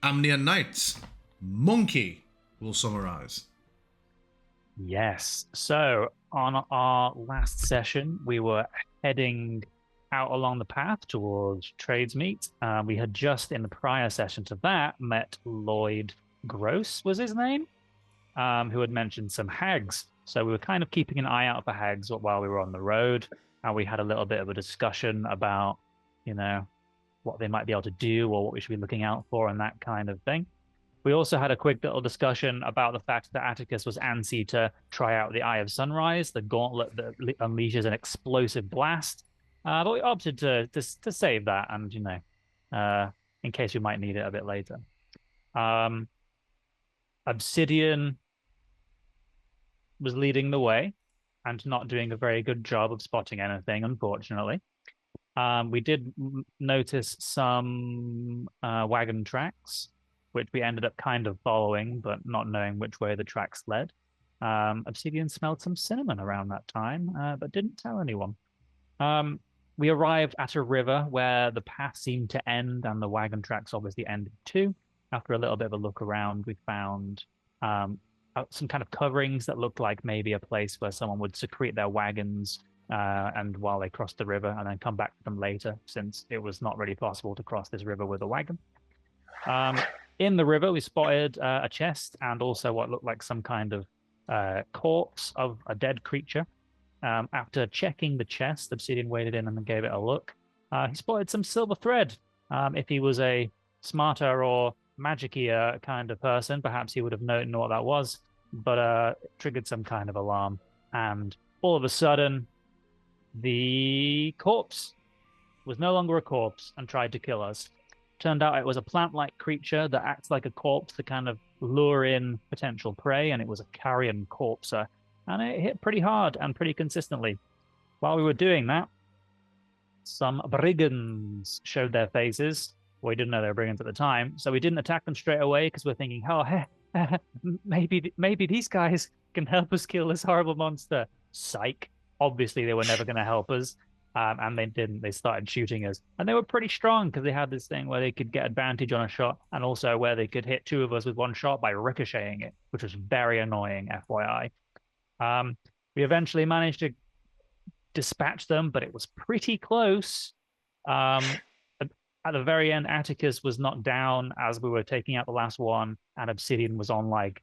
Amnian Nights. Monkey will summarize. Yes. So on our last session, we were heading out along the path towards Tradesmeet. We had just in the prior session to that met Lloyd Gross was his name, who had mentioned some hags. So we were kind of keeping an eye out for hags while we were on the road, and we had a little bit of a discussion about, you know, what they might be able to do or what we should be looking out for and that kind of thing. We also had a quick little discussion about the fact that Atticus was antsy to try out the Eye of Sunrise, the gauntlet that unleashes an explosive blast. But we opted to save that, and in case we might need it a bit later. Um, Obsidian was leading the way and not doing a very good job of spotting anything, unfortunately. We did notice some wagon tracks, which we ended up kind of following, but not knowing which way the tracks led. Obsidian smelled some cinnamon around that time, but didn't tell anyone. Um, we arrived at a river where the path seemed to end, and the wagon tracks obviously ended too. After a little bit of a look around, we found some kind of coverings that looked like maybe a place where someone would secrete their wagons and while they crossed the river and then come back to them later, since it was not really possible to cross this river with a wagon. In the river, we spotted a chest and also what looked like some kind of corpse of a dead creature. After checking the chest, Obsidian waded in and gave it a look. He spotted some silver thread. If he was a smarter or magicy kind of person, perhaps he would have known what that was, but it triggered some kind of alarm. And all of a sudden, the corpse was no longer a corpse and tried to kill us. Turned out it was a plant-like creature that acts like a corpse to kind of lure in potential prey, and it was a carrion corpser, and it hit pretty hard and pretty consistently. While we were doing that, some brigands showed their faces. Well, we didn't know they were brigands at the time, so we didn't attack them straight away because we're thinking, oh, maybe these guys can help us kill this horrible monster. Psych. Obviously, they were never going to help us. And they didn't. They started shooting us. And they were pretty strong because they had this thing where they could get advantage on a shot and also where they could hit two of us with one shot by ricocheting it, which was very annoying, FYI. We eventually managed to dispatch them, but it was pretty close. At the very end, Atticus was knocked down as we were taking out the last one, and Obsidian was on like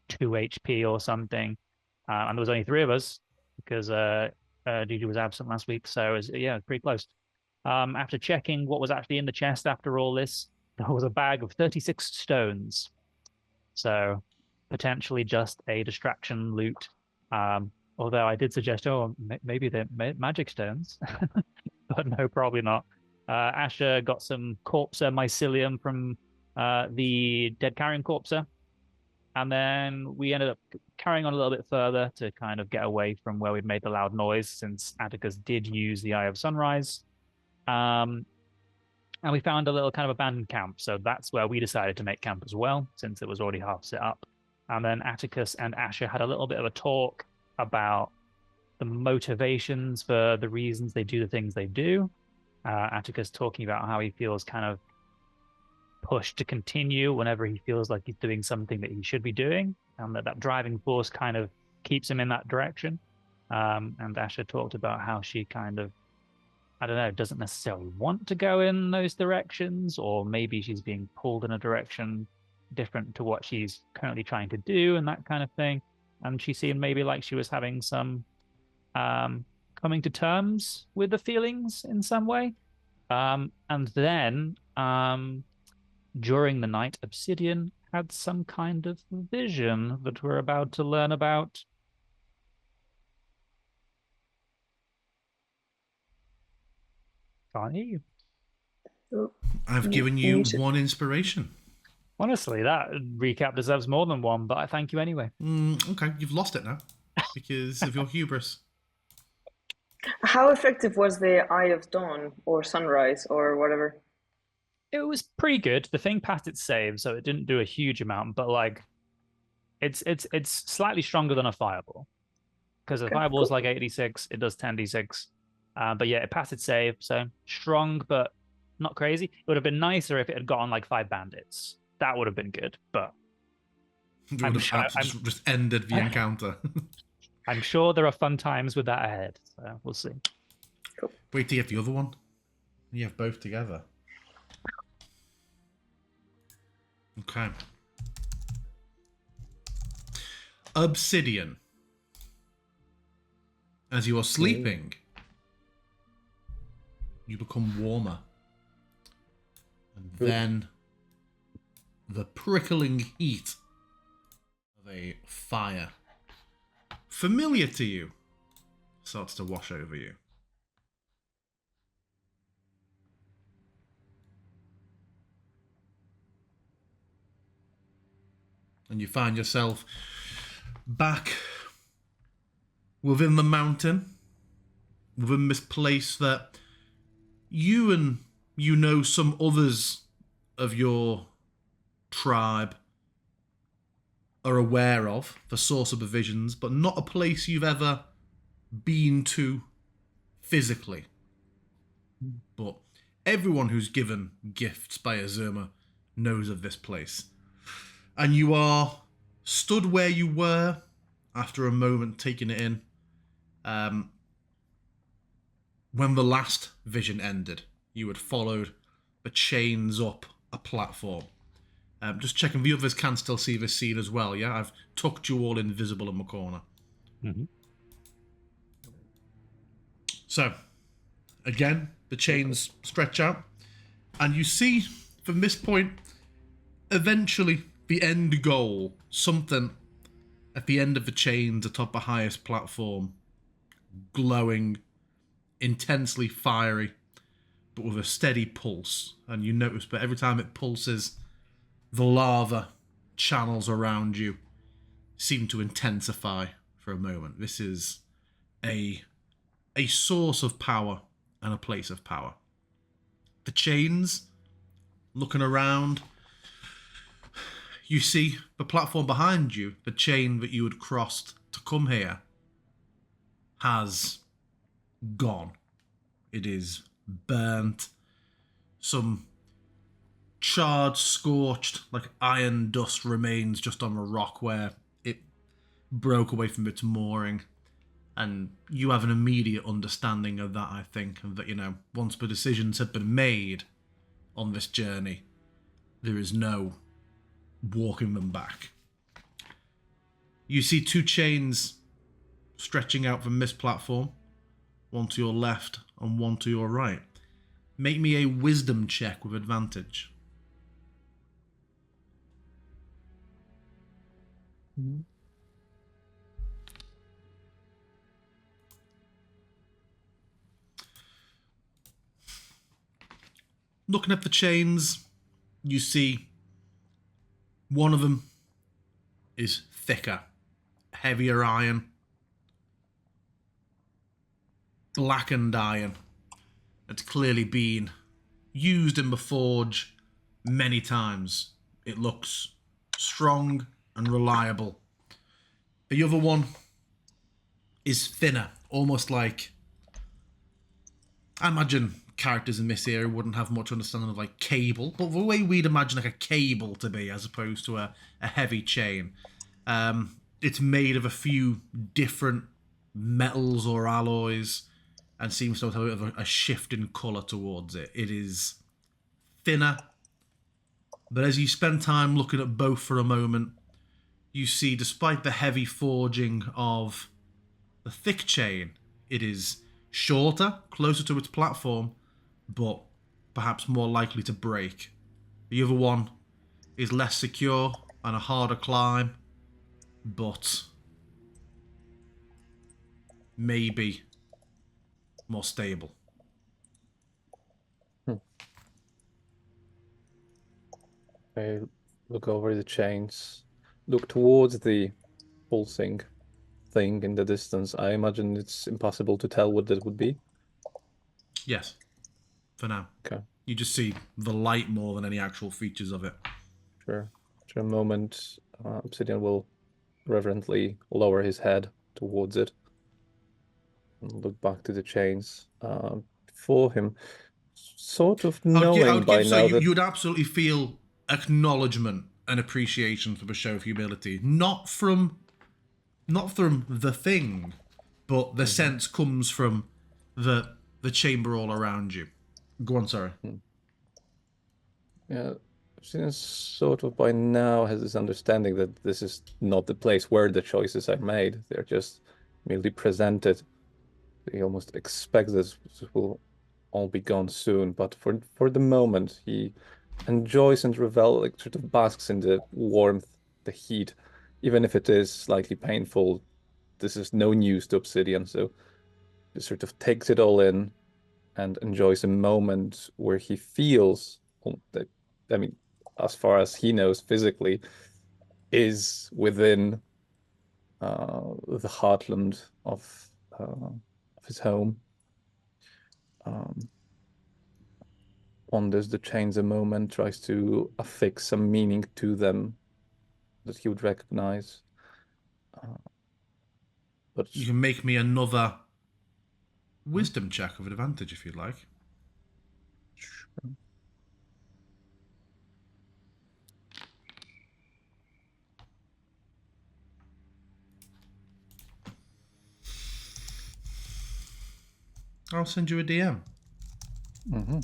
2 HP or something. And there was only three of us because Gigi was absent last week, so it was, yeah, pretty close. After checking what was actually in the chest after all this, there was a bag of 36 stones. So potentially just a distraction loot. Although I did suggest, oh, maybe they're magic stones, but no, probably not. Asher got some corpser mycelium from the dead carrion corpser. And then we ended up carrying on a little bit further to kind of get away from where we'd made the loud noise, since Atticus did use the Eye of Sunrise. And we found a little kind of abandoned camp. So that's where we decided to make camp as well, since it was already half set up. And then Atticus and Asher had a little bit of a talk about the motivations for the reasons they do the things they do. Atticus talking about how he feels kind of pushed to continue whenever he feels like he's doing something that he should be doing, and that driving force kind of keeps him in that direction. And Asha talked about how she kind of, I don't know, doesn't necessarily want to go in those directions, or maybe she's being pulled in a direction different to what she's currently trying to do and that kind of thing. And she seemed maybe like she was having some coming to terms with the feelings in some way. And then during the night, Obsidian had some kind of vision that we're about to learn about. Can't hear you. Oh, I've given you one inspiration. Honestly, that recap deserves more than one, but I thank you anyway. Okay, you've lost it now because of your hubris. how effective was the Eye of Dawn or Sunrise or whatever? It was pretty good. The thing passed its save, so it didn't do a huge amount, but like it's slightly stronger than a fireball. Because a Okay, fireball is cool. like 86, it does 10d6. But yeah, it passed its save, so strong, but not crazy. It would have been nicer if it had gone like 5 bandits. That would have been good, but It would have absolutely just ended the encounter. I'm sure there are fun times with that ahead. So we'll see. Wait to get the other one. You have both together. Okay. Obsidian. As you are sleeping, you become warmer. And then the prickling heat of a fire, familiar to you, starts to wash over you. And you find yourself back within the mountain, within this place that you and some others of your tribe are aware of for source of provisions, but not a place you've ever been to physically. But everyone who's given gifts by Azurma knows of this place. And you are stood where you were after a moment taking it in. When the last vision ended, you had followed the chains up a platform. Just checking the others can still see this scene as well, yeah? I've tucked you all invisible in the corner. Mm-hmm. So, again, the chains stretch out. And you see, from this point, eventually, the end goal, something at the end of the chains atop the highest platform, glowing, intensely fiery, but with a steady pulse. And you notice, but every time it pulses, the lava channels around you seem to intensify for a moment. This is a source of power and a place of power. The chains, looking around, you see the platform behind you, the chain that you had crossed to come here, has gone. It is burnt. Some charred, scorched, like iron dust remains just on the rock where it broke away from its mooring. And you have an immediate understanding of that, I think, and that, once the decisions have been made on this journey, there is no walking them back. You see 2 chains stretching out from this platform, one to your left and one to your right. Make me a wisdom check with advantage. Mm-hmm. Looking at the chains, you see one of them is thicker, heavier iron, blackened iron. It's clearly been used in the forge many times. It looks strong and reliable. The other one is thinner, almost like, I imagine characters in this area wouldn't have much understanding of like cable, but the way we'd imagine like a cable to be as opposed to a heavy chain. It's made of a few different metals or alloys and seems to have a shift in colour towards it. It is thinner, but as you spend time looking at both for a moment, you see, despite the heavy forging of the thick chain, it is shorter, closer to its platform, but perhaps more likely to break. The other one is less secure and a harder climb, but maybe more stable. I look over the chains, look towards the pulsing thing in the distance. I imagine it's impossible to tell what that would be. Yes, for now. Okay. You just see the light more than any actual features of it. Sure. For a moment, Obsidian will reverently lower his head towards it and look back to the chains. Before him, sort of I knowing would by give, so now that you'd absolutely feel acknowledgement and appreciation for the show of humility, not from the thing, but the sense comes from the chamber all around you. Go on, sorry. yeah, since sort of by now has this understanding that this is not the place where the choices are made. They're just merely presented. He almost expects this will all be gone soon, but for the moment he enjoys and like sort of basks in the warmth, the heat, even if it is slightly painful. This is no news to Obsidian, so he sort of takes it all in and enjoys a moment where he feels that, I mean, as far as he knows physically, is within the heartland of his home. Ponders the chains a moment, tries to affix some meaning to them that he would recognize. But You can make me another wisdom check with advantage if you'd like. I'll send you a DM. Mhm.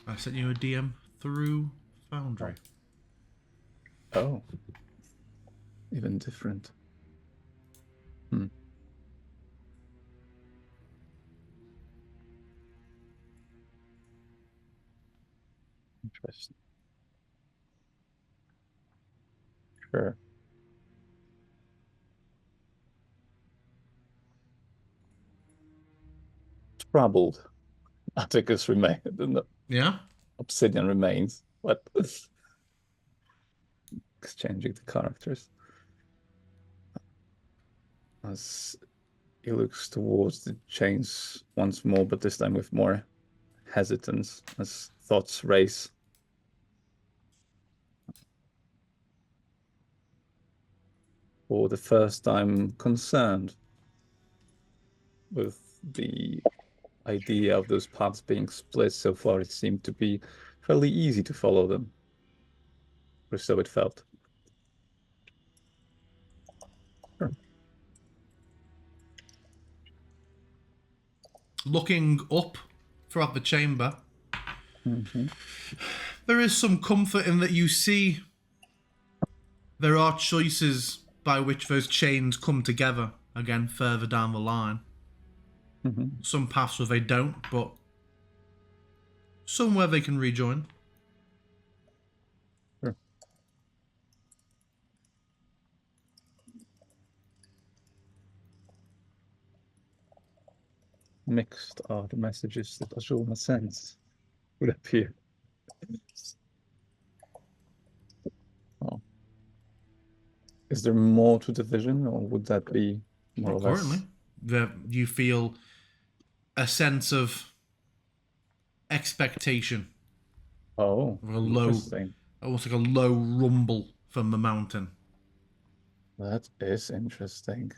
I sent you a DM through Foundry. Oh, even different. Hmm. Interesting. Sure. Troubled. Atticus remains. Yeah? Obsidian remains. What? Exchanging the characters. As he looks towards the chains once more, but this time with more hesitance as thoughts race. For the first time, concerned with the idea of those paths being split. So far, it seemed to be fairly easy to follow them, or so it felt. Sure. Looking up throughout the chamber, Mm-hmm. there is some comfort in that you see there are choices by which those chains come together again further down the line. Mm-hmm. Some paths where they don't, but some where they can rejoin. Sure. Mixed are the messages that Azulma sends, would appear. Oh. Is there more to the vision, or would that be more Not or less? currently. You feel a sense of expectation, Oh, of a low, interesting. almost like a low rumble from the mountain. That is interesting.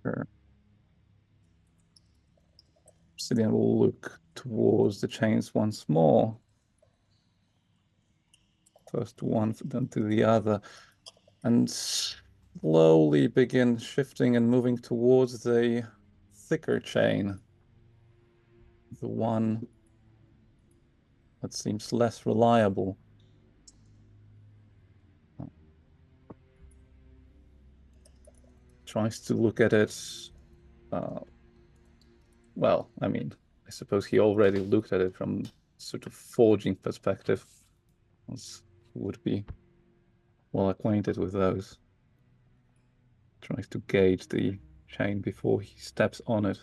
Sure. Obsidian will look towards the chains once more. First one, then to the other, and slowly begin shifting and moving towards the thicker chain. The one that seems less reliable. Tries to look at it. Well, I mean, I suppose he already looked at it from sort of forging perspective, as he would be well acquainted with those. Tries to gauge the chain before he steps on it.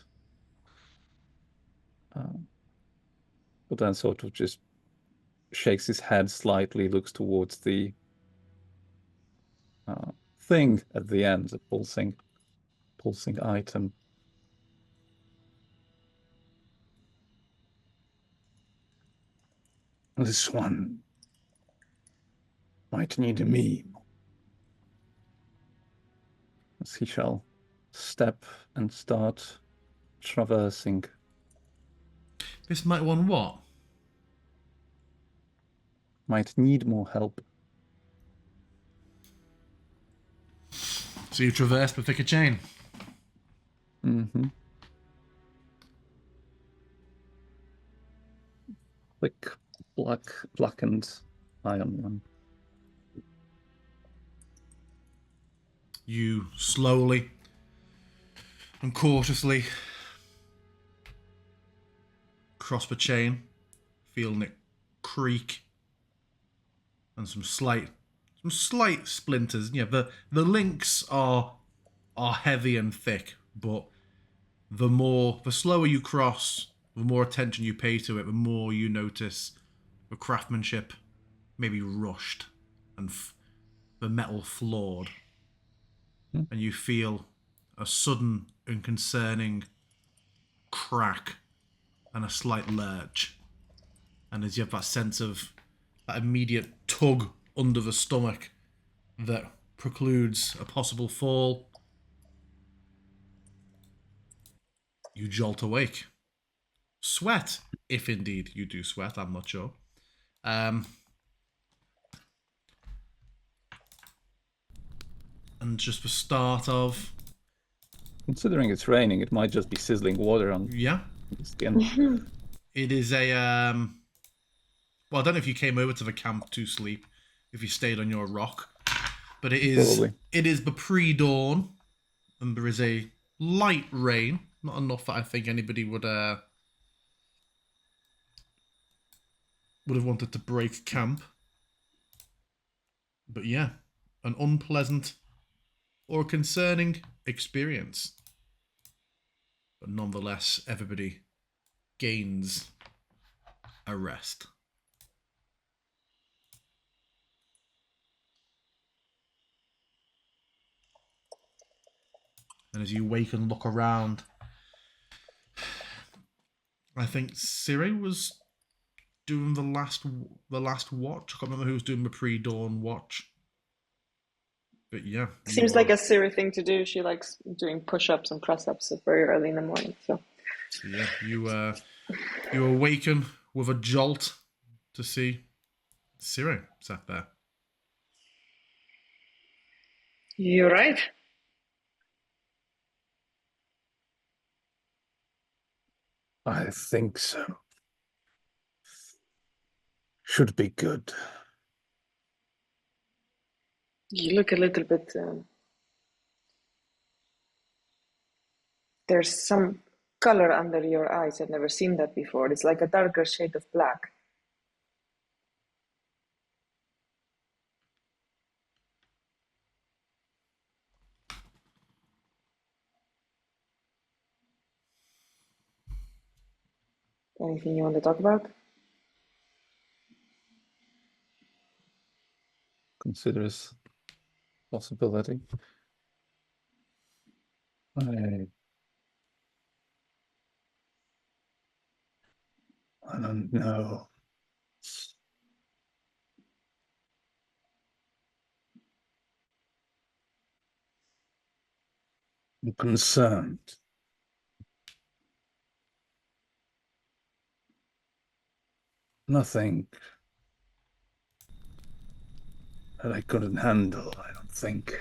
But then sort of just shakes his head slightly, looks towards the thing at the end, the pulsing item. This one might need me. As he shall step and start traversing. This might want what? Might need more help. So you traverse the thicker chain. Mm-hmm. Thick, blackened iron one. You slowly and cautiously cross the chain, feeling it creak, and some slight splinters. Yeah, the links are heavy and thick, but the slower you cross, the more attention you pay to it, the more you notice the craftsmanship maybe rushed and the metal flawed. And you feel a sudden and concerning crack and a slight lurch. And as you have that sense of that immediate tug under the stomach that precludes a possible fall, you jolt awake. Sweat, if indeed you do sweat, I'm not sure. And just the start of... Considering it's raining, it might just be sizzling water on Yeah. the skin. It is a... Well, I don't know if you came over to the camp to sleep, if you stayed on your rock. But it is... Probably. It is the pre-dawn, and there is a light rain. Not enough that I think anybody would have wanted to break camp. But yeah, an unpleasant or concerning experience. But nonetheless, everybody gains a rest. And as you wake and look around, I think Siri was doing the last watch. I can't remember who was doing the pre-dawn watch. But yeah. Seems like a Siri thing to do. She likes doing push-ups and press-ups very early in the morning. So yeah, you awaken with a jolt to see Siri sat there. you're right. I think so. Should be good. You look a little bit. There's some color under your eyes. I've never seen that before. It's like a darker shade of black. Anything you want to talk about? Consider this possibility. I don't know. I'm concerned. Nothing that I couldn't handle, I don't think.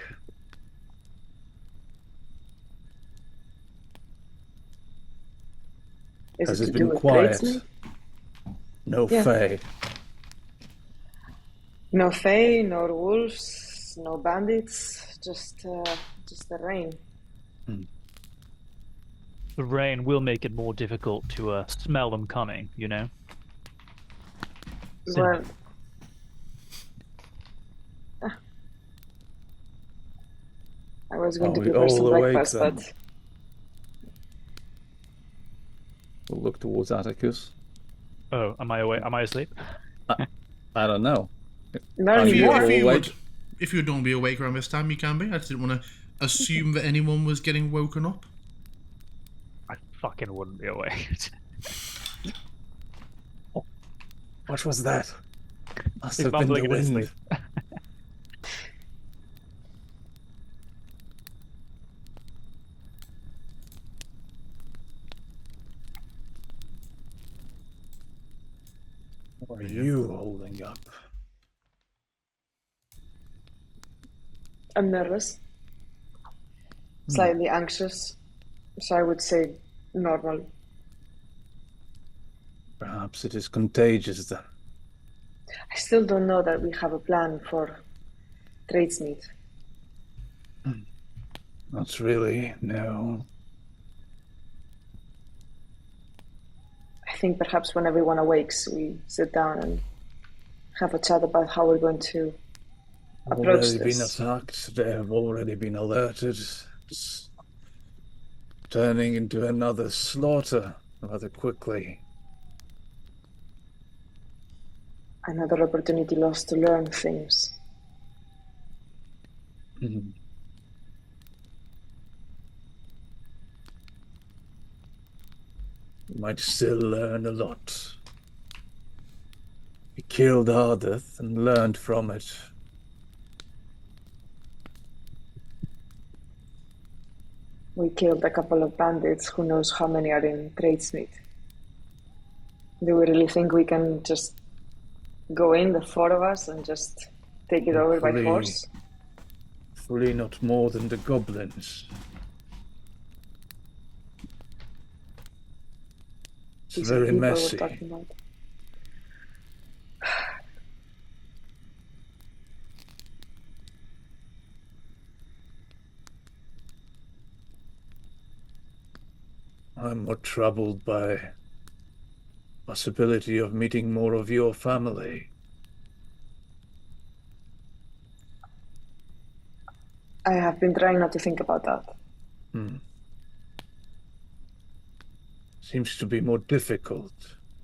Is Has it it to do been with quiet? tradesmen? No Yeah. Fae. No fae, no wolves, no bandits. Just the rain. The rain will make it more difficult to smell them coming, you know? Well, I was going to Are we prepare some all awake breakfast, then? but We'll look towards Atticus. Oh, am I awake? Am I asleep? I don't know. not Are you anymore. all awake? If you don't be awake around this time, you can be. I just didn't want to assume that anyone was getting woken up. I fucking wouldn't be awake. What was that? Must He's have been the mumbling in his wind. sleep. What are you holding up? I'm nervous, slightly anxious, so I would say normal. Perhaps it is contagious then. I still don't know that we have a plan for tradesmeet. Not really, no. I think perhaps when everyone awakes, we sit down and have a chat about how we're going to approach Already been this. attacked, they have already been alerted. It's turning into another slaughter rather quickly. Another opportunity lost to learn things. Mhm. You might still learn a lot. We killed Ardeth and learned from it. We killed a couple of bandits, who knows how many are in tradesmeet. Do we really think we can just go in, the four of us, and just take it over by force? Hopefully not more than the goblins. It's These are very people we're messy. talking about. I'm more troubled by possibility of meeting more of your family. I have been trying not to think about that. Seems to be more difficult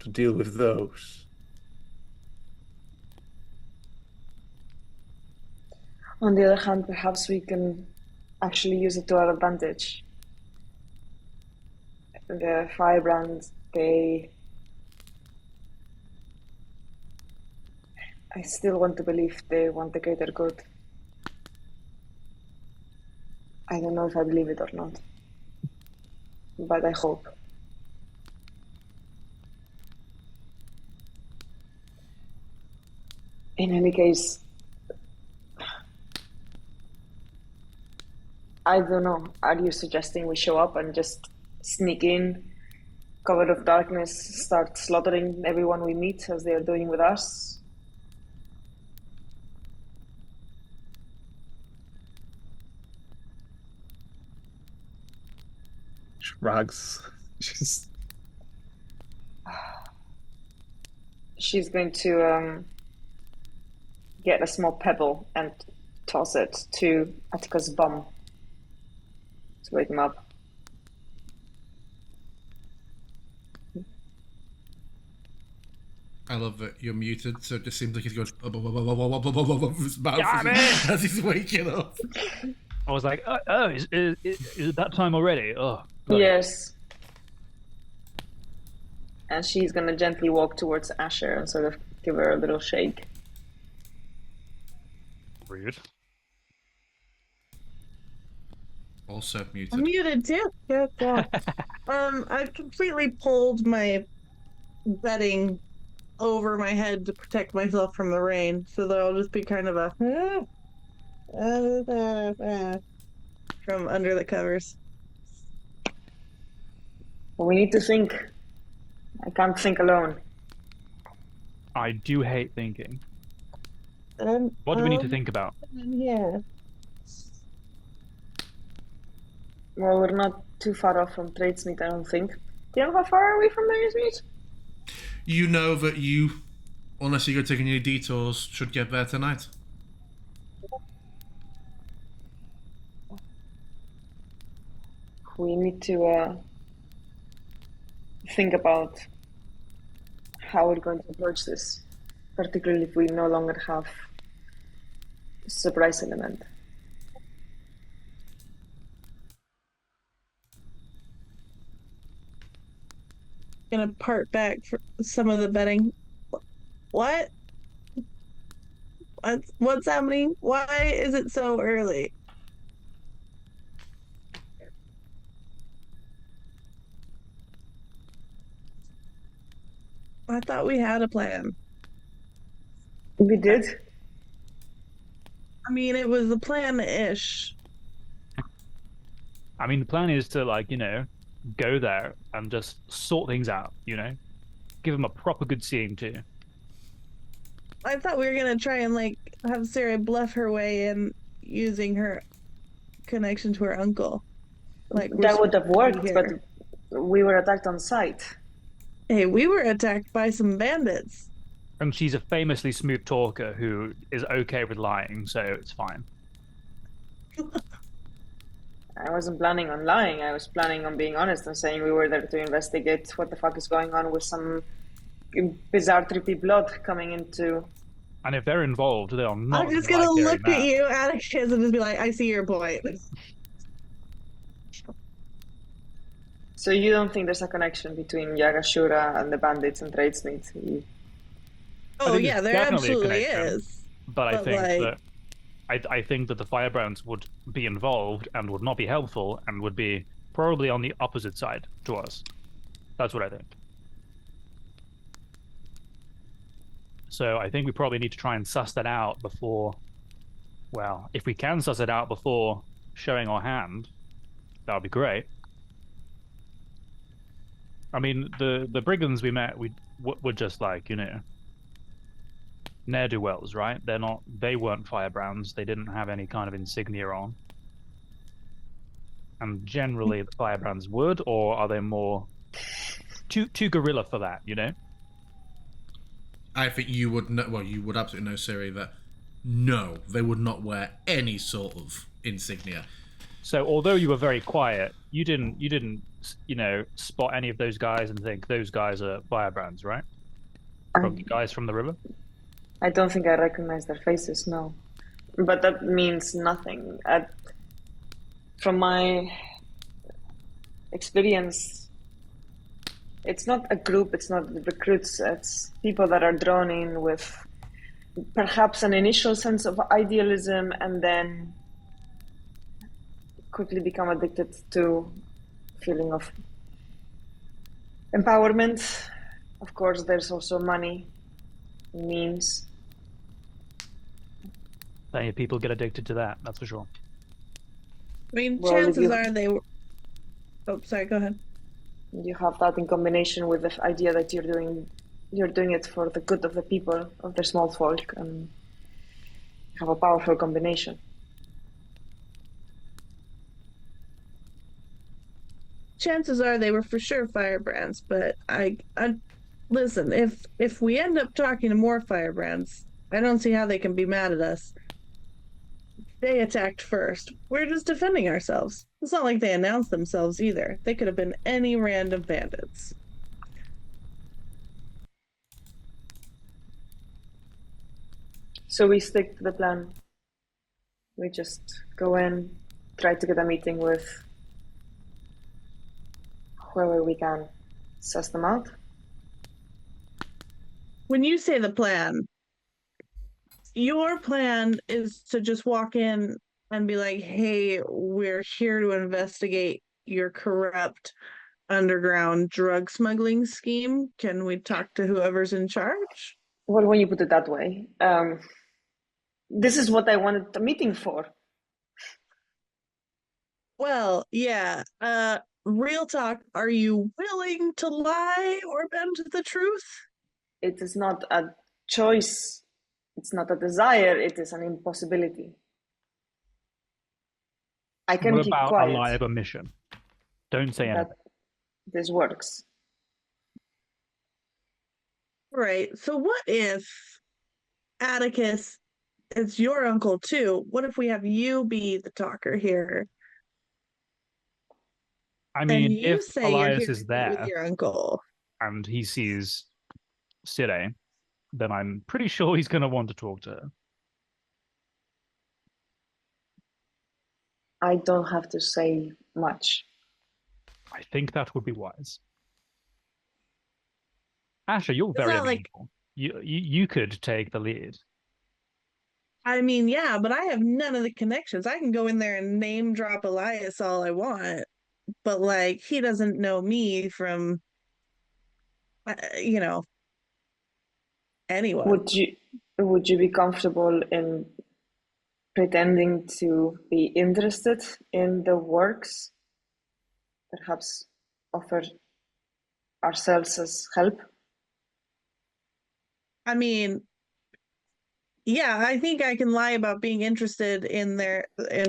to deal with those. On the other hand, perhaps we can actually use it to our advantage. The firebrands, I still want to believe they want the greater good. I don't know if I believe it or not, but I hope. In any case, I don't know. Are you suggesting we show up and just sneak in, covered of darkness, start slaughtering everyone we meet as they are doing with us? Shrugs. Just She's going to get a small pebble and toss it to Atika's bum to wake him up. I love that you're muted, so it just seems like he's going his mouth Damn it! as he's waking up. I was like, is it that time already? Oh, bloody- Yes. And she's going to gently walk towards Asher and sort of give her a little shake. Rude. Also I'm muted. muted too. Yeah. I've completely pulled my bedding over my head to protect myself from the rain, so that I'll just be kind of a from under the covers. Well, we need to think. I can't think alone. I do hate thinking. What do we need to think about? Yeah. Well, we're not too far off from tradesmeet, I don't think. Do you know how far are we from tradesmeet? You know that you, unless you go taking any detours, should get there tonight. We need to think about how we're going to approach this, particularly if we no longer have a surprise element. Gonna part back for some of the bedding What? What's happening? Why is it so early? I thought we had a plan. We did. I mean, it was a plan-ish. I mean, the plan is to, like, go there and just sort things out, Give them a proper good seeing to. I thought we were gonna try and like have Sarah bluff her way in using her connection to her uncle. Like That would have worked, but here. we were attacked on sight. Hey, we were attacked by some bandits. And she's a famously smooth talker who is okay with lying, so it's fine. I wasn't planning on lying. I was planning on being honest and saying we were there to investigate what the fuck is going on with some bizarre trippy blood coming into. And if they're involved, they are not. I'm just gonna look at you, Atticus, and just be like, I see your point. So you don't think there's a connection between Yagashura and the bandits and Tradesmith? Oh yeah, there definitely a absolutely connection. is. But I think like- that I think that the Firebrands would be involved and would not be helpful and would be probably on the opposite side to us. That's what I think. So I think we probably need to try and suss that out before. Well, if we can suss it out before showing our hand, that would be great. I mean, the brigands we met, were just like, ne'er-do-wells, right? They weren't Firebrands. They didn't have any kind of insignia on. And generally, the Firebrands would, or are they more too guerrilla for that? I think you would know. Well, you would absolutely know, Siri, that no, they would not wear any sort of insignia. So, although you were very quiet, you didn't, spot any of those guys and think those guys are Firebrands, right? From the guys from the river. I don't think I recognize their faces, no. But that means nothing. From my experience, it's not a group, it's not recruits, it's people that are drawn in with perhaps an initial sense of idealism and then quickly become addicted to feeling of empowerment. Of course, there's also money, means. Plenty of people get addicted to that, that's for sure. I mean, Well, chances are they were. Oh, sorry. Go ahead. You have that in combination with the idea that you're doing it for the good of the people, of the small folk, and have a powerful combination. Chances are they were for sure Firebrands, but I listen. If we end up talking to more Firebrands, I don't see how they can be mad at us. They attacked first. We're just defending ourselves. It's not like they announced themselves either. They could have been any random bandits. So we stick to the plan. We just go in, try to get a meeting with whoever we can, suss them out. When you say the plan, your plan is to just walk in and be like, hey, we're here to investigate your corrupt underground drug smuggling scheme. Can we talk to whoever's in charge? Well, when you put it that way, this is what I wanted the meeting for. Well, yeah. Real talk, are you willing to lie or bend the truth? It is not a choice. It's not a desire. It is an impossibility. I can What keep about quiet. a lie of omission? Don't say anything. That this works. Right. So what if Atticus, it's your uncle too? What if we have you be the talker here? I And mean, you if say you're Elias here is with there your uncle. and he sees Sire, then I'm pretty sure he's going to want to talk to her. I don't have to say much. I think that would be wise. Asher, you're It's very not like- amenable. you could take the lead. I mean, yeah, but I have none of the connections. I can go in there and name drop Elias all I want, but like he doesn't know me from, you know, anyone. Would you be comfortable in pretending to be interested in the works? Perhaps offer ourselves as help? I mean, yeah, I think I can lie about being interested in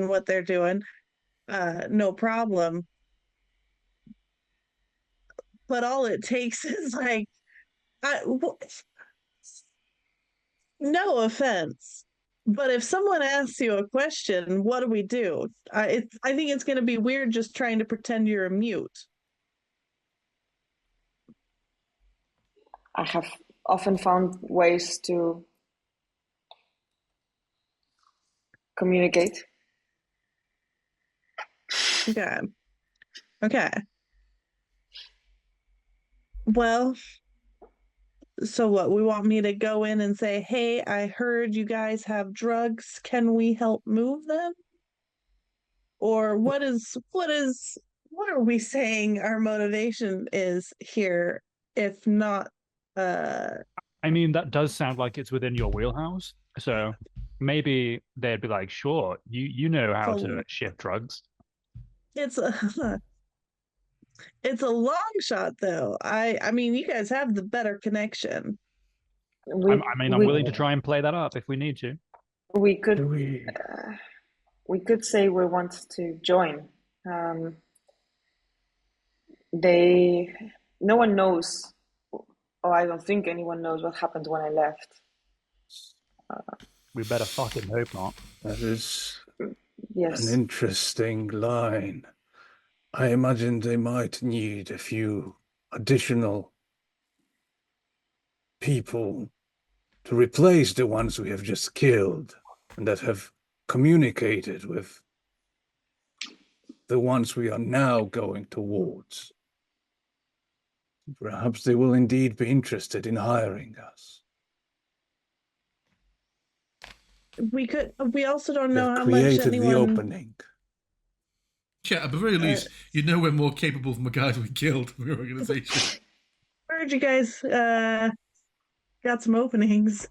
what they're doing. No problem. But all it takes is like, no offense, but if someone asks you a question, what do we do? I think it's going to be weird just trying to pretend you're a mute. I have often found ways to communicate. Okay. Okay. Well, so what? We want me to go in and say, "Hey, I heard you guys have drugs. Can we help move them?" Or what are we saying our motivation is here, if not I mean, that does sound like it's within your wheelhouse. So maybe they'd be like, sure, you know how to shift drugs. it's a it's a long shot though. I mean, you guys have the better connection. I'm willing to try and play that up if we need to. We could say we want to join. No one knows, or I don't think anyone knows what happened when I left. We better fucking hope not. That is Yes. an interesting line. I imagine they might need a few additional people to replace the ones we have just killed and that have communicated with the ones we are now going towards. Perhaps they will indeed be interested in hiring us. We also don't know how much created anyone... the opening. Yeah, at the very least, you know we're more capable than the guys we killed in the organization. Heard you guys got some openings,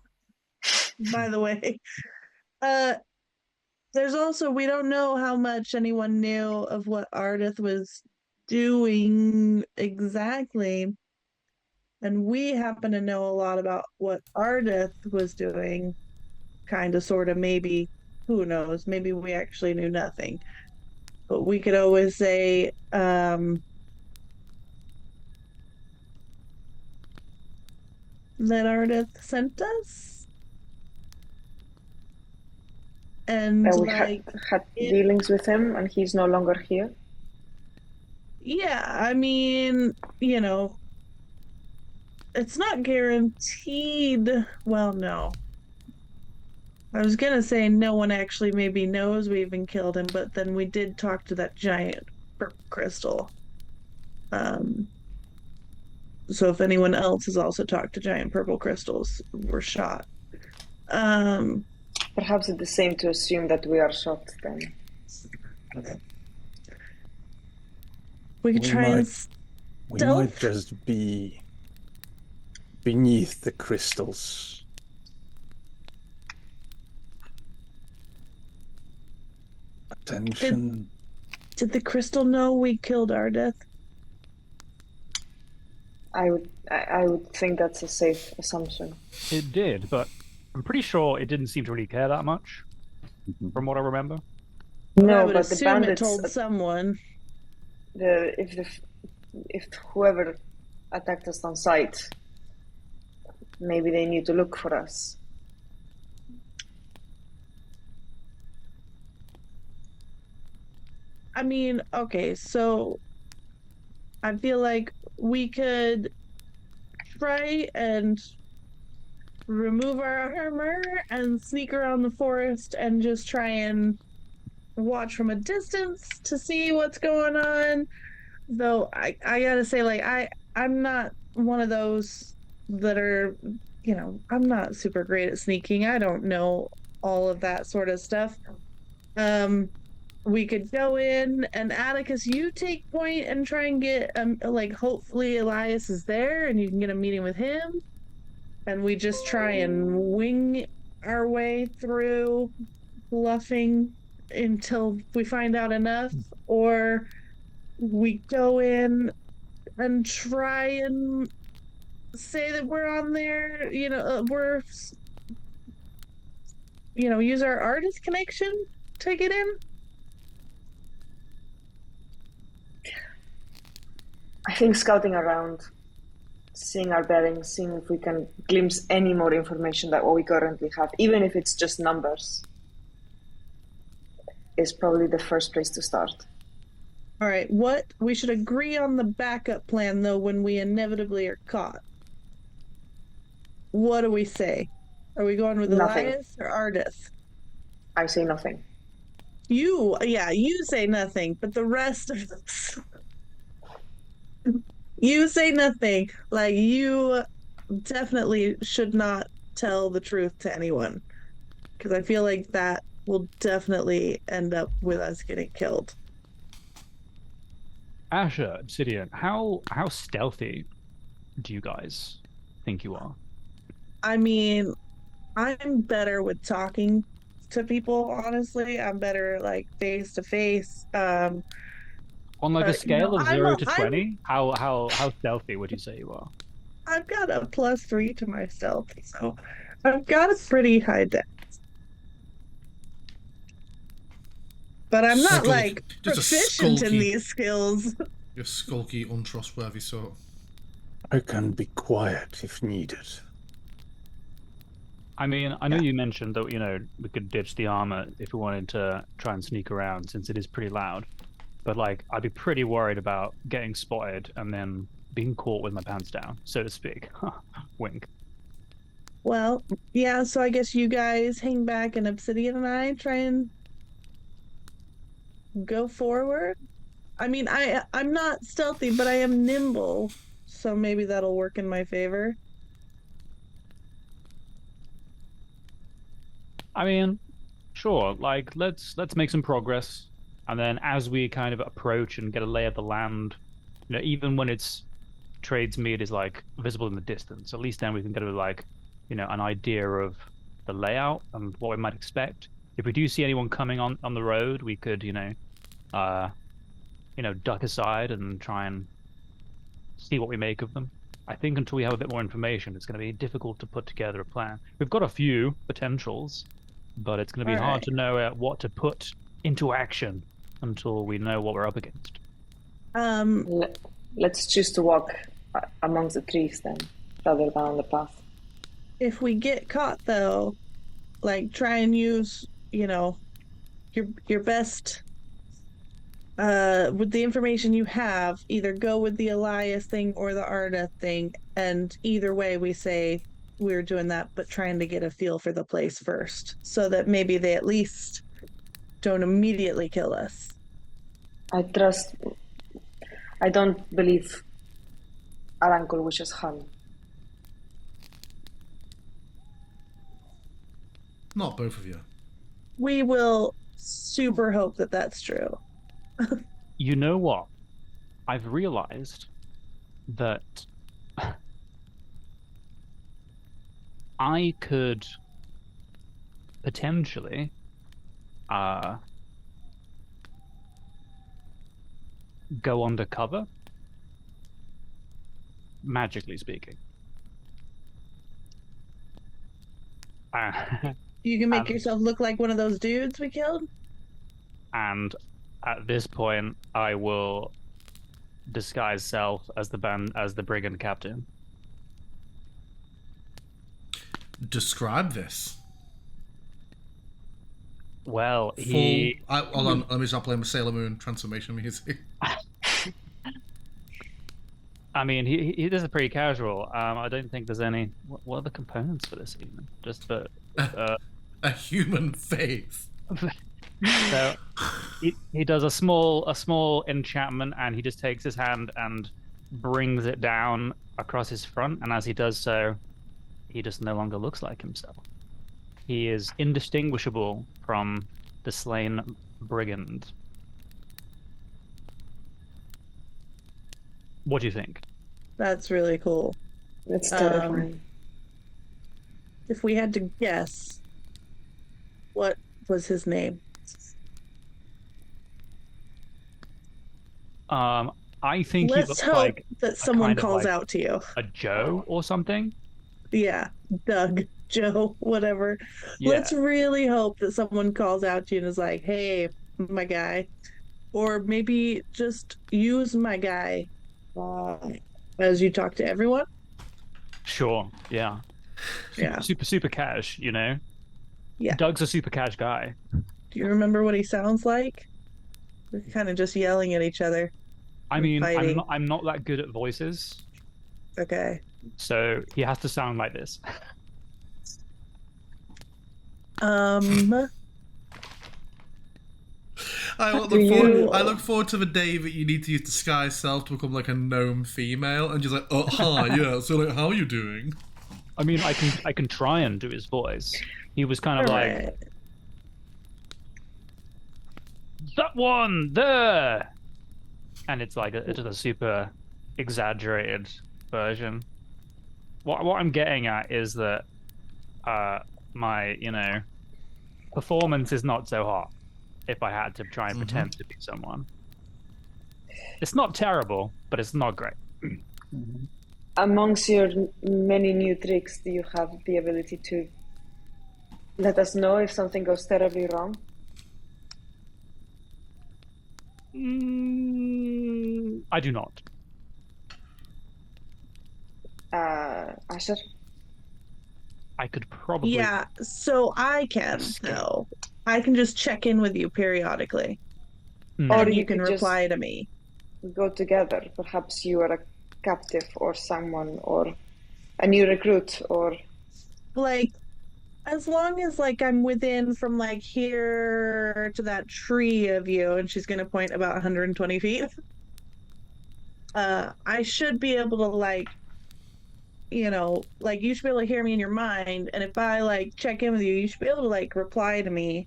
by the way. There's also, we don't know how much anyone knew of what Ardith was doing exactly. And we happen to know a lot about what Ardith was doing, kind of, sort of, maybe. Who knows? Maybe we actually knew nothing. But we could always say, that Ardith sent us. And we had dealings with him and he's no longer here. Yeah, I mean, you know, it's not guaranteed. Well, no. I was gonna say no one actually maybe knows we even killed him, but then we did talk to that giant purple crystal. So if anyone else has also talked to giant purple crystals, we're shot. Perhaps it's the same to assume that we are shot then. We could try and we might just be beneath the crystals. Attention. Did the crystal know we killed Ardith? I would think that's a safe assumption. It did, but I'm pretty sure it didn't seem to really care that much, from what I remember. No, but the bandits told someone. If whoever attacked us on sight, maybe they need to look for us. I mean, okay, so I feel like we could try and remove our armor and sneak around the forest and just try and watch from a distance to see what's going on. Though I gotta say, like, I'm not one of those that are I'm not super great at sneaking. I don't know all of that sort of stuff. We could go in and Atticus, you take point and try and get hopefully Elias is there and you can get a meeting with him. And we just try and wing our way through bluffing until we find out enough, or we go in and try and say that we're on there, use our artist connection to get in. I think scouting around, seeing our bearings, seeing if we can glimpse any more information than what we currently have, even if it's just numbers, is probably the first place to start. All right, we should agree on the backup plan, though, when we inevitably are caught. What do we say? Are we going with Nothing. Elias or Ardith? I say nothing. You say nothing, but the rest of us... You say nothing. Like, you definitely should not tell the truth to anyone. Because I feel like that will definitely end up with us getting killed. Asher, Obsidian, how stealthy do you guys think you are? I mean, I'm better with talking to people, honestly. I'm better, like, face to face. On like a scale of 0 to 20, I'm, how stealthy would you say you are? I've got a +3 to my stealth, so I've got a pretty high dex. But I'm not like proficient in these skills. You're skulky, untrustworthy sort. I can be quiet if needed. I mean, I know you mentioned that, we could ditch the armor if we wanted to try and sneak around, since it is pretty loud. But, like, I'd be pretty worried about getting spotted and then being caught with my pants down, so to speak. Wink. Well, yeah, so I guess you guys hang back and Obsidian and I try and go forward. I mean, I'm not stealthy, but I am nimble, so maybe that'll work in my favor. I mean, sure, like, let's make some progress. And then as we kind of approach and get a lay of the land, even when its trades meet is like visible in the distance, at least then we can get like, an idea of the layout and what we might expect. If we do see anyone coming on the road, we could, duck aside and try and see what we make of them. I think until we have a bit more information, it's going to be difficult to put together a plan. We've got a few potentials, but it's going to be hard to know what to put into action until we know what we're up against. Let's choose to walk amongst the trees then, rather than on the path. If we get caught, though, like, try and use, your best, with the information you have, either go with the Elias thing or the Arda thing, and either way we say we're doing that, but trying to get a feel for the place first, so that maybe they at least don't immediately kill us. I don't believe our uncle wishes harm. Not both of you. We will super hope that that's true. You know what? I've realized that I could potentially go undercover, magically speaking. You can make yourself look like one of those dudes we killed? And at this point, I will disguise self as the brigand captain. Describe this. Well, hold on, let me stop playing with Sailor Moon transformation music. I mean, he does it pretty casual. I don't think there's any... What are the components for this even? Just for... a human face. So he does a small enchantment, and he just takes his hand and brings it down across his front, and as he does so, he just no longer looks like himself. He is indistinguishable from the slain brigand. What do you think? That's really cool. It's terrifying. If we had to guess, what was his name? I think he Let's looks hope like that someone kind of calls like out to you. a Joe or something. Yeah, Doug, Joe, whatever. Yeah. Let's really hope that someone calls out to you and is like, "Hey, my guy," or maybe just use my guy as you talk to everyone. Sure. Yeah. Yeah. Super cash, you know? Yeah. Doug's a super cash guy. Do you remember what he sounds like? We're kind of just yelling at each other. I mean, fighting. I'm not that good at voices, Okay. so he has to sound like this. I look forward to the day that you need to use disguise self to become like a gnome female, and just like, oh hi, yeah. So like, how are you doing? I mean, I can try and do his voice. He was kind of like, Alright. that one there, and it's like it's a super exaggerated version. What I'm getting at is that my performance is not so hot if I had to try and pretend to be someone. It's not terrible, but it's not great. Amongst your many new tricks, do you have the ability to let us know if something goes terribly wrong? I do not. Asher? I could probably. Yeah, so I can, though. I can just check in with you periodically. Or And you you can could reply to me. go together. Perhaps you are a captive or someone, or a new recruit, or Like, as long as like I'm within from like here to that tree of you, and she's gonna point about 120 feet. I should be able to like, like you should be able to hear me in your mind, and if I like check in with you, you should be able to like reply to me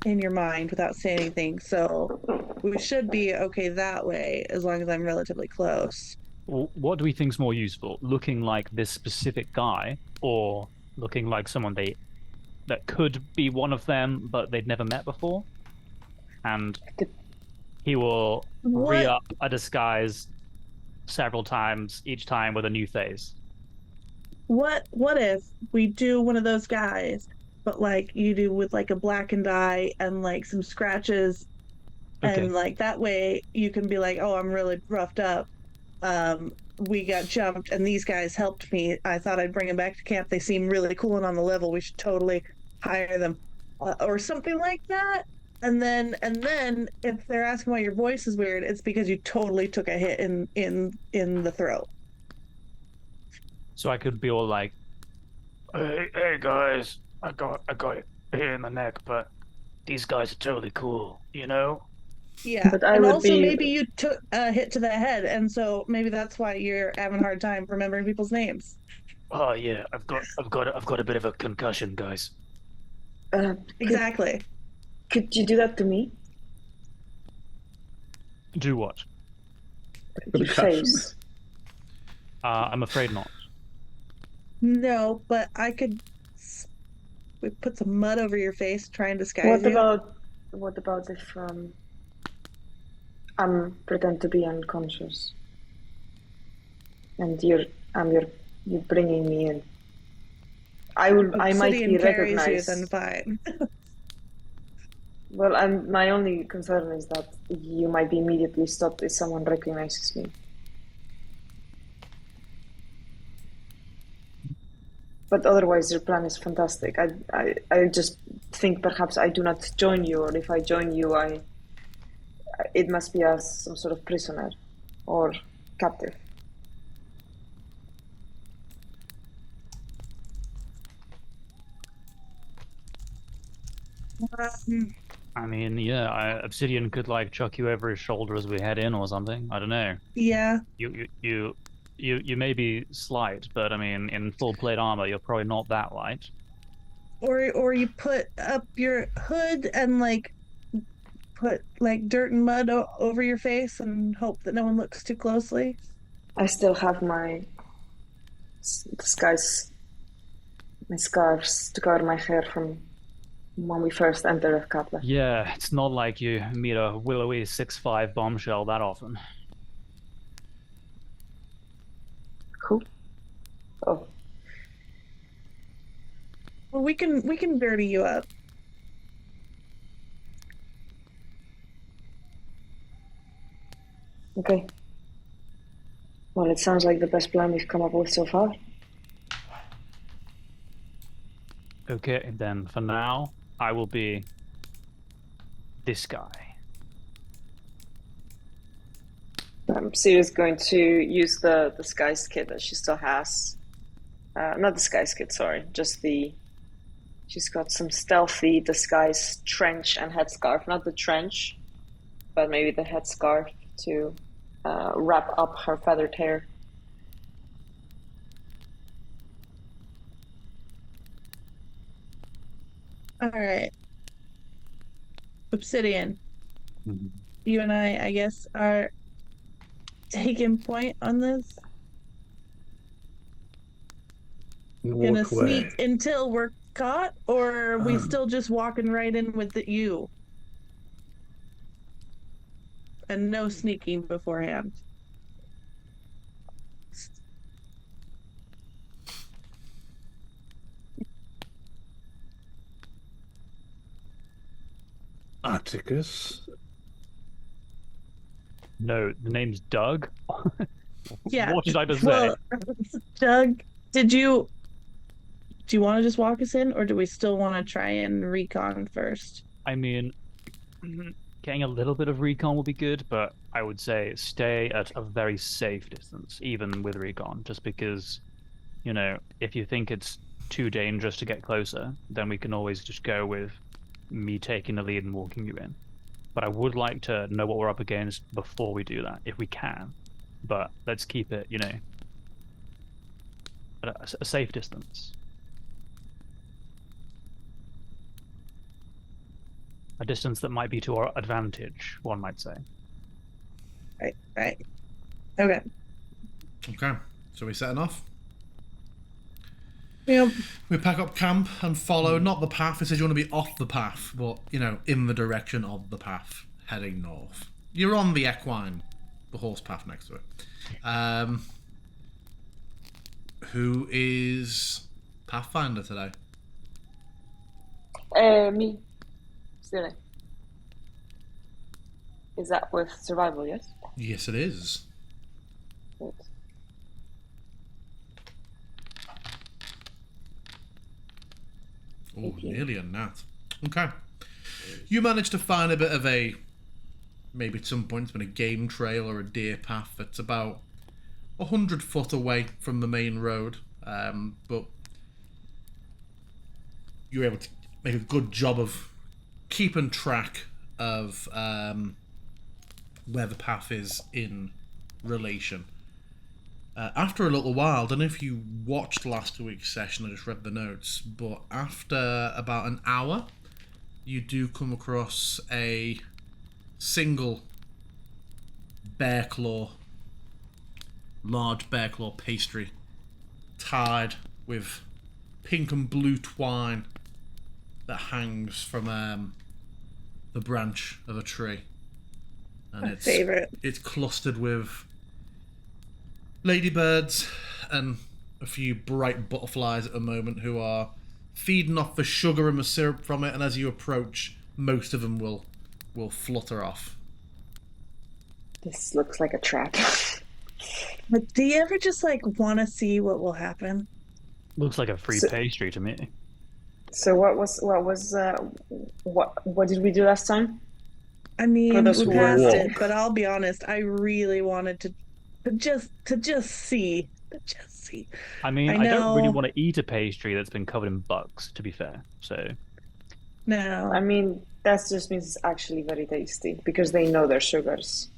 in your mind without saying anything. So we should be okay that way, as long as I'm relatively close. What do we think's more useful? Looking like this specific guy, or looking like someone that could be one of them, but they'd never met before? And he will re-up a disguise several times, each time with a new face. What if we do one of those guys, but like you do with like a blackened eye and like some scratches, and like that way you can be like, oh, I'm really roughed up. We got jumped and these guys helped me. I thought I'd bring them back to camp. They seem really cool and on the level. We should totally hire them, or something like that. And then if they're asking why your voice is weird, it's because you totally took a hit in the throat. So I could be all like, "Hey guys, I got it here in the neck, but these guys are totally cool, you know?" Yeah, but I and would also be... maybe you took a hit to the head, and so maybe that's why you're having a hard time remembering people's names. Oh yeah, I've got a bit of a concussion, guys. Exactly. Could you do that to me? Do what? Your face. I'm afraid not. No, but I could. We put some mud over your face, try and disguise you. What about if I'm pretend to be unconscious, and you're bringing me in? I might be recognized. You, then fine. Well, my only concern is that you might be immediately stopped if someone recognizes me. But otherwise, your plan is fantastic. I just think perhaps I do not join you, or if I join you, it must be as some sort of prisoner or captive. I mean, yeah, Obsidian could like chuck you over his shoulder as we head in or something. I don't know. Yeah. You you may be slight, but I mean, in full plate armor, you're probably not that light. Or you put up your hood and like put like dirt and mud over your face and hope that no one looks too closely. I still have my disguise, my scarves to cover my hair from when we first entered Athkatla. Yeah, it's not like you meet a willowy 6'5" bombshell that often. Who? Oh, Well, we can dirty you up. okay. Well, it sounds like the best plan we've come up with so far. Okay, then for now, I will be this guy. Siri's going to use the disguise kit that she still has. Not disguise kit, sorry. Just the... She's got some stealthy disguise trench and headscarf. Not the trench, but maybe the headscarf to wrap up her feathered hair. All right. Obsidian, Mhm. you and I guess, are taking point on this. Gonna Walk away. sneak until we're caught, or are we Um. still just walking right in with you? And no sneaking beforehand. Atticus. No, the name's Doug. Yeah. What did I just say? Well, Doug, do you want to just walk us in, or do we still want to try and recon first? I mean, getting a little bit of recon will be good, but I would say stay at a very safe distance, even with recon, just because, you know, if you think it's too dangerous to get closer, then we can always just go with me taking the lead and walking you in. But I would like to know what we're up against before we do that, if we can. But let's keep it, you know, at a safe distance. A distance that might be to our advantage, one might say. Right. Okay. Okay, so we're setting off. Yep. We pack up camp and follow, not the path. It says you want to be off the path, but, you know, in the direction of the path, heading north. You're on the equine, the horse path next to it. Who is Pathfinder today? Me. Siri. Is that with survival, yes? Yes, it is. Good. Oh, nearly a nat. Okay. You managed to find a bit of a, maybe at some point it's been a game trail or a deer path that's about 100 foot away from the main road, but you're able to make a good job of keeping track of where the path is in relation. After a little while, I don't know if you watched last week's session, I just read the notes, but after about an hour, you do come across a single bear claw, large bear claw pastry, tied with pink and blue twine that hangs from the branch of a tree. And My favorite. It's clustered with ladybirds and a few bright butterflies at the moment who are feeding off the sugar and the syrup from it, and as you approach, most of them will flutter off. This looks like a trap. But do you ever just like want to see what will happen? Looks like a free So- pastry to me. So what did we do last time? I mean, For those we who passed walk. it, but I'll be honest, I really wanted to just see. I mean, I I don't really know. want to eat a pastry that's been covered in bugs, to be fair. So, No. I mean, that just means it's actually very tasty because they know they're sugars.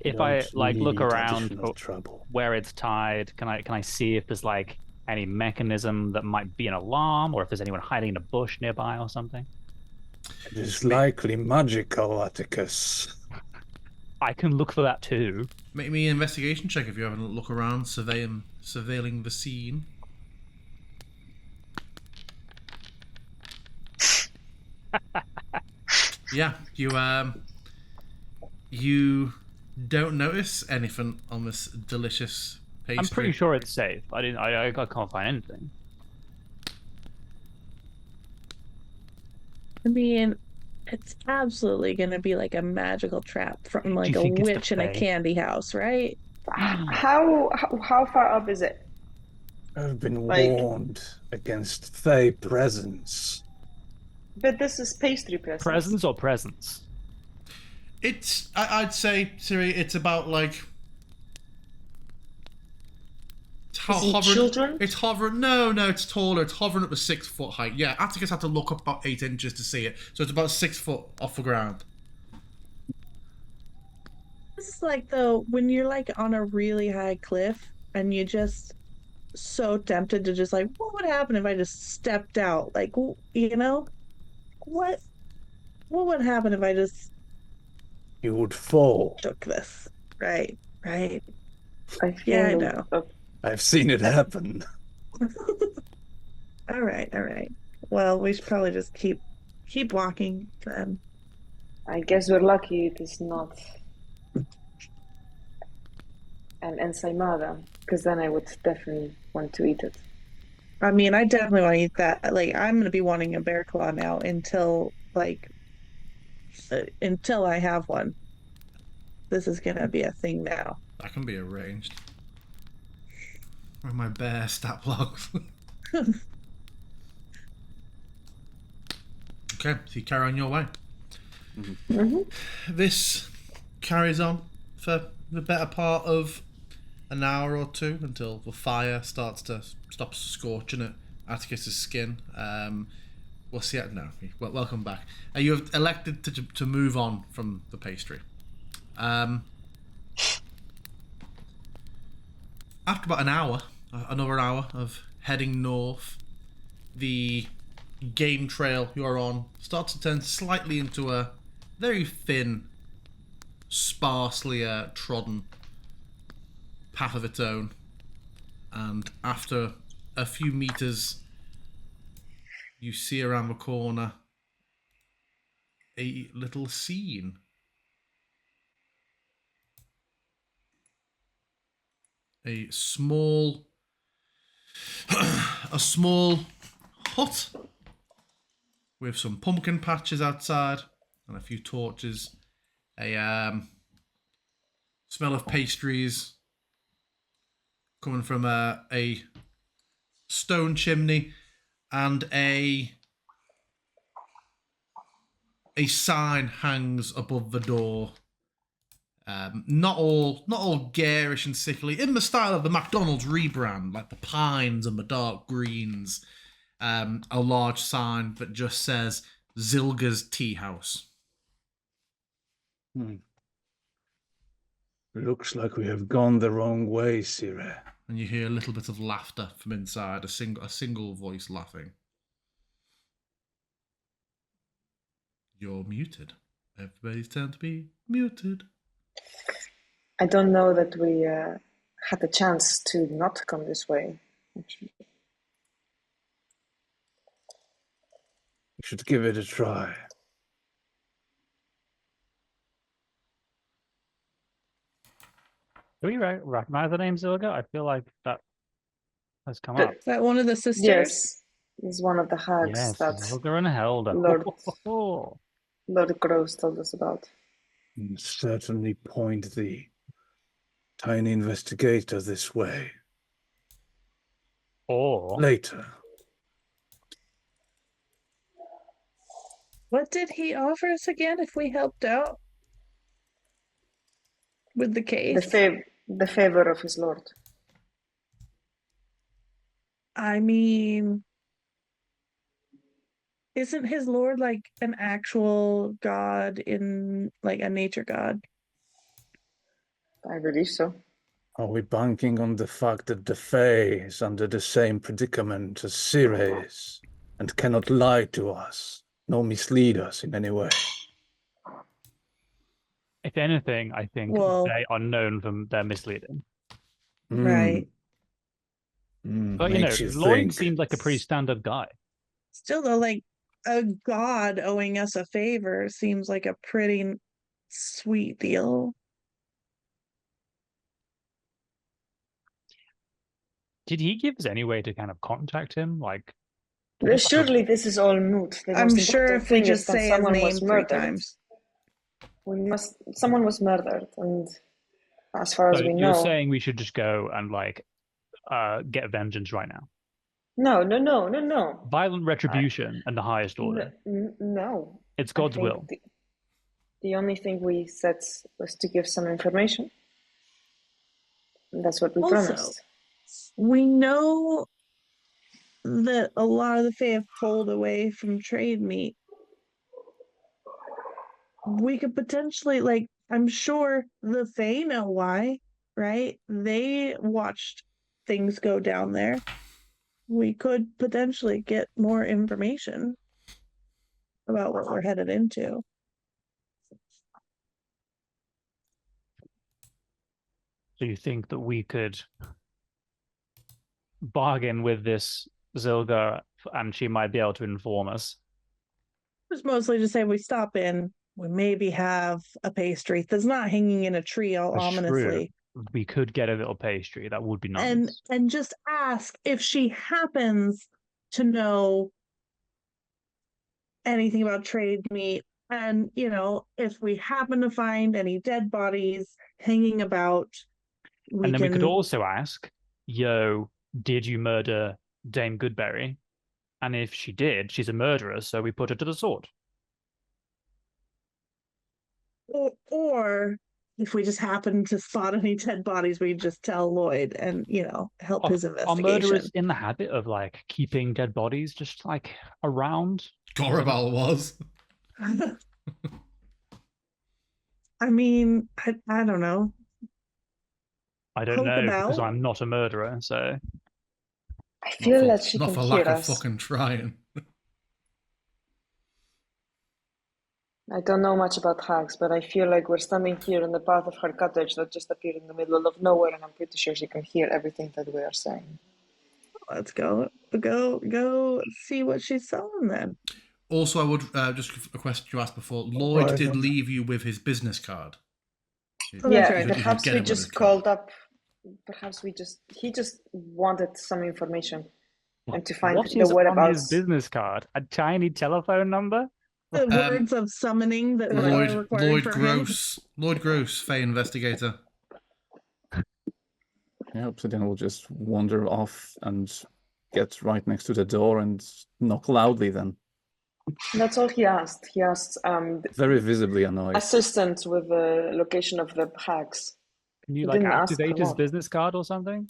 If I like look need around additional for trouble. where it's tied, can I see if there's like any mechanism that might be an alarm, or if there's anyone hiding in a bush nearby or something? It is likely magical, Atticus. I can look for that too. Make me an investigation check if you're having a look around, surveilling the scene. Yeah, you don't notice anything on this delicious pastry. I'm pretty sure it's safe. I can't find anything. I mean, it's absolutely going to be like a magical trap from like a think it's the witch in a Fae? candy house, right? How far up is it? I've been Like- warned against Fey presence. But this is pastry presents. Presents or presents? It's, I'd say, Siri, it's about like. Is it children? It's hovering. No, it's taller. It's hovering up to 6 foot height. Yeah, Atticus had to look up about 8 inches to see it, so it's about 6 foot off the ground. It's like though when you're like on a really high cliff and you just so tempted to just like, what would happen if I just stepped out? Like, you know, what would happen if I just You would fall. took this? Right. I Yeah, I feel know. I've seen it happen. All right. Well, we should probably just keep walking then. I guess we're lucky it is not an ensaimada, because then I would definitely want to eat it. I mean, I definitely want to eat that. Like, I'm gonna be wanting a bear claw now until I have one. This is gonna be a thing now. That can be arranged. Where are my bear stat blocks? Okay, so you carry on your way. This carries on for the better part of an hour or two until the fire stops scorching at Atticus's skin. We'll see. No, welcome back. You have elected to move on from the pastry. After about another hour of heading north, the game trail you're on starts to turn slightly into a very thin, sparsely trodden path of its own. And after a few meters, you see around the corner a little scene. A small hut with some pumpkin patches outside and a few torches. A smell of pastries coming from a stone chimney, and a sign hangs above the door. Not all garish and sickly, in the style of the McDonald's rebrand, like the pines and the dark greens. A large sign that just says Zilga's Tea House. Looks like we have gone the wrong way, Sire. And you hear a little bit of laughter from inside, a single voice laughing. You're muted. Everybody's turned to be muted. I don't know that we had the chance to not come this way, actually. We should give it a try. Do we recognize the name Zilga? I feel like that has come The- up. Is that one of the sisters? Yes, he's one of the hags Yes, that Zilga and Helda. Lord- Lord Gross told us about. And certainly point the tiny investigator this way. Or Later. What did he offer us again if we helped out with the case? The favor of his lord. I mean, isn't his lord like an actual god in like a nature god? I believe so. Are we banking on the fact that the Fae is under the same predicament as Ceres and cannot lie to us, nor mislead us in any way? If anything, I think Well- they are known for their misleading. Right. But Makes Lloyd think. seems like a pretty standard guy. Still though, like a god owing us a favor seems like a pretty sweet deal. Did he give us any way to kind of contact him? Like, Surely this is all moot. The I'm most sure important if we thing is just that say his someone name was 3 murdered. times. Someone was murdered, and as far as so we you're know, saying we should just go and like get vengeance right now? no. Violent retribution and the highest order. No. It's I God's think will. The only thing we said was to give some information. And that's what we Also, promised. we know that a lot of the Fae have pulled away from trade meat. We could potentially, like, I'm sure the Fae know why, right? They watched things go down there. We could potentially get more information about what we're headed into. So you think that we could bargain with this Zilga and she might be able to inform us? It's mostly to say we stop in, we maybe have a pastry that's not hanging in a tree all That's ominously. true. We could get a little pastry. That would be nice. And just ask if she happens to know anything about trade meat, and if we happen to find any dead bodies hanging about, we could also ask, yo, did you murder Dame Goodberry? And if she did, she's a murderer, so we put her to the sword. Or if we just happen to spot any dead bodies, we just tell Lloyd and help his investigation. Are murderers in the habit of like keeping dead bodies just like around? Gorabal was. I mean, I don't know. I don't know because I'm not a murderer, so I feel that she not can for hear lack us. of fucking trying. I don't know much about hags, but I feel like we're standing here in the path of her cottage that just appeared in the middle of nowhere, and I'm pretty sure she can hear everything that we are saying. Let's go see what she's selling then. Also, I would just a question you asked before. Lloyd did leave you with his business card. Oh, that's right. Perhaps we just called up. Perhaps he just wanted some information and to find the whereabouts. On his business card? A tiny telephone number? The words of summoning that are required for him. Lloyd Gross, Fae investigator. Yeah, Obsidian will just wander off and get right next to the door and knock loudly then. That's all he asked. He asked very visibly annoyed. Assistant with the location of the hags. Can you like activate his business card or something?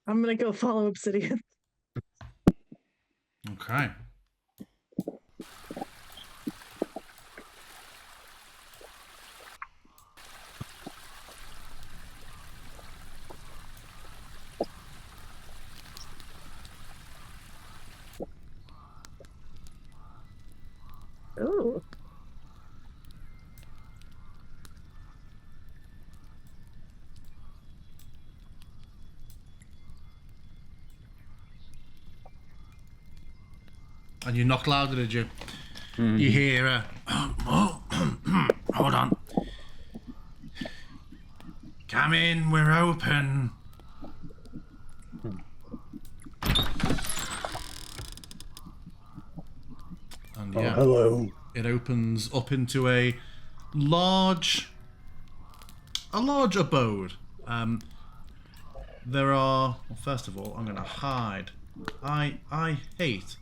I'm gonna go follow Obsidian. Okay. Ooh. And you knock louder, did you? Mm-hmm. You hear, hold on. Come in, we're open. And yeah, hello. It opens up into a large abode. There are. Well, first of all, I'm gonna hide. I hate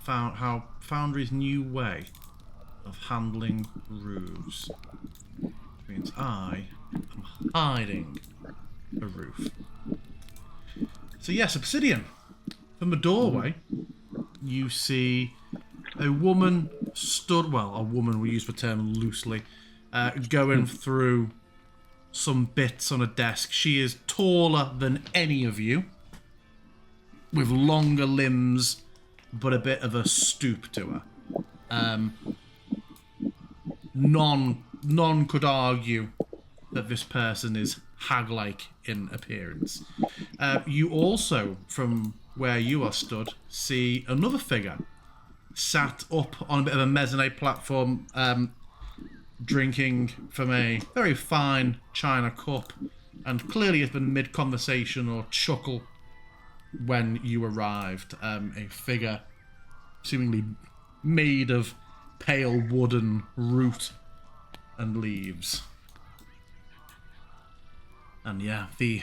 how Foundry's new way of handling roofs. Which means I am hiding a roof. So yes, Obsidian. From the doorway, you see a woman stood. Well, a woman, we use the term loosely, going through some bits on a desk. She is taller than any of you, with longer limbs, but a bit of a stoop to her. None could argue that this person is hag-like in appearance. You also, from where you are stood, see another figure sat up on a bit of a mezzanine platform, drinking from a very fine china cup, and clearly has been mid-conversation or chuckle when you arrived. A figure seemingly made of pale wooden root and leaves. And yeah, the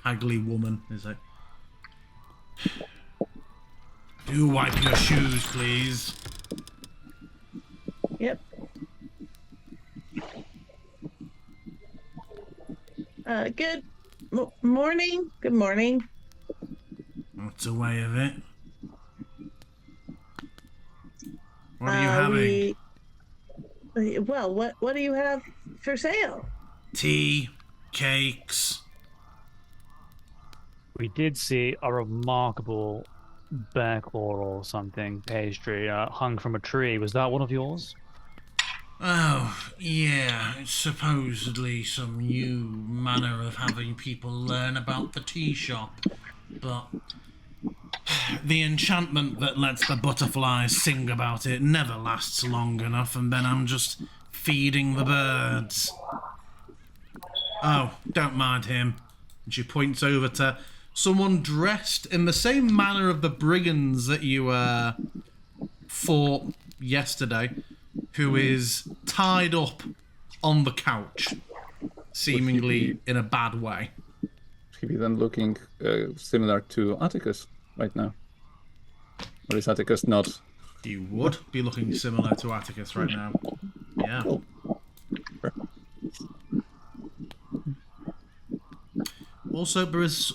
haggly woman is like, do wipe your shoes, please. Yep. Good morning. Good morning. What's the way of it? What are you having? Well, what do you have for sale? Tea, cakes. We did see a remarkable bear claw or something pastry hung from a tree. Was that one of yours? Oh, yeah, it's supposedly some new manner of having people learn about the tea shop, but the enchantment that lets the butterflies sing about it never lasts long enough, and then I'm just feeding the birds. Oh, don't mind him. And she points over to someone dressed in the same manner of the brigands that you fought yesterday, who is tied up on the couch, seemingly in a bad way. Should he be then looking similar to Atticus right now? Or is Atticus not? He would be looking similar to Atticus right now. Yeah. Cool. Also, there is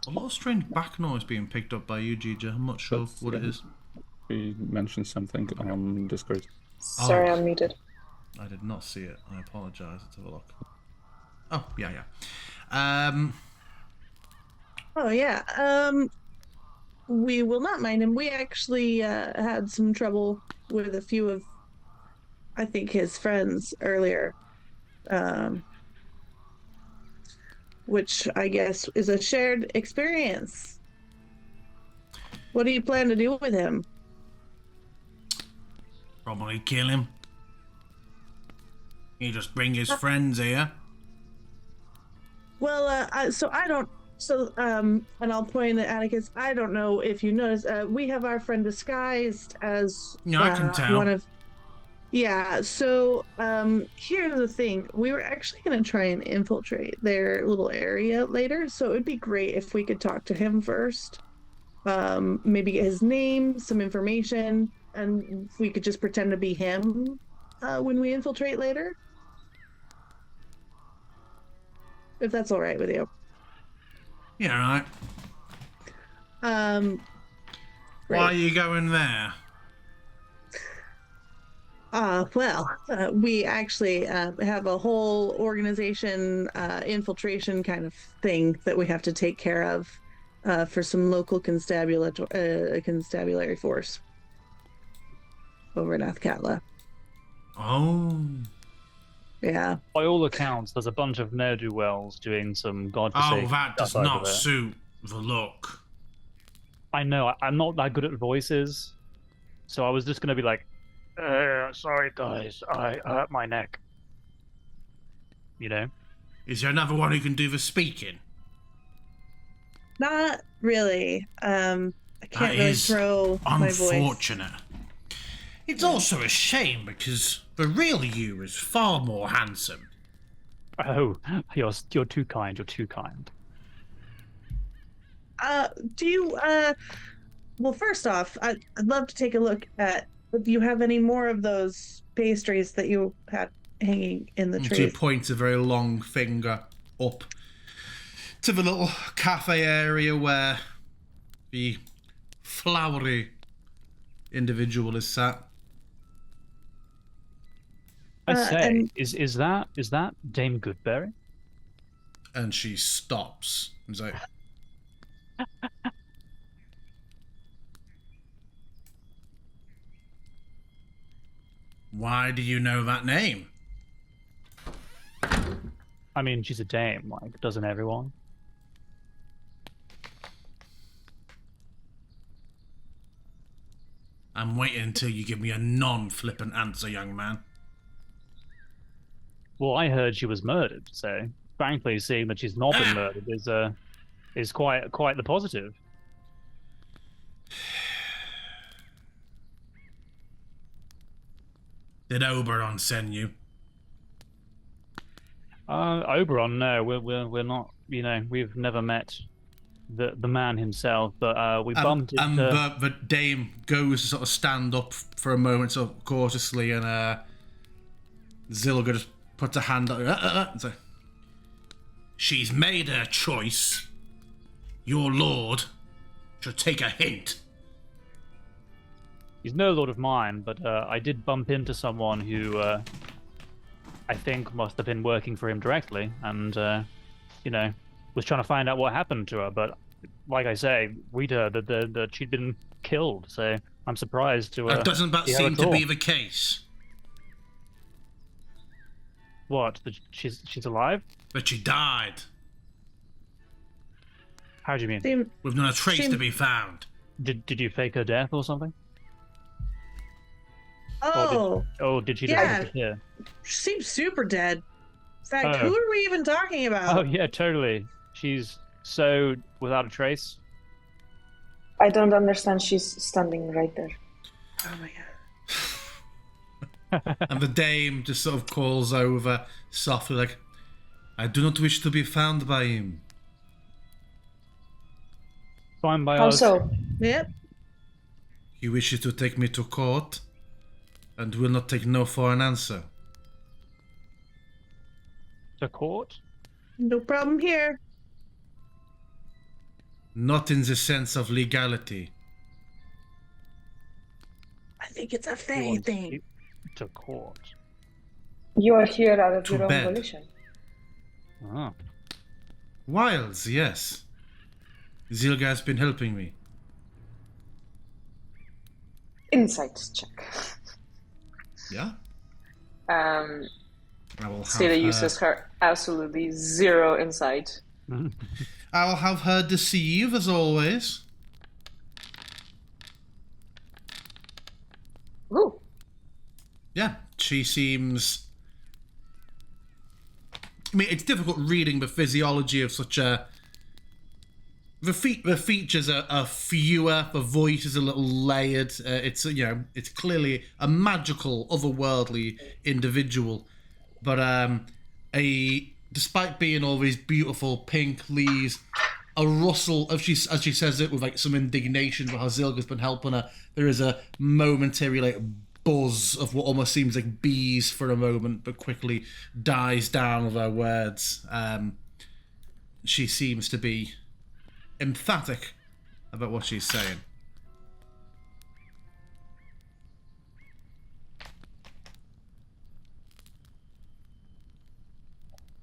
a lot of strange back noise being picked up by you, Gigi. I'm not sure what it is. He mentioned something on Discord. Sorry, I'm muted. I did not see it. I apologise. Let's have a look. Oh, yeah. Oh yeah. We will not mind him. We actually had some trouble with a few of, I think, his friends earlier. Which I guess is a shared experience. What do you plan to do with him? Probably kill him. You just bring his friends here. Well, and I'll point at Atticus. I don't know if you noticed, we have our friend disguised as Yeah, I can tell. one of. Yeah, so here's the thing. We were actually going to try and infiltrate their little area later, so it'd be great if we could talk to him first. Maybe get his name, some information, and we could just pretend to be him when we infiltrate later. If that's all right with you. Yeah, right. Why are you going there? We actually have a whole organization infiltration kind of thing that we have to take care of for some local constabulary force over in Athkatla. Oh. Yeah. By all accounts, there's a bunch of ne'er-do-wells doing some godforsaken Oh, that does stuff over not there. suit the look. I know, I'm not that good at voices, so I was just going to be like, sorry guys, I hurt my neck. You know? Is there another one who can do the speaking? Not really. I can't That really is throw my voice. unfortunate. It's also a shame because the real you is far more handsome. Oh, you're too kind, you're too kind. Do you, well, first off, I'd love to take a look at, do you have any more of those pastries that you had hanging in the She tree? points a very long finger up to the little cafe area where the flowery individual is sat. I say, and is that Dame Goodberry? And she stops. He's like, why do you know that name? I mean, she's a dame, like, doesn't everyone? I'm waiting until you give me a non-flippant answer, young man. Well, I heard she was murdered, so frankly, seeing that she's not been murdered is quite the positive. Did Oberon send you? Oberon, no, we're not. You know, we've never met the man himself, but we bumped And into. the dame goes to sort of stand up for a moment, sort of cautiously, and Zilga just puts a hand up and says, she's made her choice. Your lord should take a hint. He's no lord of mine, but I did bump into someone who I think must have been working for him directly, and you know, was trying to find out what happened to her. But like I say, we'd heard that she'd been killed, so I'm surprised to. Doesn't that see her seem at to all. be the case? What? That she's alive? That she died. How do you mean? With not a trace to be found. Did you fake her death or something? oh, Did she yeah. disappear? She seems super dead. In fact, Oh. who are we even talking about? Oh yeah, totally. She's so without a trace. I don't understand. She's standing right there. Oh my god. And the dame just sort of calls over softly, like, I do not wish to be found by him. Fine by How us. so? Yep. He wishes to take me to court and will not take no for an answer. To court? No problem here. Not in the sense of legality. I think it's a He fae wants thing. you to court. You are here out of To your own bed. volition. Oh. Wiles, yes. Zilga has been helping me. Insight check. Yeah? Um, I will have Sita her, uses her absolutely zero insight. I will have her deceive as always. Ooh. Yeah, she seems... I mean, it's difficult reading the physiology of such a... The features are fewer, the voice is a little layered. It's clearly a magical, otherworldly individual. But despite being all these beautiful pink leaves, a rustle, as she says it with like some indignation for how Zilga's been helping her, there is a momentary like buzz of what almost seems like bees for a moment, but quickly dies down with her words. She seems to be emphatic about what she's saying.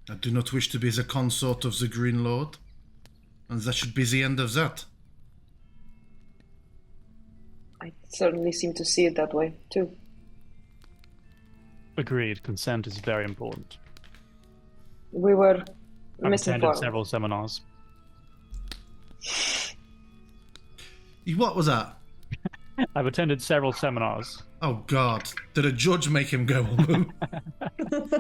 I do not wish to be the consort of the Green Lord, and that should be the end of that. I certainly seem to see it that way, too. Agreed. Consent is very important. We were I've attended misinformed. several seminars. What was that? I've attended several seminars. Oh God! Did a judge make him go on them?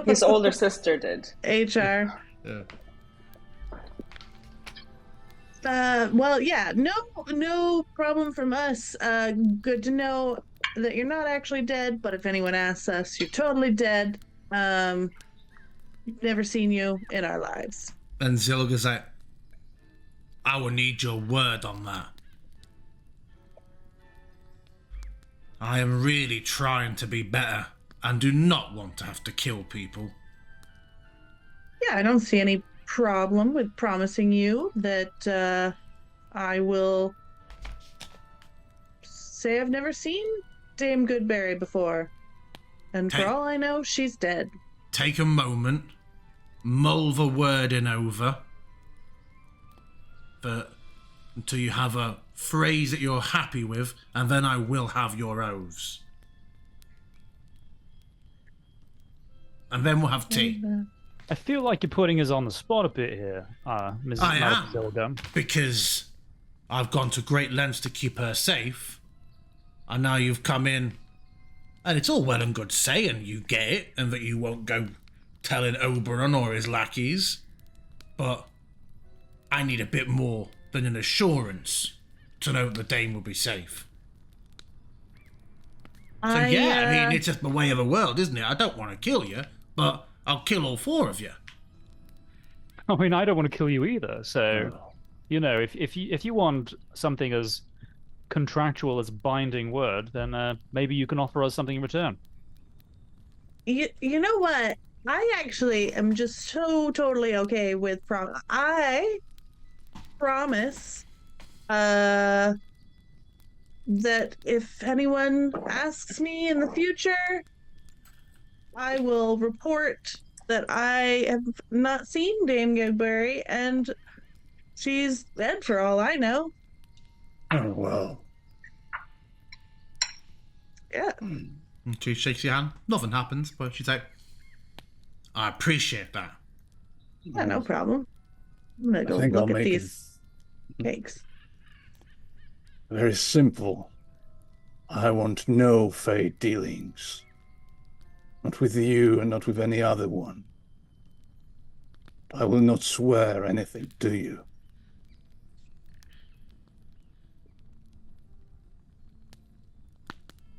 His older sister did. HR. Yeah. Well, yeah, no problem from us. Good to know that you're not actually dead, but if anyone asks us, you're totally dead. We've never seen you in our lives. And Zilga's like, I will need your word on that. I am really trying to be better and do not want to have to kill people. Yeah, I don't see any problem with promising you that I will say I've never seen Dame Goodberry before. And for all I know, she's dead. Take a moment, mull the wording over, until you have a phrase that you're happy with, and then I will have your oaths. And then we'll have tea. I feel like you're putting us on the spot a bit here, Mrs. I Malazilga. Because I've gone to great lengths to keep her safe, and now you've come in, and it's all well and good saying you get it, and that you won't go telling Oberon or his lackeys, but I need a bit more than an assurance to know that the Dame will be safe. So I mean, it's just the way of the world, isn't it? I don't want to kill you, but I'll kill all four of you. I mean, I don't want to kill you either. So, you know, if you want something as contractual as binding word, then maybe you can offer us something in return. You know what? I actually am just so totally okay with I promise that if anyone asks me in the future, I will report that I have not seen Dame Gilberry and she's dead for all I know. Oh, well. Yeah. And she shakes your hand. Nothing happens, but she's like, I appreciate that. Yeah, no problem. I'm gonna go think I'll look at make these cakes. Very simple. I want no fate dealings. Not with you and not with any other one. I will not swear anything to you.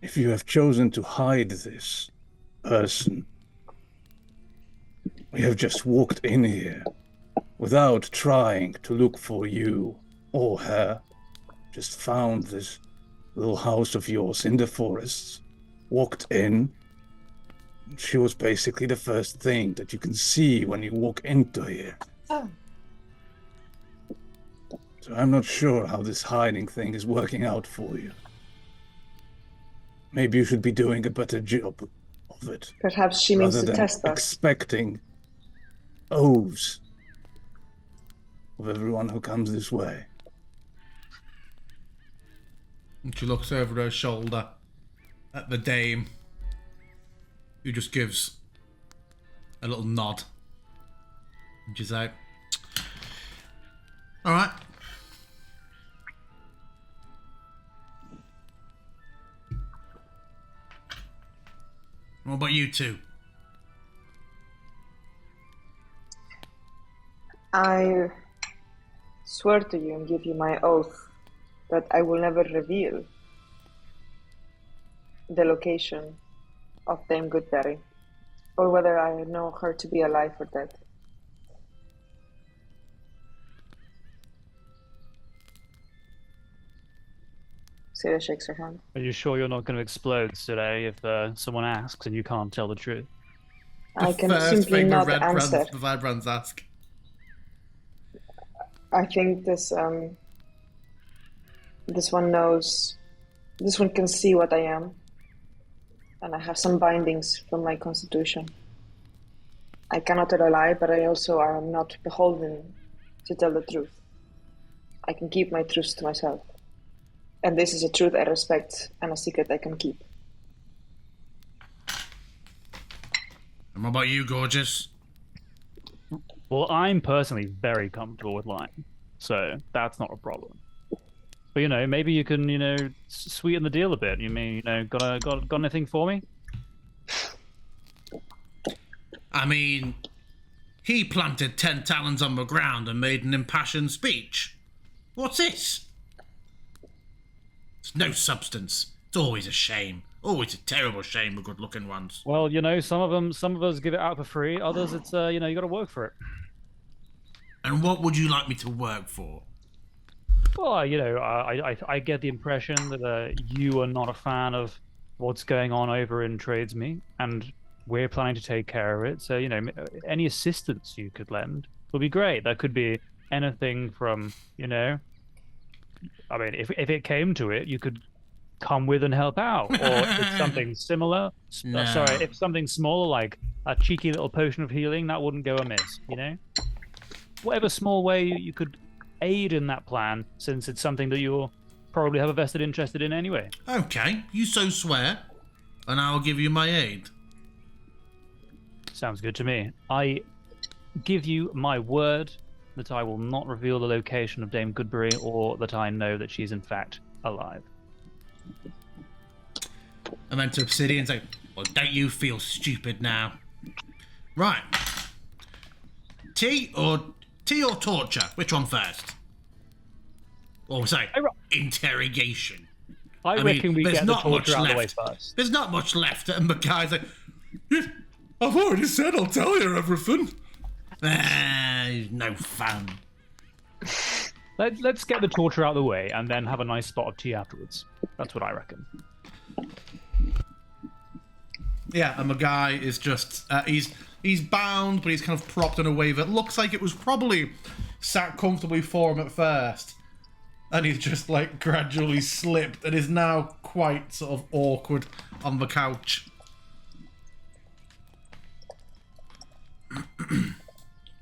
If you have chosen to hide this person, we have just walked in here without trying to look for you or her. Just found this little house of yours in the forests, walked in. She was basically the first thing that you can see when you walk into here. Oh. So I'm not sure how this hiding thing is working out for you. Maybe you should be doing a better job of it. Perhaps she means rather to than test us. expecting oaths of everyone who comes this way. And she looks over her shoulder at the Dame, who just gives a little nod. And she's like, all right. What about you two? I swear to you and give you my oath that I will never reveal the location of Dame Goodberry, or whether I know her to be alive or dead. Sarah shakes her hand. Are you sure you're not going to explode today if someone asks and you can't tell the truth? I can First simply thing not the answer. the Vibrands ask. I think this one knows, this one can see what I am, and I have some bindings from my constitution. I cannot tell a lie, but I also am not beholden to tell the truth. I can keep my truths to myself. And this is a truth I respect and a secret I can keep. And what about you, gorgeous? Well, I'm personally very comfortable with lying, so that's not a problem. But you know, maybe you can, you know, sweeten the deal a bit. You mean, you know, got anything for me? I mean, he planted 10 talons on the ground and made an impassioned speech. What's this? It's no substance. It's always a shame. Always a terrible shame with good-looking ones. Well, you know, some of us give it out for free. Others, it's you know, you got to work for it. And what would you like me to work for? Well, you know, I get the impression that you are not a fan of what's going on over in Tradesme, and we're planning to take care of it. So, you know, any assistance you could lend would be great. That could be anything from, you know, I mean, if it came to it, you could come with and help out, or if it's something similar. No. Sorry, if something smaller like a cheeky little potion of healing, that wouldn't go amiss. You know, whatever small way you could aid in that plan, since it's something that you'll probably have a vested interest in anyway. Okay, you so swear, and I'll give you my aid. Sounds good to me. I give you my word that I will not reveal the location of Dame Goodberry, or that I know that she's in fact alive. And then to Obsidian, say, well, don't you feel stupid now? Right. Tea or torture? Which one first? Or say, interrogation. I reckon we there's get the not much torture out of the way left. first. There's not much left, and Mackay's like, "Yeah, I've already said I'll tell you everything." No fun. Let's get the torture out of the way and then have a nice spot of tea afterwards. That's what I reckon. Yeah, and the guy is just he's bound, but he's kind of propped in a way that looks like it was probably sat comfortably for him at first, and he's just like gradually slipped and is now quite sort of awkward on the couch.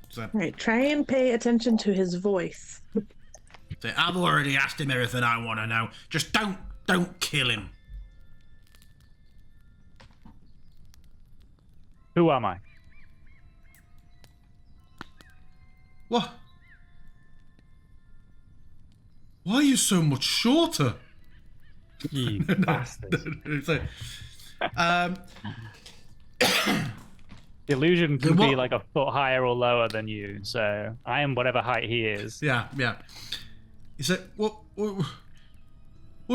So, Right, try and pay attention to his voice. so I've already asked him everything I want to know. Just don't kill him. Who am I? What? Why are you so much shorter? You bastard. So, The illusion can What? be like a foot higher or lower than you, so I am whatever height he is. yeah. He said, what do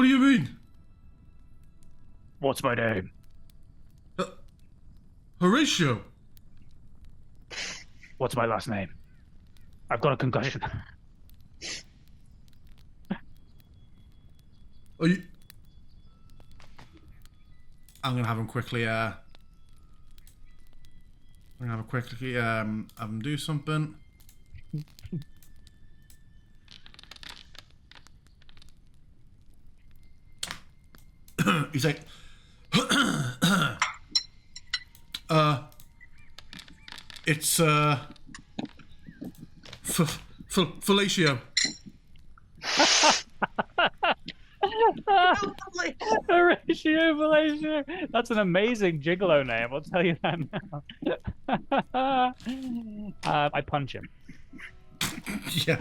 you mean? What's my name? Horatio? What's my last name? I've got a concussion. Are you... I'm gonna have him quickly, have him do something. He's like, it's, fellatio. Horatio. That's an amazing gigolo name, I'll tell you that now. I punch him. Yeah.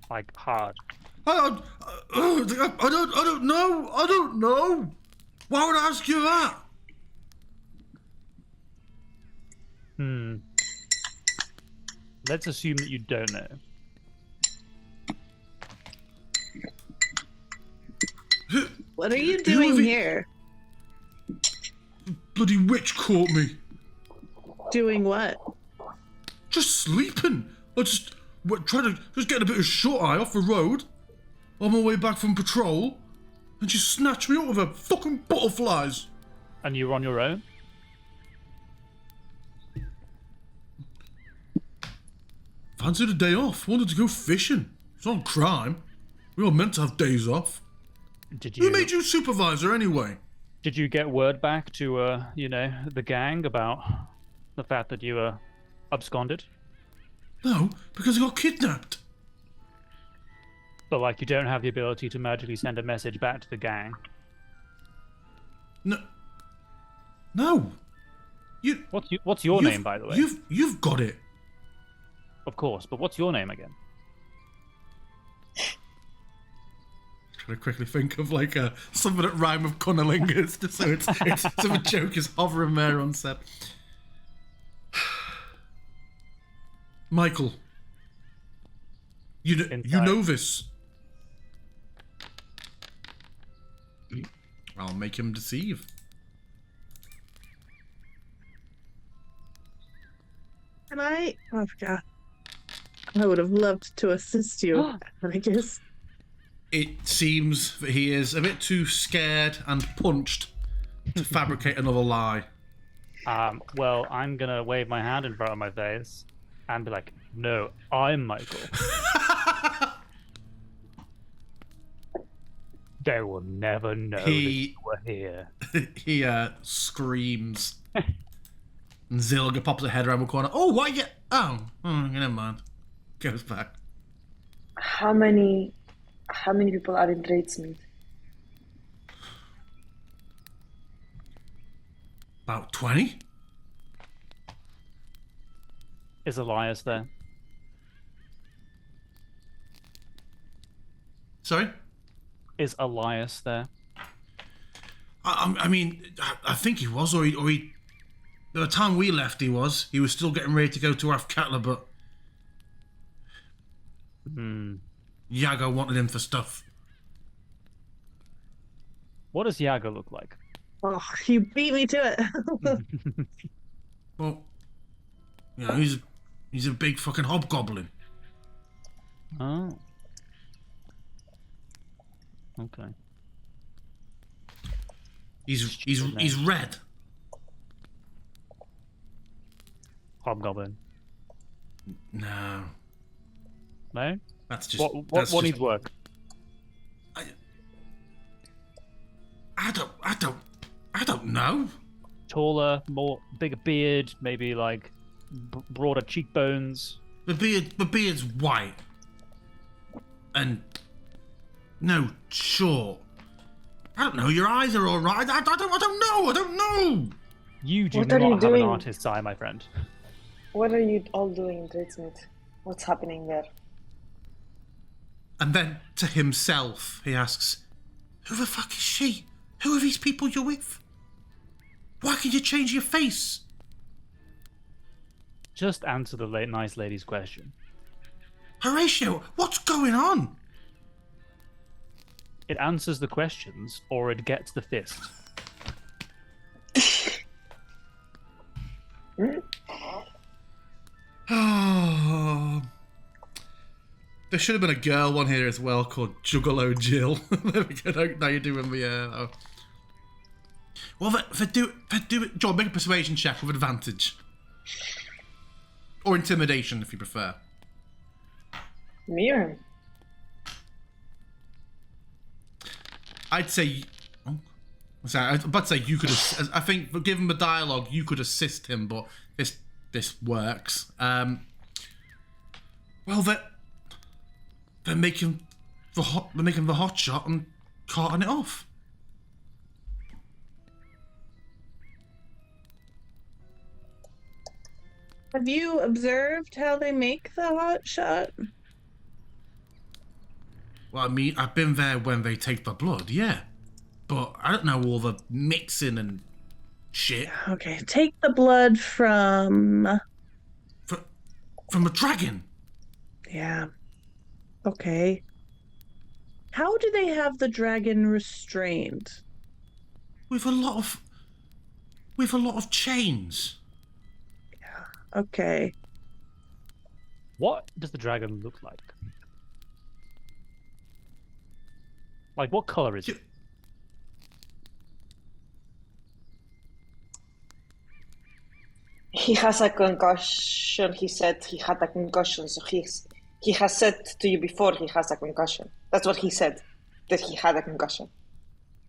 Like, hard. I don't know. Why would I ask you that? Let's assume that you don't know. What are you doing have you- here? Bloody witch caught me. Doing what? Just sleeping. I just trying to just get a bit of shut eye off the road on my way back from patrol, and she snatched me up with her fucking butterflies. And you were on your own? Fancied a day off. Wanted to go fishing. It's not a crime. We all meant to have days off. Did Who you made you supervisor anyway? Did you get word back to the gang about the fact that you were absconded? No, because I got kidnapped. But like, you don't have the ability to magically send a message back to the gang. No. What's your name, by the way? You've got it. Of course, but what's your name again? Trying to quickly think of like something that rhyme with cunnilingus, just so it's so the joke is hovering there on set. Michael, you know this. I'll make him deceive. And I forgot. I would have loved to assist you, but I guess. It seems that he is a bit too scared and punched to fabricate another lie. Well, I'm gonna wave my hand in front of my face and be like, "No, I'm Michael." They will never know that you were here. He screams. And Zilga pops her head around the corner. Oh, why you... Oh, never mind. Goes back. How many people are in Tradesmead? About 20? Is Elias there? Sorry? Is Elias there? I mean, I think he was, or he... By the time we left, he was. He was still getting ready to go to Athkatla, but... Yago wanted him for stuff. What does Yago look like? Oh, you beat me to it. Well, you know, he's a big fucking hobgoblin. Oh. Okay. He's red. Hobgoblin. No. No? That's just... What needs work? I don't know. Taller, bigger beard, maybe like broader cheekbones. The beard's white. And... No, short. I don't know, your eyes are alright. I don't know. You do What are not you have doing? an artist's eye, my friend. What are you all doing in Tradesmead? What's happening there? And then, to himself, he asks, who the fuck is she? Who are these people you're with? Why can you change your face? Just answer the nice lady's question. Horatio, what's going on? It answers the questions, or it gets the fist. Oh, there should have been a girl one here as well called Juggalo Jill. There we go. Now you're doing the. Oh. Well, do it. John, make a persuasion check with advantage, or intimidation if you prefer. Me or him? I'd say. Oh, sorry, I was about to say you could. I think, given the dialogue, you could assist him, but this works. Well, they're making the hot shot and carting it off. Have you observed how they make the hot shot? Well, I mean, I've been there when they take the blood, yeah. But I don't know all the mixing and shit. Okay, take the blood from... From a dragon. Yeah. Okay. How do they have the dragon restrained? With a lot of chains. Okay. What does the dragon look like? Like, what color is it? He has a concussion. He said he had a concussion, so he has said to you before he has a concussion. That's what he said, that he had a concussion.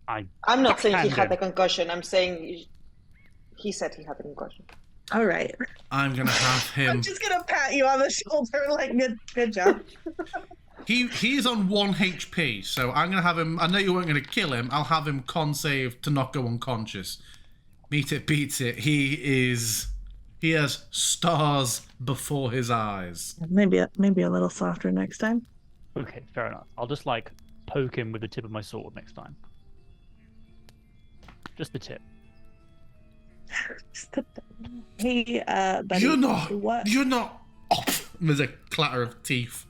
I'm not saying he had a concussion. I'm saying he said he had a concussion. All right. I'm gonna have him. I'm just gonna pat you on the shoulder, like good job. He's on 1 HP, so I'm gonna have him. I know you weren't gonna kill him. I'll have him con save to not go unconscious. Meet it, beats it. He has stars before his eyes. Maybe a little softer next time. Okay, fair enough. I'll just like poke him with the tip of my sword next time. Just the tip. Hey, buddy. You're not. What? You're not. Oh, there's a clatter of teeth.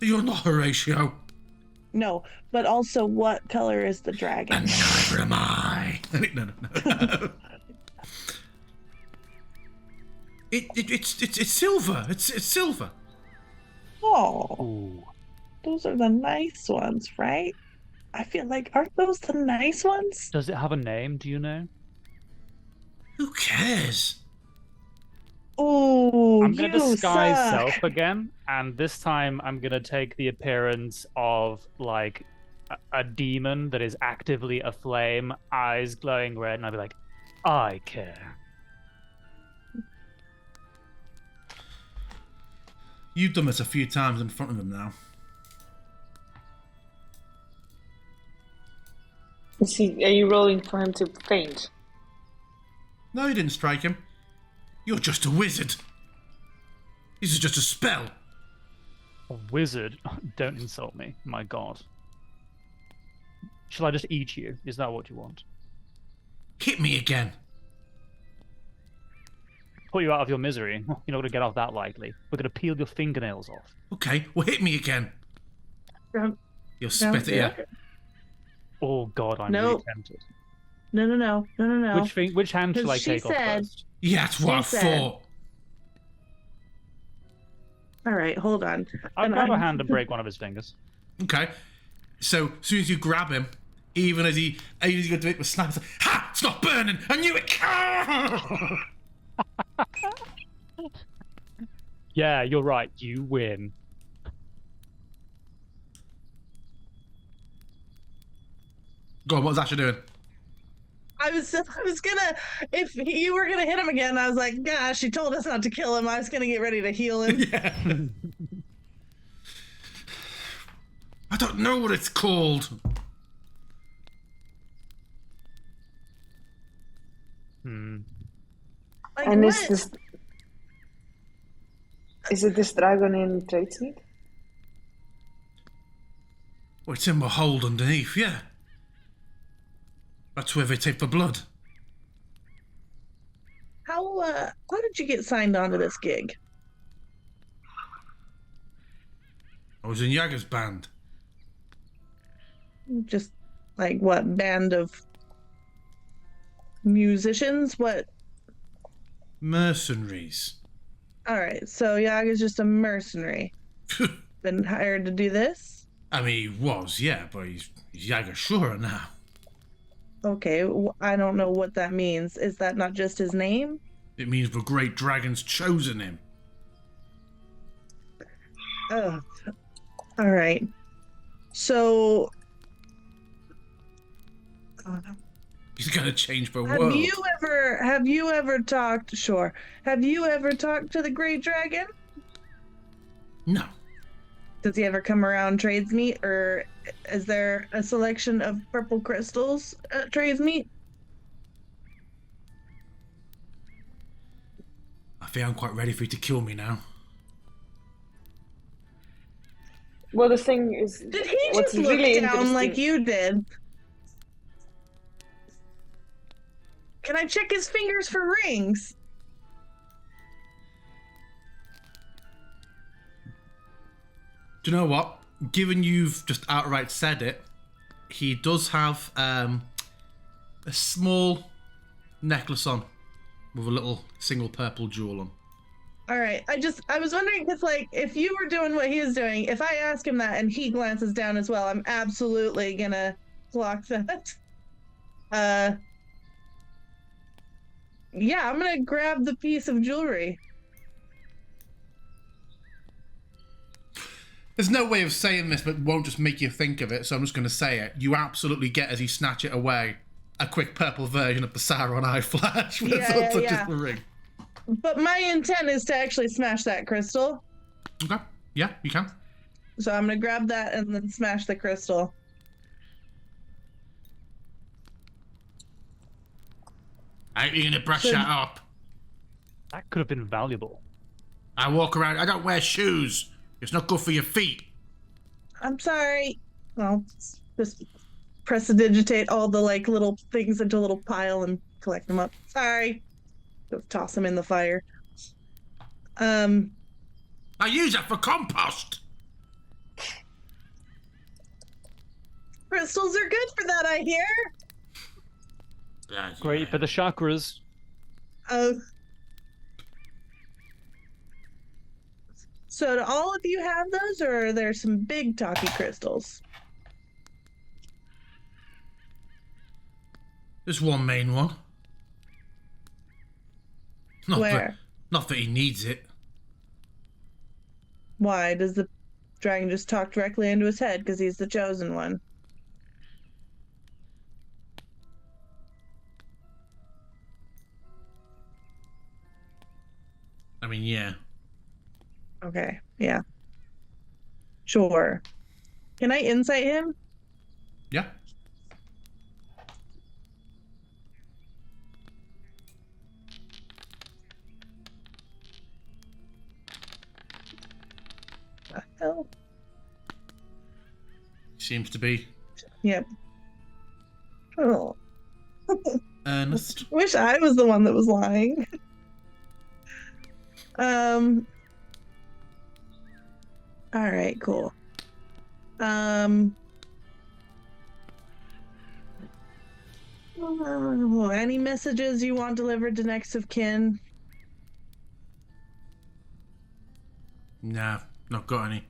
You're not Horatio. No, but also, what color is the dragon? And neither am I. No. It's silver. It's silver. Oh, Ooh. those are the nice ones, right? I feel like, aren't those the nice ones? Does it have a name? Do you know? Who cares? Oh, I'm gonna you disguise suck. self again, and this time I'm gonna take the appearance of like a demon that is actively aflame, eyes glowing red, and I'd be like, I care. You've done this a few times in front of him now. Are you rolling for him to faint? No, you didn't strike him. You're just a wizard. This is just a spell. A wizard? Don't insult me, my god. Shall I just eat you? Is that what you want? Hit me again. Put you out of your misery. You're not going to get off that likely. We're going to peel your fingernails off. Okay, well hit me again. Don't- You'll spit at you. Oh god, I'm Nope. really tempted. No. Which hand shall I Because she take off said- first? Yeah, that's what I She said- thought. All right, hold on. I'll And grab a I'm- hand and break one of his fingers. Okay. So, as soon as you grab him, even as he goes to make the snap, it's like, ha! It's not burning! I knew it! Yeah, you're right. You win. Go on, what was Asher doing? I was gonna, if you were gonna hit him again, I was like, gosh, she told us not to kill him. I was gonna get ready to heal him. Yeah. I don't know what it's called. Like, And what? is it this dragon in Tradesmeet? Well, it's in the hold underneath, yeah. That's where they take the blood. How did you get signed on to this gig? I was in Jagger's band. Just like what band of musicians? What? Mercenaries. All right, so Yaga's just a mercenary. Been hired to do this? I mean, he was, yeah, but he's Jagger Shura now. Okay, I don't know what that means. Is that not just his name? It means the great dragon's chosen him. Oh, all right. So, He's gonna change the have world. you ever talked? Sure. Have you ever talked to the Great Dragon? No. Does he ever come around trades meet, or is there a selection of purple crystals at trades meet? I think I'm quite ready for you to kill me now. Well, the thing is, Did he what's just look really down like interesting- you did? Can I check his fingers for rings? Do you know what? Given you've just outright said it, he does have a small necklace on with a little single purple jewel on. All right. I was wondering because, like, if you were doing what he was doing, if I ask him that and he glances down as well, I'm absolutely gonna clock that. Yeah, I'm gonna grab the piece of jewelry. There's no way of saying this, but won't just make you think of it, so I'm just going to say it. You absolutely get, as you snatch it away, a quick purple version of the Sauron eye flash when Yeah, someone touches yeah. the ring. But my intent is to actually smash that crystal. Okay. Yeah, you can. So I'm gonna grab that and then smash the crystal. How are you going to brush So- that up? That could have been valuable. I walk around, I don't wear shoes. It's not good for your feet. I'm sorry. Well, just prestidigitate all the like little things into a little pile and collect them up. Sorry. Go toss them in the fire. I use that for compost. Crystals are good for that, I hear. Great for the chakras. Oh. So do all of you have those, or are there some big talky crystals? There's one main one. Not Where? That, not that he needs it. Why? Does the dragon just talk directly into his head because he's the chosen one? Okay, yeah. Sure. Can I insight him? Yeah. Oh, Seems to be yep. Oh, earnest. wish I was the one that was lying. All right, cool. Any messages you want delivered to next of kin? Nah, not got any.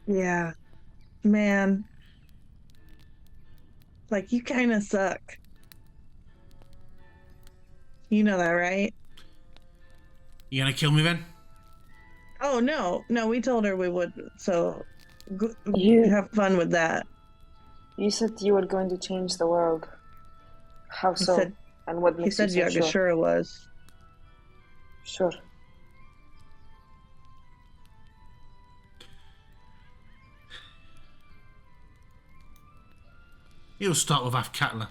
Yeah, man. Like, you kind of suck. You know that, right? You gonna kill me then? Oh, no. No, we told her we wouldn't. So, You have fun with that. you said you were going to change the world. How He so? said- And what He makes said you so sure? Yagashura was. Sure. You'll start with Athkatla.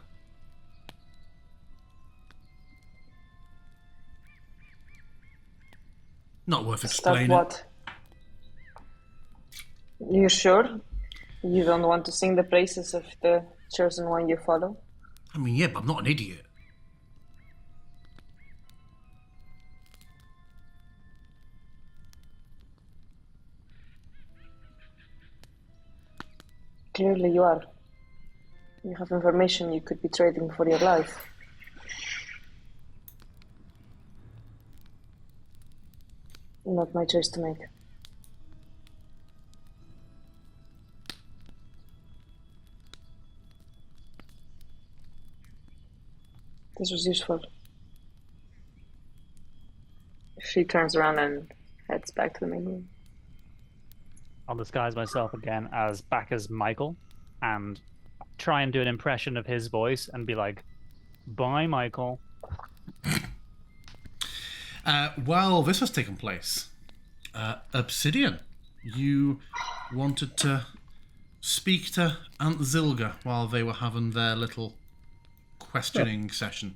Not worth Stop explaining. what? You sure? You don't want to sing the praises of the chosen one you follow? I mean, yeah, but I'm not an idiot. Clearly you are. You have information you could be trading for your life. Not my choice to make. This was useful. She turns around and heads back to the main room. I'll disguise myself again back as Michael and try and do an impression of his voice and be like, "Bye, Michael." While this was taking place, Obsidian, you wanted to speak to Aunt Zilga while they were having their little questioning session.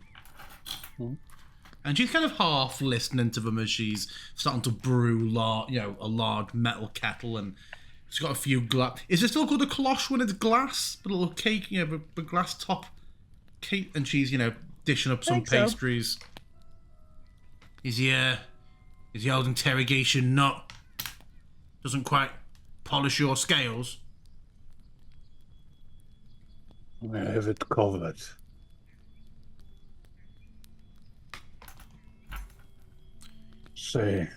And she's kind of half listening to them as she's starting to brew, a large metal kettle, and she's got a few glass. Is it still called a cloche when it's glass? The little cake, the glass top cake, and she's dishing up some Think so. pastries. Is the old interrogation not doesn't quite polish your scales? I have it covered. Say,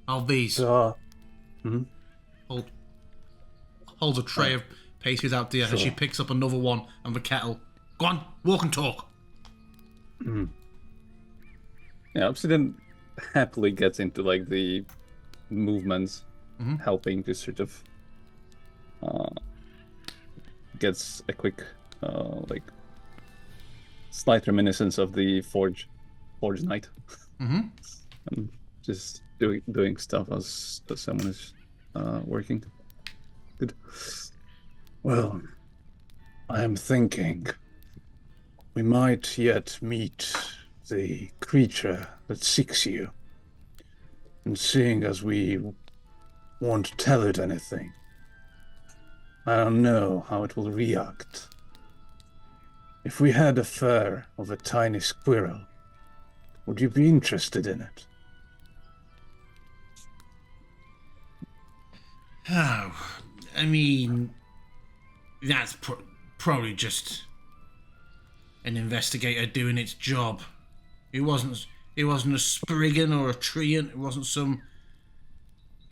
Of these, sir. holds a tray of pastries out to you, and she Sure. picks up another one and the kettle. Go on, walk and talk. Yeah, Obsidian happily gets into like the movements, helping to sort of gets a quick slight reminiscence of the Forge Knight. And just doing stuff as someone is working. Good. Well, I am thinking we might yet meet the creature that seeks you. And seeing as we won't tell it anything, I don't know how it will react. If we had a fur of a tiny squirrel, would you be interested in it? Oh, I mean, that's probably just an investigator doing its job. It wasn't a Spriggan or a Treant. It wasn't some.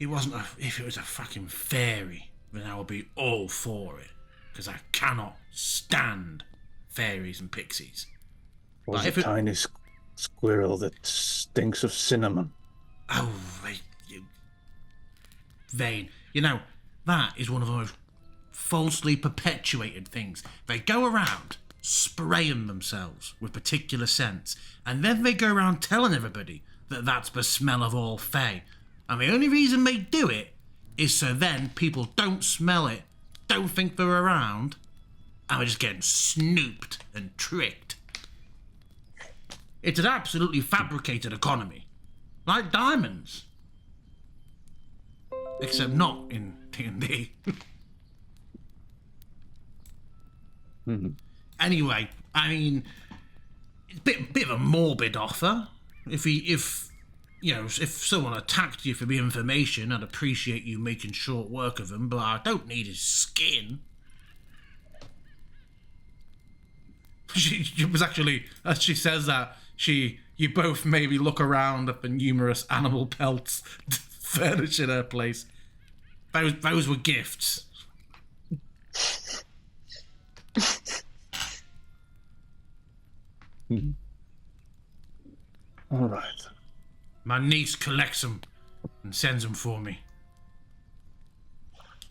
It wasn't a. If it was a fucking fairy, then I would be all for it, because I cannot stand fairies and pixies. Was But a tiny squirrel that stinks of cinnamon? Oh, vain. That is one of the most falsely perpetuated things. They go around spraying themselves with particular scents, and then they go around telling everybody that that's the smell of all Fae. And the only reason they do it is so then people don't smell it, don't think they're around, and we're just getting snooped and tricked. It's an absolutely fabricated economy. Like diamonds. Except not in D&D. Anyway, I mean, it's a bit of a morbid offer. If someone attacked you for the information, I'd appreciate you making short work of them, but I don't need his skin. She was actually, as she says that, you both maybe look around at the numerous animal pelts furnishing her place. Those were gifts. All right. My niece collects them and sends them for me.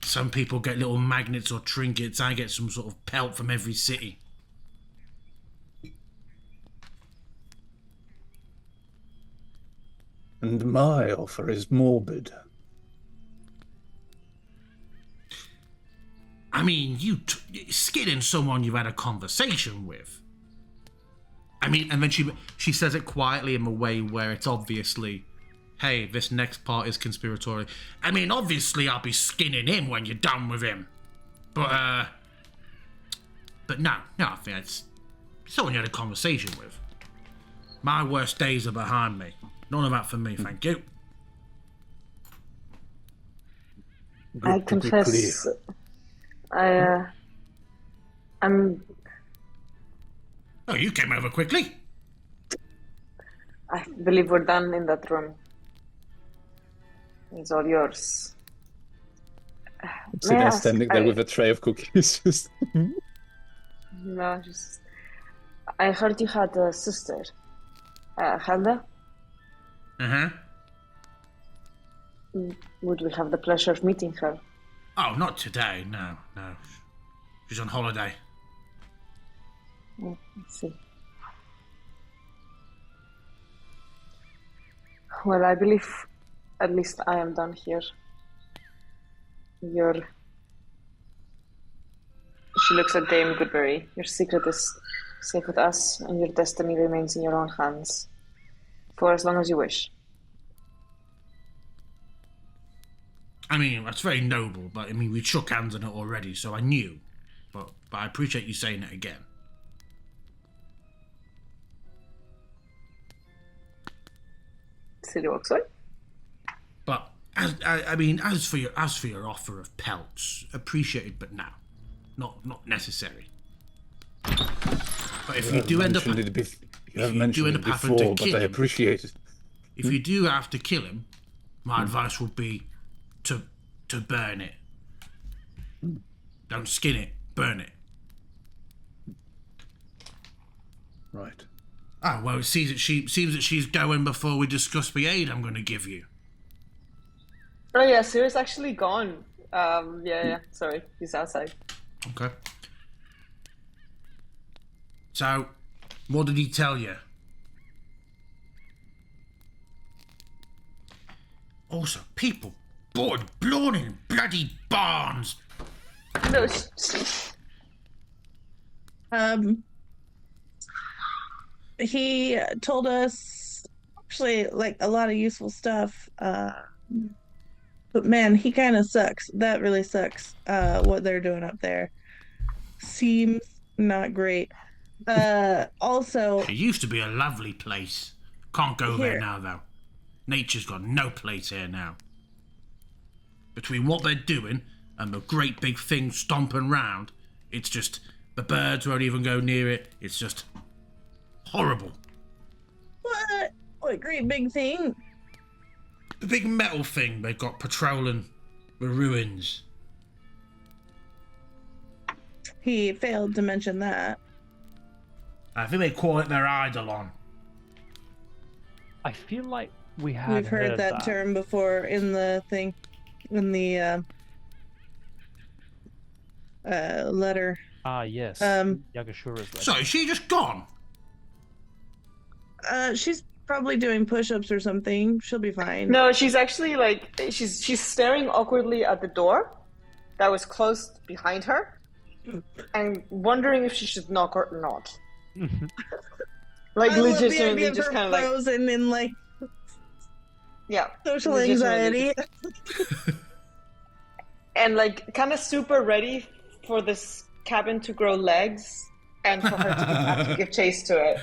Some people get little magnets or trinkets. I get some sort of pelt from every city. And my offer is morbid. I mean, skinning someone you had a conversation with. I mean, and then she says it quietly in a way where it's obviously, hey, this next part is conspiratorial. I mean, obviously I'll be skinning him when you're done with him. But no, I think it's someone you had a conversation with. My worst days are behind me. None of that for me, thank you. I confess, I'm. Oh, you came over quickly. I believe we're done in that room. It's all yours. So May I they're ask, standing there with a tray of cookies. Just No, just. I heard you had a sister, Helga. Uh-huh. Would we have the pleasure of meeting her? Oh, not today, no. She's on holiday. Oh, let's see. Well, I believe at least I am done here. She looks at Dame Goodberry. Your secret is safe with us, and your destiny remains in your own hands. For as long as you wish. I mean, that's very noble, but I mean, we shook hands on it already, so I knew. But I appreciate you saying it again. Silly walks away. But as for your offer of pelts, appreciated, but now, not necessary. But if you do end up, You have mentioned it before, but I appreciate it. If you do have to kill him, my advice would be to burn it. Don't skin it, burn it. Right. Ah, well, it seems that she's going before we discuss the aid I'm going to give you. Oh yeah, Siri's actually gone. Yeah. Sorry, he's outside. Okay. So, what did he tell you? Also, people blown in bloody barns. No. He told us actually like a lot of useful stuff. But man, he kind of sucks. That really sucks. What they're doing up there seems not great. Also, It used to be a lovely place. Can't go there Here. now, though. Nature's got no place here now. Between what they're doing and the great big thing stomping round, it's just the birds won't even go near it. It's just horrible. what great big thing. The big metal thing they've got patrolling the ruins. He failed to mention that. I think they call it their Eidolon. I feel like we've heard that term before in the thing, in the letter. Ah, yes. Um, Yagashura's letter. So, is she just gone? She's probably doing push-ups or something. She'll be fine. No, she's actually like she's staring awkwardly at the door that was closed behind her, and wondering if she should knock or not. Like I love the legitimately, idea of just her kind of like frozen in like yeah, social legitimately. anxiety. And like kind of super ready for this cabin to grow legs and for her to have to give chase to it.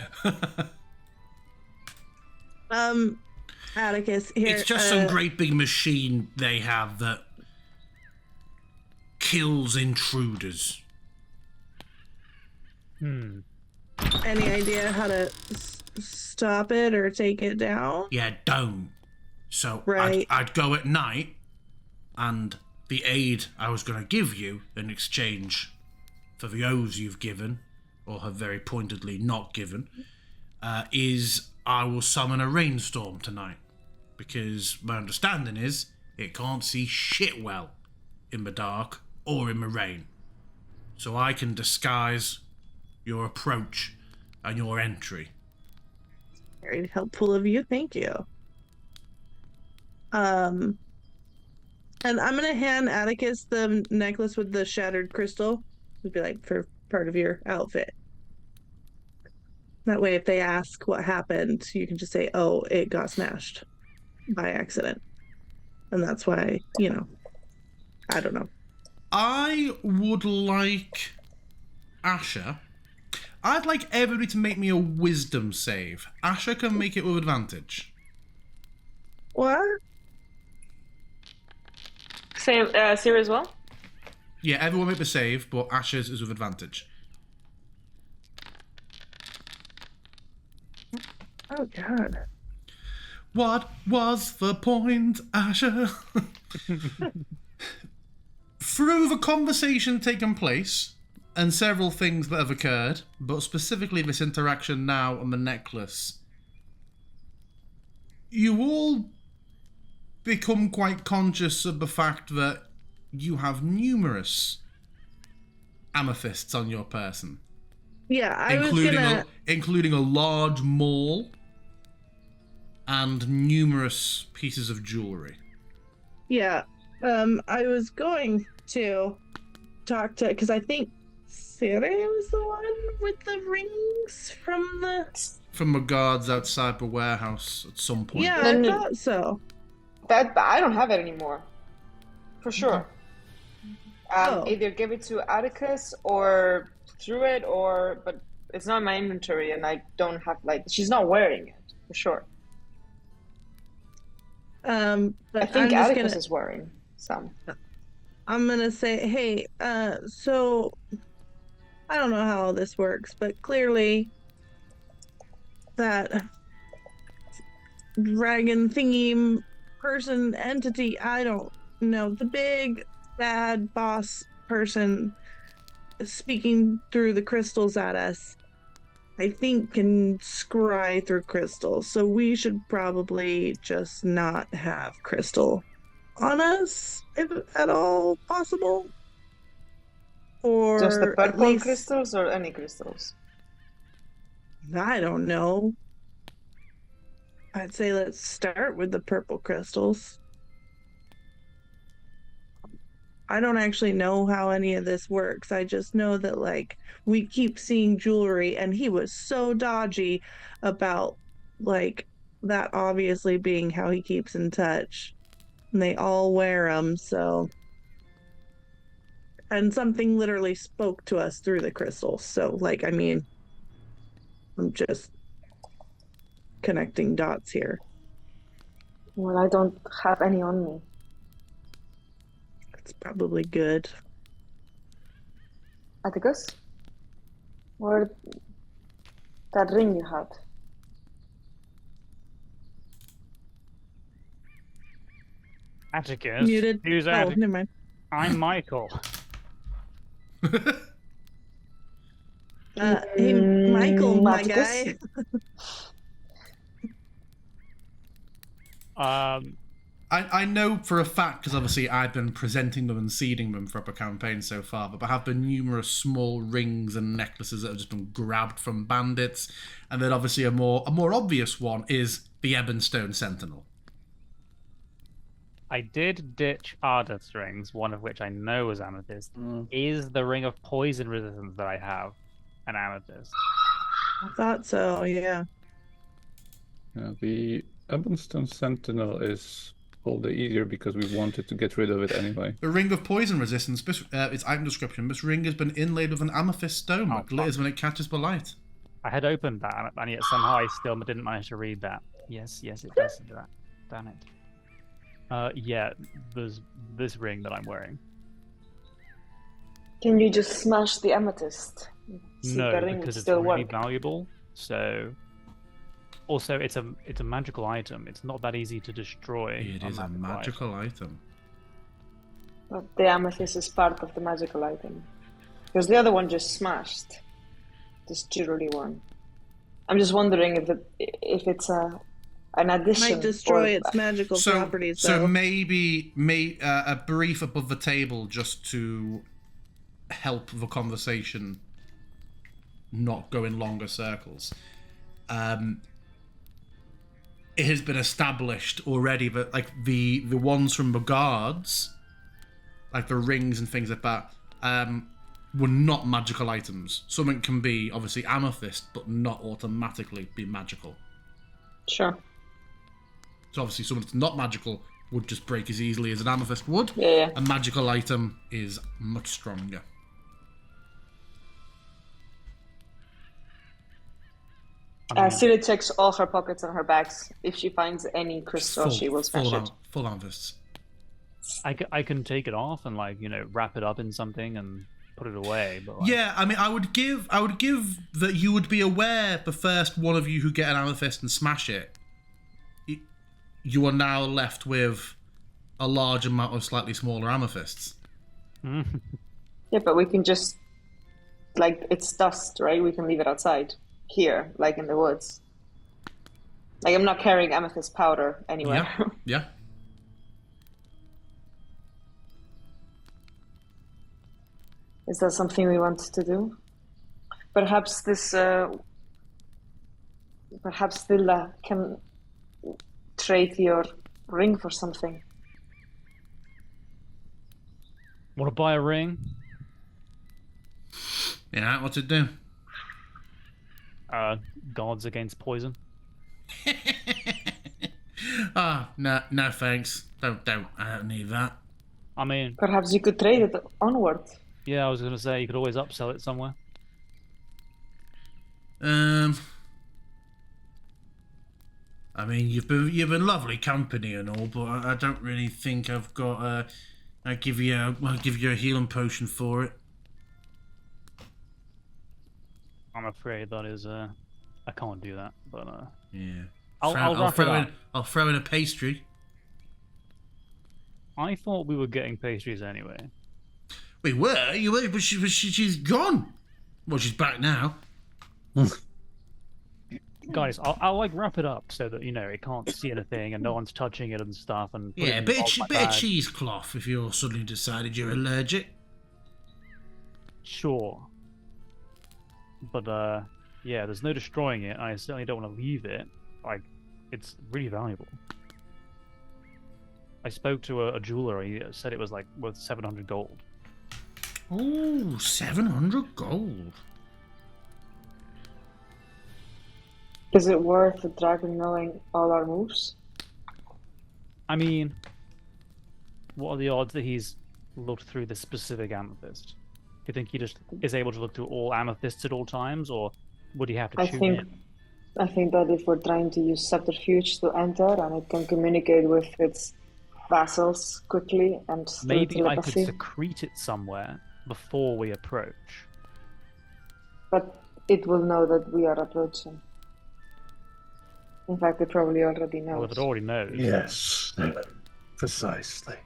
Atticus, here. It's just some great big machine they have that kills intruders. Any idea how to stop it or take it down? Yeah, don't. So Right. I'd go at night, and the aid I was going to give you in exchange for the oaths you've given, or have very pointedly not given, is I will summon a rainstorm tonight. Because my understanding is it can't see shit well in the dark or in the rain. So I can disguise your approach and your entry. Very helpful of you, thank you. And I'm gonna hand Atticus the necklace with the shattered crystal. It'd be like for part of your outfit. That way, if they ask what happened, you can just say, "Oh, it got smashed by accident," and that's why, I don't know. I would like Asher. I'd like everybody to make me a wisdom save. Asher can make it with advantage. What? Same, Siri as well. Yeah, everyone make the save, but Asher's is with advantage. Oh God. What was the point, Asher? Through the conversation taking place, and several things that have occurred, but specifically this interaction now on the necklace, you all become quite conscious of the fact that you have numerous amethysts on your person. Yeah, I was gonna. Including a large maul and numerous pieces of jewelry. Yeah, I was going to talk to, because I think Siri was the one with the rings From the guards outside the warehouse at some point. Yeah, No, I no. thought so. But I don't have it anymore. For sure. Oh. Either give it to Atticus or threw it, but it's not in my inventory, and I don't have she's not wearing it for sure. But I think I'm Atticus is wearing some. I'm gonna say, hey, so I don't know how all this works, but clearly that dragon thingy person entity, I don't know, the big bad boss person speaking through the crystals at us, I think can scry through crystals, so we should probably just not have crystal on us, if at all possible. Or Just the at purple least, crystals or any crystals? I don't know. I'd say let's start with the purple crystals. I don't actually know how any of this works. I just know that we keep seeing jewelry, and he was so dodgy about that obviously being how he keeps in touch. And they all wear them, so. And something literally spoke to us through the crystals. So I'm just connecting dots here. Well, I don't have any on me. It's probably good. Atticus? Or that ring you had? Atticus. Muted. Who's Oh, Atticus? never mind. I'm Michael. Hey, Michael, my Atticus? guy. I know for a fact, because obviously I've been presenting them and seeding them for upper campaigns so far, but there have been numerous small rings and necklaces that have just been grabbed from bandits, and then obviously a more obvious one is the Ebonstone Sentinel. I did ditch Ardith's rings, one of which I know is amethyst. Is the ring of poison resistance that I have an amethyst? I thought so, yeah. The Ebonstone Sentinel is all the easier because we wanted to get rid of it anyway. The ring of poison resistance, its item description, this ring has been inlaid with an amethyst stone that glitters when it catches the light. I had opened that, and yet somehow I still didn't manage to read that. Yes, it does do that. Damn it. Yeah, there's this ring that I'm wearing. Can you just smash the amethyst? See No, the ring because would it's still really work. valuable. So, also it's a magical item. It's not that easy to destroy. It is a magical item. But the amethyst is part of the magical item. Because the other one just smashed. This jewelry one. I'm just wondering if it's an addition. Might destroy or- its magical properties, So though. maybe a brief above the table just to help the conversation not go in longer circles. It has been established already that like the ones from the guards, like the rings and things like that, were not magical items. Something can be obviously amethyst, but not automatically be magical. Sure. So obviously something that's not magical would just break as easily as an amethyst would. Yeah. A magical item is much stronger. Siri checks all her pockets and her bags. If she finds any crystal, she will smash it. Full amethysts. I can take it off and wrap it up in something and put it away. But Yeah, I mean, I would give that you would be aware the first one of you who get an amethyst and smash it, you are now left with a large amount of slightly smaller amethysts. Yeah, but we can just, it's dust, right? We can leave it outside here, like in the woods. Like, I'm not carrying amethyst powder anywhere. Yeah. Is that something we want to do? Perhaps perhaps Villa can trade your ring for something. Want to buy a ring? Yeah, what's it do? Guards against poison. No thanks. Don't. I don't need that. I mean, Perhaps you could trade it onward. yeah, I was gonna say you could always upsell it somewhere. I mean, you've been lovely company and all, but I don't really think I've got. I'll give you a healing potion for it. I'm afraid that is I can't do that. But Yeah. I'll wrap it up. I'll throw in a pastry. I thought we were getting pastries anyway. We were, you were, but she's gone. Well, she's back now. Guys, I'll wrap it up so that it can't see anything and no one's touching it and stuff. And put it Yeah, in bit my of bag. cheesecloth if you're suddenly decided you're allergic. Sure. But yeah, there's no destroying it. I certainly don't want to leave it. It's really valuable. I spoke to a jeweler. He said it was worth 700 gold. Oh, 700 gold. Is it worth the dragon knowing all our moves? I mean, what are the odds that he's looked through this specific amethyst? Do you think he just is able to look through all amethysts at all times, or would he have to tune in? I think that if we're trying to use subterfuge to enter and it can communicate with its vassals quickly and through Maybe I could telepathy, secrete it somewhere before we approach. but it will know that we are approaching. In fact, it probably already knows. Well, if it already knows. Yes, precisely.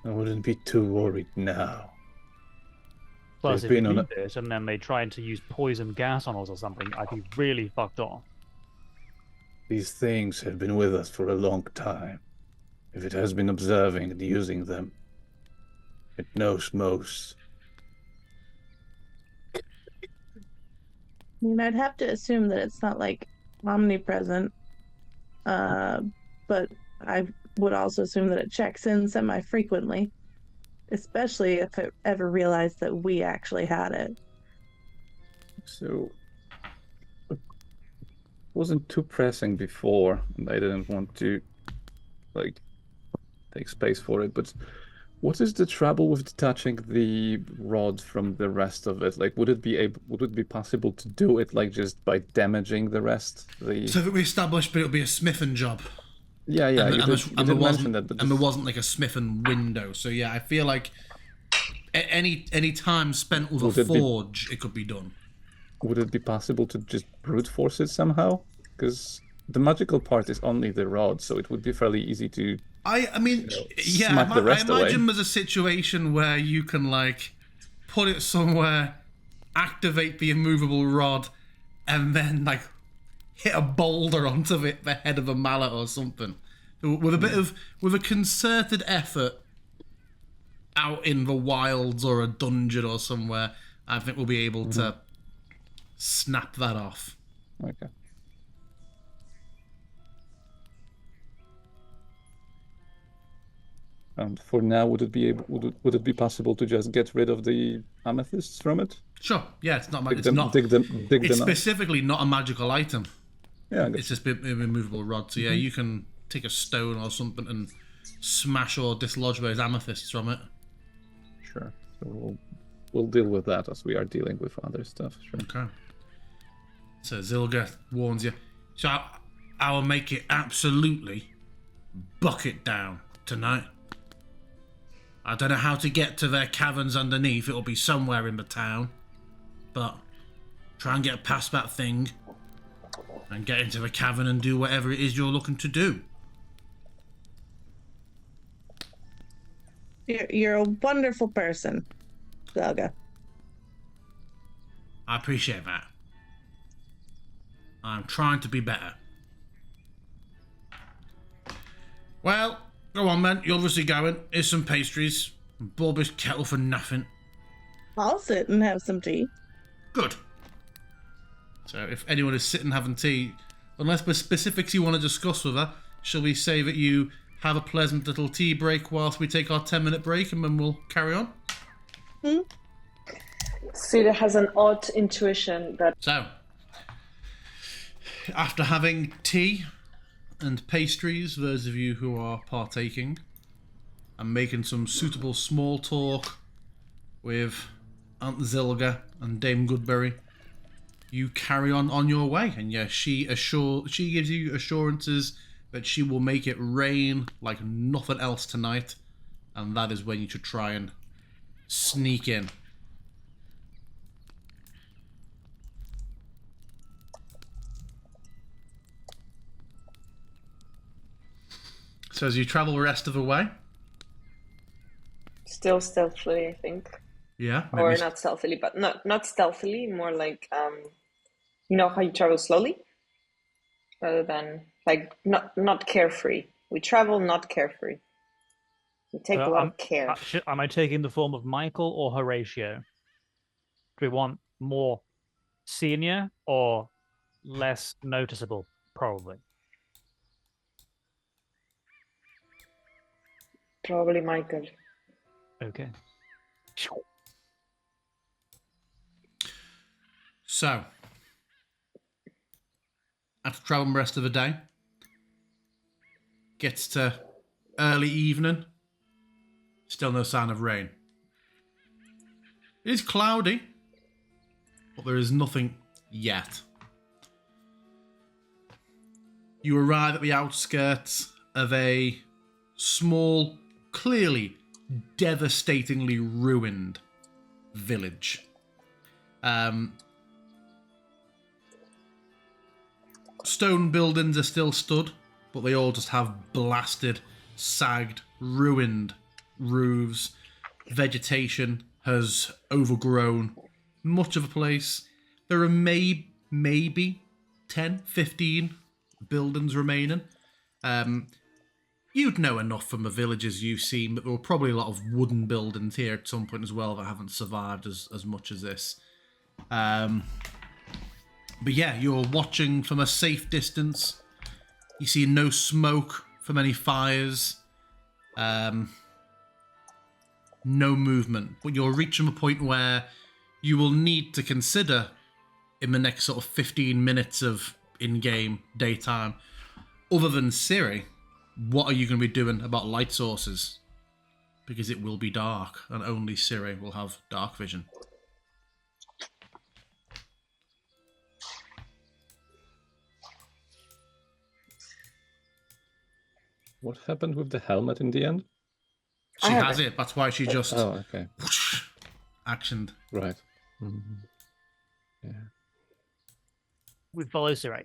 I wouldn't be too worried now. Plus, They've if you been on do this and then they try to use poison gas on us or something, I'd be really fucked off. These things have been with us for a long time. If it has been observing and using them, it knows most. I mean, I'd have to assume that it's not like omnipresent, but I would also assume that it checks in semi-frequently, especially if it ever realized that we actually had it. So it wasn't too pressing before, and I didn't want to like take space for it, but what is the trouble with detaching the rod from the rest of it? Like, would it be possible to do it like just by damaging the rest? So that we established, but it'll be a smithing job. Yeah, And you did mention that, but and there wasn't like a smithing window. So yeah, I feel like any time spent with a forge, it could be done. Would it be possible to just brute force it somehow? Because the magical part is only the rod, so it would be fairly easy to. I mean, yeah, smack the rest I imagine away. there's a situation where you can like put it somewhere, activate the immovable rod, and then like hit a boulder onto the head of a mallet or something. With a concerted effort out in the wilds or a dungeon or somewhere, I think we'll be able to snap that off. Okay. And for now, would it be possible to just get rid of the amethysts from it? Sure. Yeah, it's not. Dig It's them, not. dig them It's up. specifically not a magical item. Yeah, I guess. It's just a removable rod. So yeah, you can take a stone or something and smash or dislodge those amethysts from it. Sure. So we'll deal with that as we are dealing with other stuff. Sure. Okay. So Zilga warns you. So I will make it absolutely bucket down tonight. I don't know how to get to their caverns underneath. It'll be somewhere in the town. But try and get past that thing and get into the cavern and do whatever it is you're looking to do. You're a wonderful person, Zelga. I appreciate that. I'm trying to be better. Well, go on, man. You're obviously going. Here's some pastries. Bulbous kettle for nothing. I'll sit and have some tea. Good. So if anyone is sitting having tea, unless there's specifics you want to discuss with her, shall we say that you have a pleasant little tea break whilst we take our 10-minute break and then we'll carry on? Sita has an odd intuition that So, after having tea and pastries, those of you who are partaking, and making some suitable small talk with Aunt Zilga and Dame Goodberry, you carry on your way. And yeah, she gives you assurances that she will make it rain like nothing else tonight, and that is when you should try and sneak in. So as you travel the rest of the way, still stealthily, I think. yeah, Or maybe- not stealthily, but not stealthily, more like you know how you travel slowly? Rather than like not carefree. We travel not carefree. We take a lot of care. Am I taking the form of Michael or Horatio? Do we want more senior or less noticeable? Probably. Probably Michael. Okay. So, after traveling the rest of the day, gets to early evening, still no sign of rain. It is cloudy, but there is nothing yet. You arrive at the outskirts of a small, clearly devastatingly ruined village. Stone buildings are still stood, but they all just have blasted, sagged, ruined roofs. Vegetation has overgrown much of the place. There are maybe 10, 15 buildings remaining. You'd know enough from the villages you've seen, but there were probably a lot of wooden buildings here at some point as well that haven't survived as much as this. But yeah, you're watching from a safe distance. You see no smoke from any fires. No movement. But you're reaching a point where you will need to consider in the next sort of 15 minutes of in-game daytime, other than Siri, what are you going to be doing about light sources? Because it will be dark, and only Siri will have dark vision. What happened with the helmet in the end? She has it. That's why she just okay. whoosh, actioned. Right. Mm-hmm. Yeah. We follow Sirai.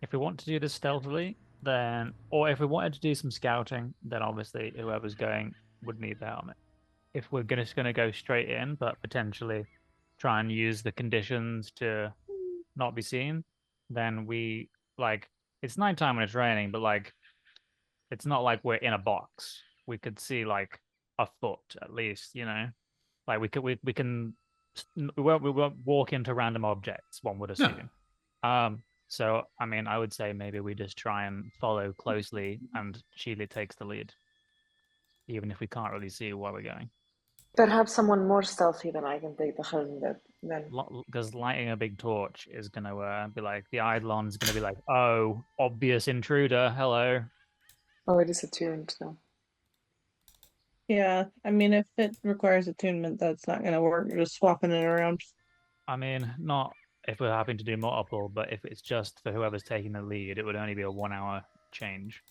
If we want to do this stealthily, then, or if we wanted to do some scouting, then obviously whoever's going would need the helmet. If we're just going to go straight in, but potentially try and use the conditions to not be seen, then we, like, it's nighttime when it's raining, but like, it's not like we're in a box. We could see like a foot at least, you know, like we won't walk into random objects, one would assume. So I mean, I would say maybe we just try and follow closely, and Sheila takes the lead, even if we can't really see where we're going. Perhaps someone more stealthy than I can take the helmet then. Because lighting a big torch is going to be like, the Eidolon's going to be like, oh, obvious intruder, hello. Oh, it is attuned though. Yeah, I mean, if it requires attunement, that's not going to work. You're just swapping it around. I mean, not if we're having to do multiple, but if it's just for whoever's taking the lead, it would only be a 1 hour change.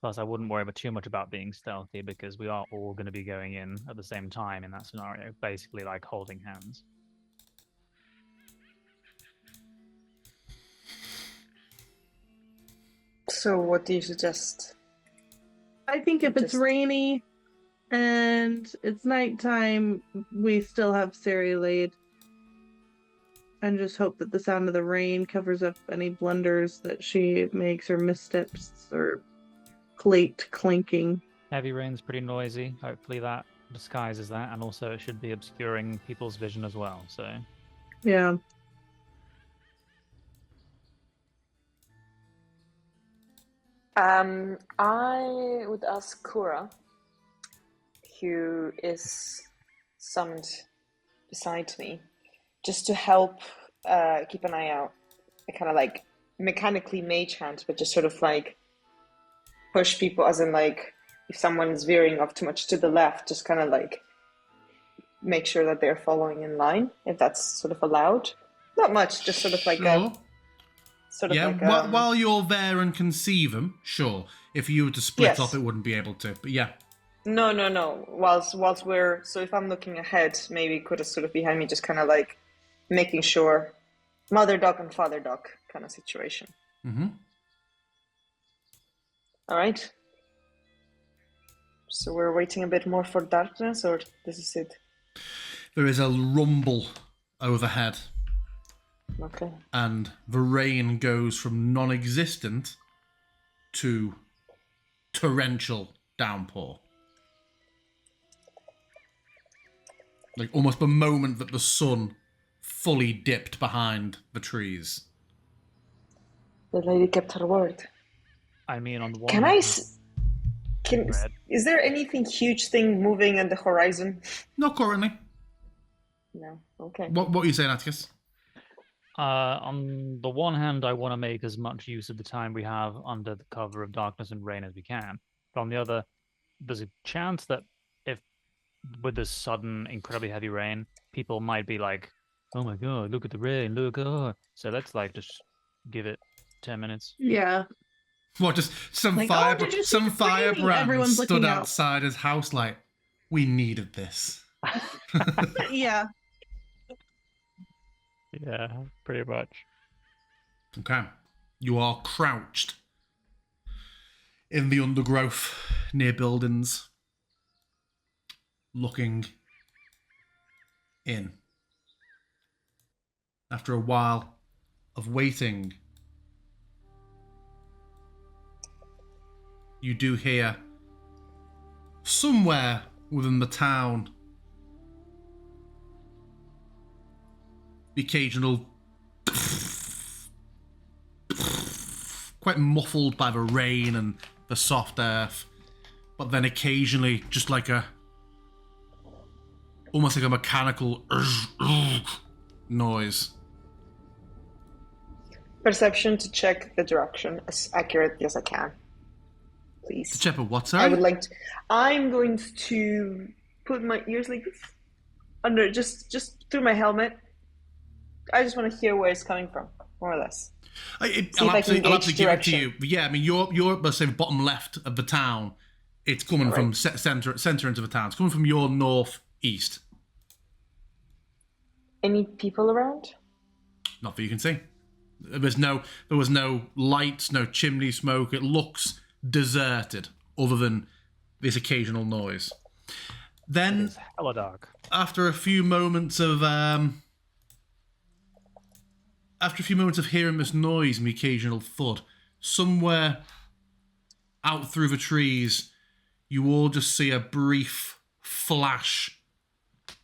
Plus, I wouldn't worry too much about being stealthy because we are all going to be going in at the same time in that scenario, basically like holding hands. So what do you suggest? I think if it's rainy and it's nighttime, we still have Siri laid. And just hope that the sound of the rain covers up any blunders that she makes or missteps or plate clinking. Heavy rain's pretty noisy. Hopefully that disguises that, and also it should be obscuring people's vision as well, so... Yeah. I would ask Kura, who is summoned beside me, just to help keep an eye out. I kind of like mechanically mage hand, but just sort of like push people, as in like if someone's veering off too much to the left, just kind of like make sure that they're following in line, if that's sort of allowed. Not much, just sort of like sure. While you're there and can see them, sure. If you were to split up, it wouldn't be able to, but yeah. No. Whilst we're... So if I'm looking ahead, maybe Kura's sort of behind me, just kind of like making sure mother duck and father duck kind of situation. Mm-hmm. All right. So we're waiting a bit more for darkness, or this is it? There is a rumble overhead. Okay. And the rain goes from non-existent to torrential downpour. Like almost the moment that the sun fully dipped behind the trees. The lady kept her word. I mean, on the one... Is there anything huge thing moving on the horizon? Not currently. No. Okay. What are you saying, Atticus? On the one hand, I want to make as much use of the time we have under the cover of darkness and rain as we can. But on the other, there's a chance that if, with this sudden, incredibly heavy rain, people might be like, oh my god, look at the rain, look, oh. So let's like just give it 10 minutes. Yeah. What, just some like, firebrand stood outside his house like, we needed this. Yeah. Yeah, pretty much. Okay. You are crouched in the undergrowth near buildings, looking in. After a while of waiting, you do hear somewhere within the town the occasional quite muffled by the rain and the soft earth, but then occasionally just like almost like a mechanical noise. Perception to check the direction as accurately as I can, please. To check what, sorry? I would like to. I'm going to put my ears like this under, just through my helmet. I just want to hear where it's coming from, more or less. I'll absolutely give it to you. But yeah, I mean, you're let's say bottom left of the town. It's coming from center into the town. It's coming from your northeast. Any people around? Not that you can see. There was no lights, no chimney smoke. It looks deserted, other than this occasional noise. Then, It's hella dark. after a few moments of hearing this noise and the occasional thud, somewhere out through the trees, you all just see a brief flash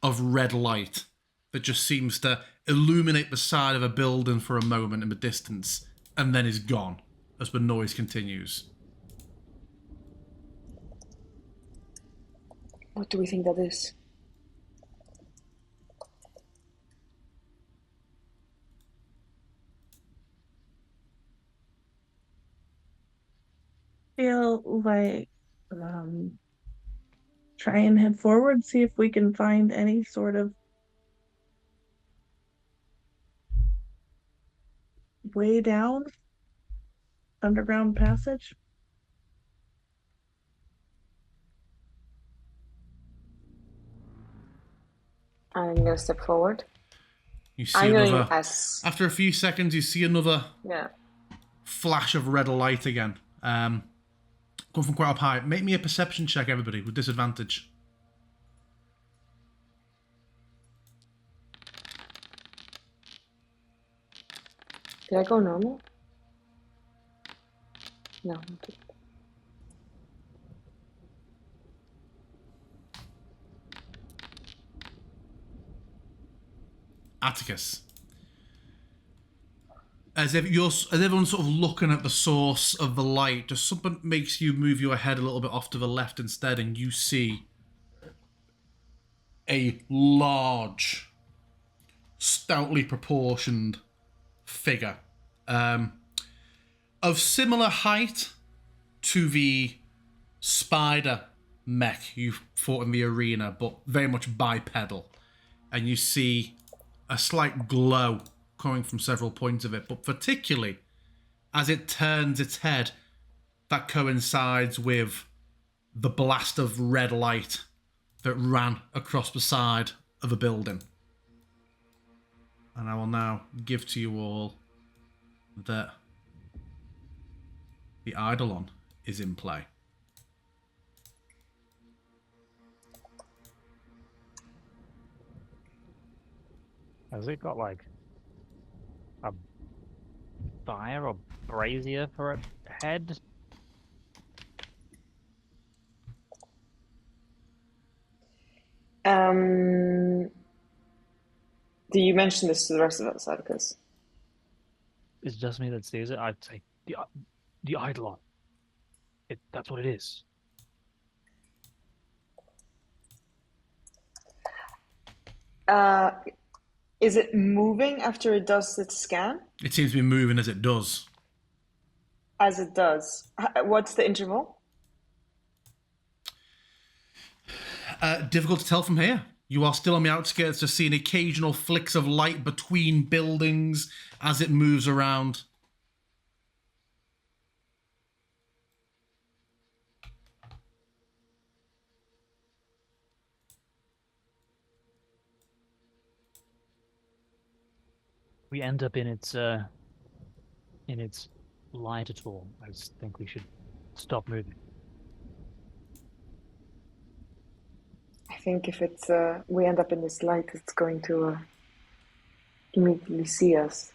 of red light that just seems to illuminate the side of a building for a moment in the distance, and then is gone as the noise continues. What do we think that is? Feel like try and head forward, see if we can find any sort of way down, underground passage. I'm gonna step forward. You see I'm going another. as After a few seconds, you see another yeah. flash of red light again. Come from quite up high. Make me a perception check, everybody, with disadvantage. Did I go normal? No. Okay. Atticus. As everyone's sort of looking at the source of the light, just something makes you move your head a little bit off to the left instead, and you see a large, stoutly proportioned figure, of similar height to the spider mech you fought in the arena, but very much bipedal, and you see a slight glow coming from several points of it, but particularly as it turns its head, that coincides with the blast of red light that ran across the side of a building. And I will now give to you all that the Eidolon is in play. Has it got like a fire or brazier for a head? Do you mention this to the rest of us, Atticus? It's just me that sees it. I'd say the Eidolon. That's what it is. Is it moving after it does its scan? It seems to be moving as it does. As it does. What's the interval? Difficult to tell from here. You are still on the outskirts, just seeing occasional flicks of light between buildings as it moves around. We end up in its light at all. I just think we should Stop moving. I think if it's we end up in this light, it's going to immediately see us.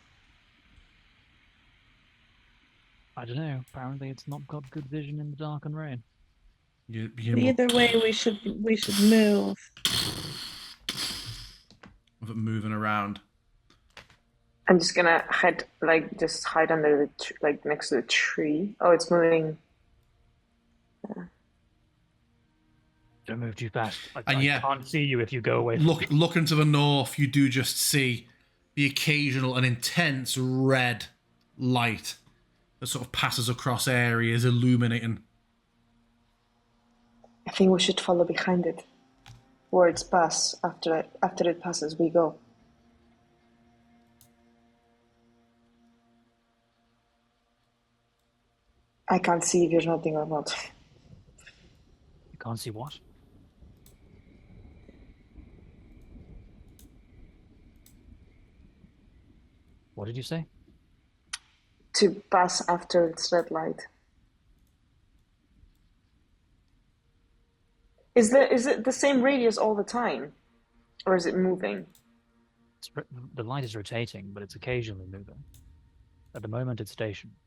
I don't know. Apparently, it's not got good vision in the dark and rain. Either way, we should move. Of it moving around. I'm just gonna hide, just hide under the next to the tree. Oh, it's moving. Don't move too fast. I yeah, can't see you if you go away. Looking to the north, you do just see the occasional and intense red light that sort of passes across areas, illuminating. I think we should follow behind it. Words pass. After it passes, we go. I can't see if you're nodding or not. You can't see what? What did you say? To pass after its red light. Is it the same radius all the time? Or is it moving? The light is rotating, but it's occasionally moving. At the moment, it's stationary.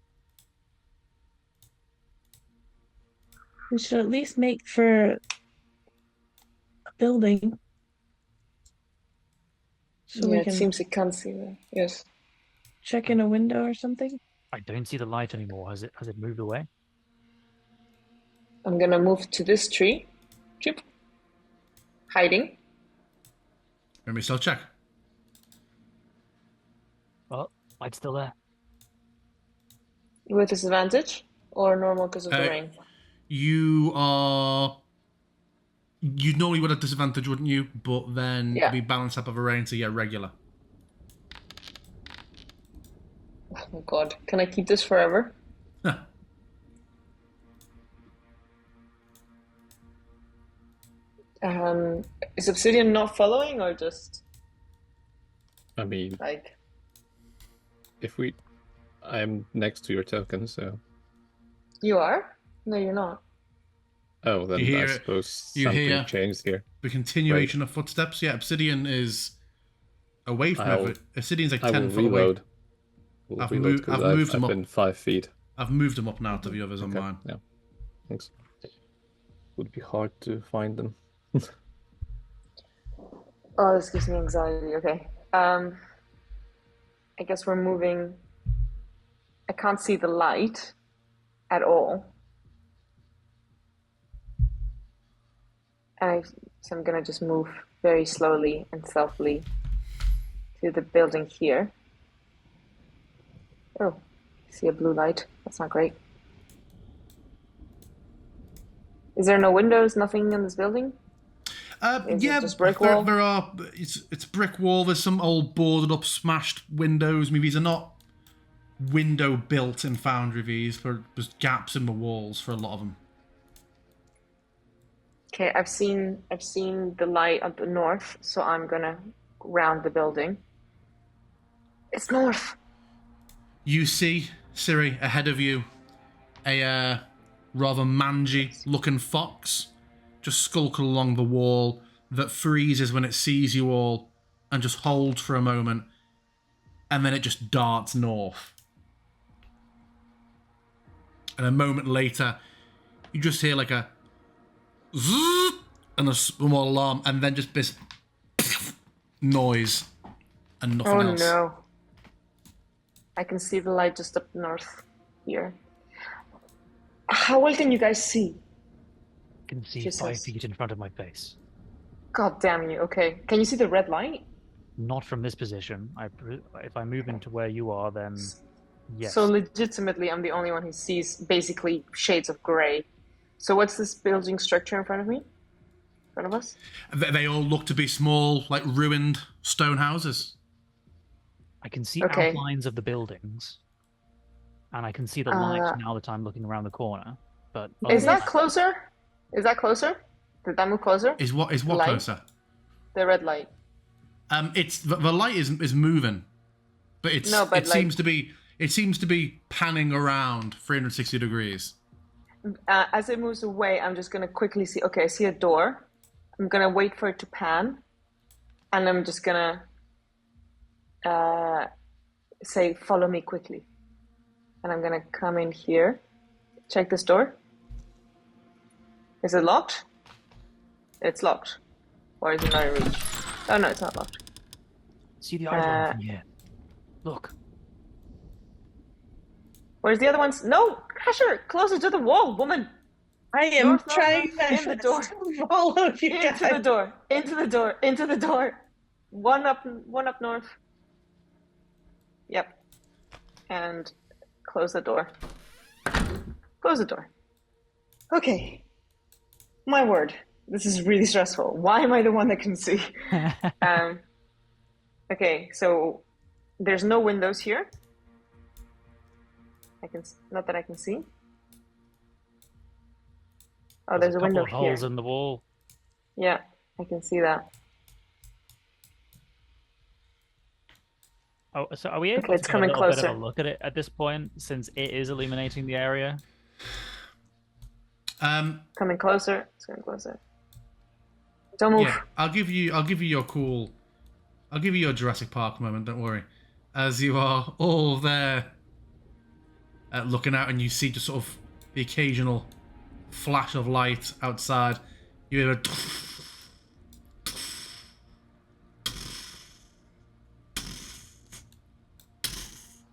We should at least make for a building. So yeah, we can it seems it can't see that. Yes. check in a window or something. I don't see the light anymore. Has it moved away? I'm gonna move to this tree. Chip. Hiding. Let me still check. Oh, light's still there. With disadvantage or normal because of the rain? You normally would have disadvantage, wouldn't you? But then Yeah. we balance up of a rain, so yeah, regular. Oh my god. Can I keep this forever? Is Obsidian not following or just I mean, like... I'm next to your token, so. You are? No, you're not. Oh, then You hear I it. suppose You something hear changed here. the continuation of footsteps. Yeah, Obsidian is away from it. Obsidian's like 10 foot away. I've I've moved him I've up. been 5 feet. I've moved them up now to the others on Okay, mine. yeah. Thanks. Would be hard to find them. Oh, this gives me anxiety. Okay. I guess we're moving. I can't see the light at all. So I'm gonna just move very slowly and stealthily to the building here. Oh, I see a blue light. That's not great. Is there no windows, nothing in this building? Is it just brick wall? There are. It's brick wall. There's some old boarded up, smashed windows. Maybe these are not window built in Foundry. These, but there's gaps in the walls for a lot of them. Okay, I've seen the light at the north, so I'm gonna round the building. It's north. You see, Siri, ahead of you, a rather mangy-looking fox just skulking along the wall that freezes when it sees you all and just holds for a moment, and then it just darts north. And a moment later, you just hear like a zzz and a small alarm, and then just this noise and nothing else. Oh no. I can see the light just up north here. How well can you guys see? I can see Jesus. 5 feet in front of my face. God damn you. Okay. Can you see the red light? Not from this position. If I move into where you are, then yes. So legitimately, I'm the only one who sees basically shades of gray. So what's this building structure in front of me? In front of us? They all look to be small, like ruined stone houses. I can see Okay. outlines of the buildings, and I can see the light now that I'm looking around the corner. But Is that closer? Is that closer? Did that move closer? Is what Light? closer? The red light. It's the light is moving, but No, but it seems to be panning around 360 degrees. as it moves away, I'm just gonna quickly see. Okay, I see a door. I'm gonna wait for it to pan, and I'm just gonna say, "Follow me quickly." And I'm gonna come in here. Check this door. Is it locked? It's locked. Or is it not in reach? Oh no, it's not locked. See the eyes from here. Look. Where's the other ones? No, Crasher, closer to the wall, woman. I am North, trying my in the door. best to follow you Into guys. the door. Into the door. Into the door. One up north. Yep. And close the door. Close the door. Okay. My word. This is really stressful. Why am I the one that can see? Okay, so there's no windows here. Not that I can see. Oh, there's a window couple of here. holes in the wall. Yeah, I can see that. Oh, so are we able Okay, it's to get coming a little bit closer. of a look at it at this point, since it is illuminating the area? Coming closer. It's coming closer. Don't move. Yeah, I'll give you your cool. I'll give you your Jurassic Park moment. Don't worry. As you are all there, looking out, and you see just sort of the occasional flash of light outside. You hear a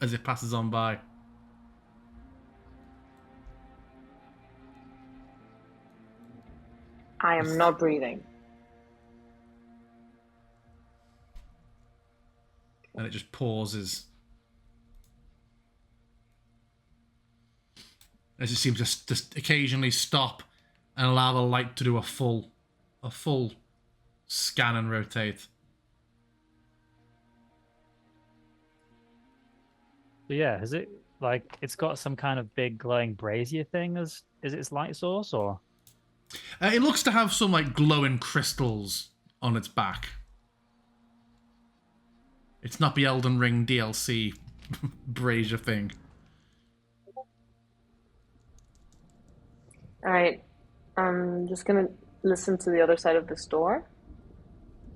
as it passes on by. I am not breathing. And it just pauses. As it seems to just occasionally stop and allow the light to do a full scan and rotate. So yeah, is it like it's got some kind of big glowing brazier thing as is its light source, or? It looks to have some like glowing crystals on its back. It's not the Elden Ring DLC brazier thing. Alright. I'm just gonna listen to the other side of this door.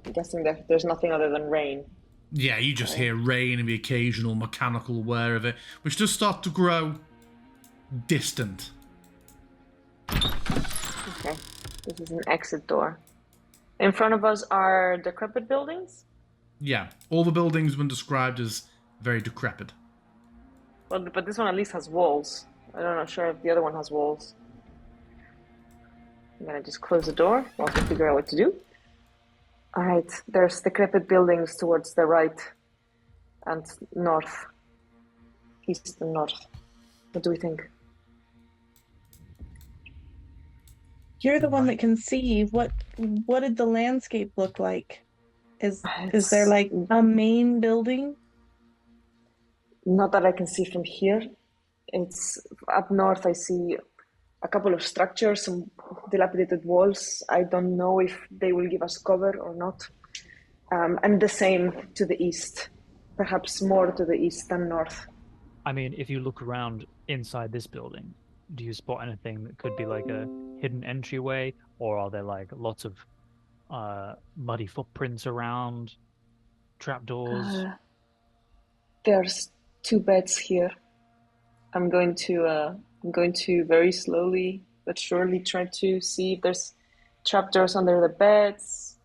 I'm guessing that there's nothing other than rain. Yeah, you just hear rain and the occasional mechanical whir of it, which does start to grow distant. Okay. This is an exit door. In front of us are decrepit buildings. Yeah, all the buildings have been described as very decrepit. Well, but this one at least has walls. I'm not sure if the other one has walls. I'm gonna just close the door while we figure out what to do. Alright, there's decrepit buildings towards the right and north. East and north. What do we think? You're the one that can see. What did the landscape look like? Is there like a main building? Not that I can see from here. It's up north. I see a couple of structures, some dilapidated walls. I don't know if they will give us cover or not. And the same to the east, perhaps more to the east than north. I mean, if you look around inside this building, do you spot anything that could be like a hidden entryway, or are there like lots of muddy footprints around, trapdoors? There's 2 beds here. I'm going to very slowly but surely try to see if there's trapdoors under the beds,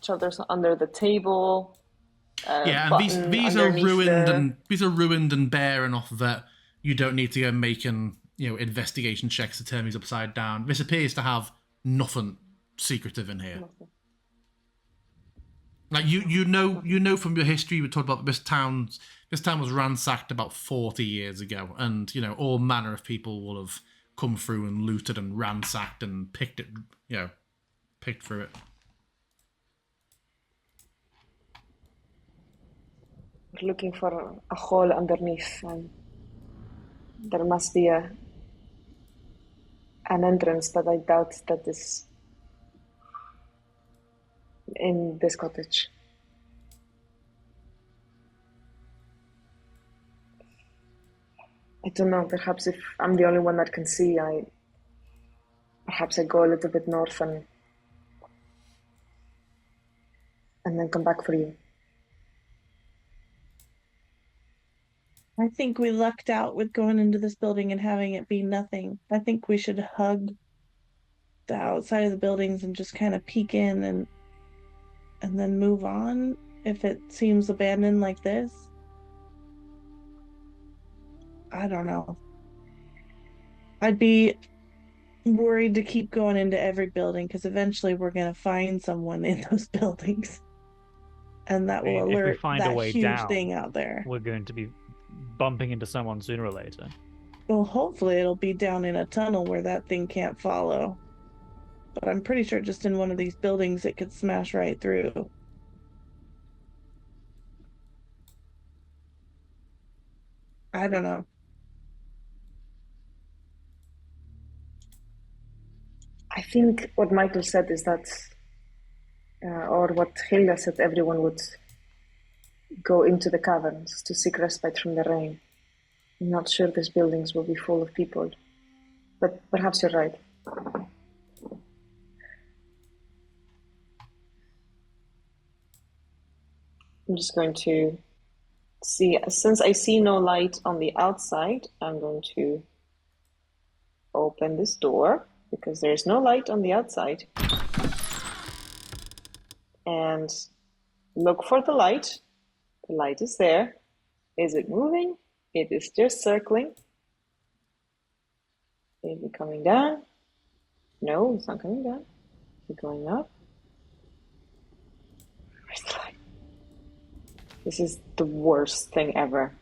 trapdoors under the table. Yeah, and these are ruined these are ruined and bare enough that you don't need to go making investigation checks to turn these upside down. This appears to have nothing secretive in here. Nothing. Like you know from your history, we talked about this town was ransacked about 40 years ago, and all manner of people will have come through and looted and ransacked and picked through it. We're looking for a hole underneath, and there must be an entrance, but I doubt that is in this cottage. I don't know, perhaps if I'm the only one that can see, perhaps I go a little bit north and then come back for you. I think we lucked out with going into this building and having it be nothing. I think we should hug the outside of the buildings and just kind of peek in and then move on if it seems abandoned like this. I don't know. I'd be worried to keep going into every building because eventually we're going to find someone in those buildings. And that I mean, will if we alert find a that way huge down, thing out there. we're going to be bumping into someone sooner or later. Well, hopefully it'll be down in a tunnel where that thing can't follow. But I'm pretty sure just in one of these buildings it could smash right through. I don't know. I think what Michael said is that, or what Hilda said, everyone would go into the caverns to seek respite from the rain. I'm not sure these buildings will be full of people, but perhaps you're right. I'm just going to see, since I see no light on the outside, I'm going to open this door because there's no light on the outside and look for the light. The light is there. Is it moving? It is just circling. Is it coming down? No, it's not coming down. Is it going up? Where's the light? This is the worst thing ever.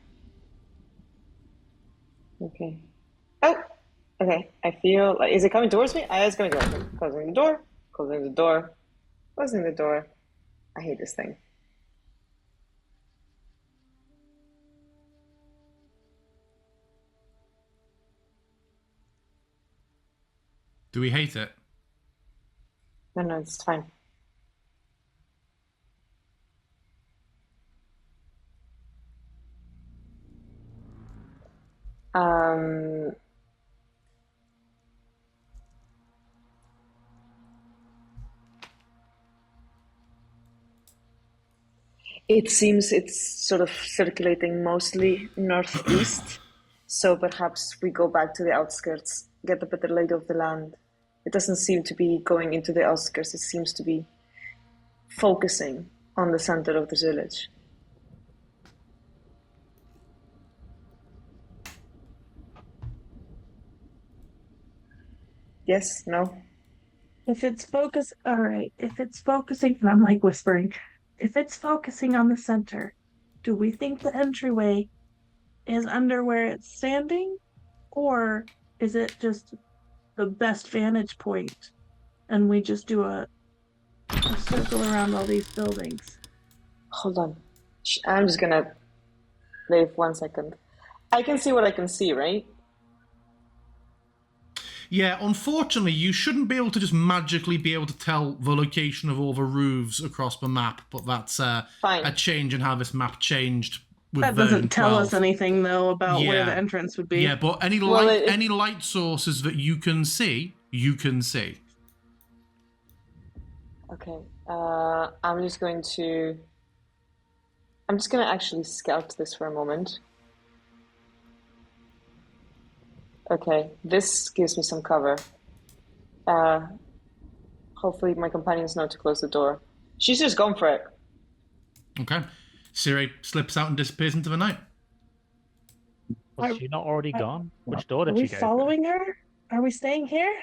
Okay. Oh! Okay, I feel like, is it coming towards me? It's coming towards me. Closing the door, closing the door, closing the door. I hate this thing. Do we hate it? No, it's fine. It seems it's sort of circulating mostly northeast, so perhaps we go back to the outskirts, get a better lay of the land. It doesn't seem to be going into the outskirts, it seems to be focusing on the center of the village. Yes, no? If it's focus, all right. If it's focusing, and I'm like whispering, if it's focusing on the center, do we think the entryway is under where it's standing, or is it just the best vantage point, and we just do a circle around all these buildings? Hold on. I'm just gonna wait 1 second. I can see what I can see, right? Yeah, unfortunately, you shouldn't be able to just magically be able to tell the location of all the roofs across the map, but that's Fine. a change in how this map changed with That version doesn't tell 12. us anything though about where Yeah. the entrance would be. Yeah, but any Well, light, any light sources that you can see, you can see. Okay. I'm just going to actually scout this for a moment. Okay, this gives me some cover. Hopefully my companions know to close the door. She's just gone for it. Okay. Siri slips out and disappears into the night. Was she not already gone? Which door Are did we she go following her? Are we staying here?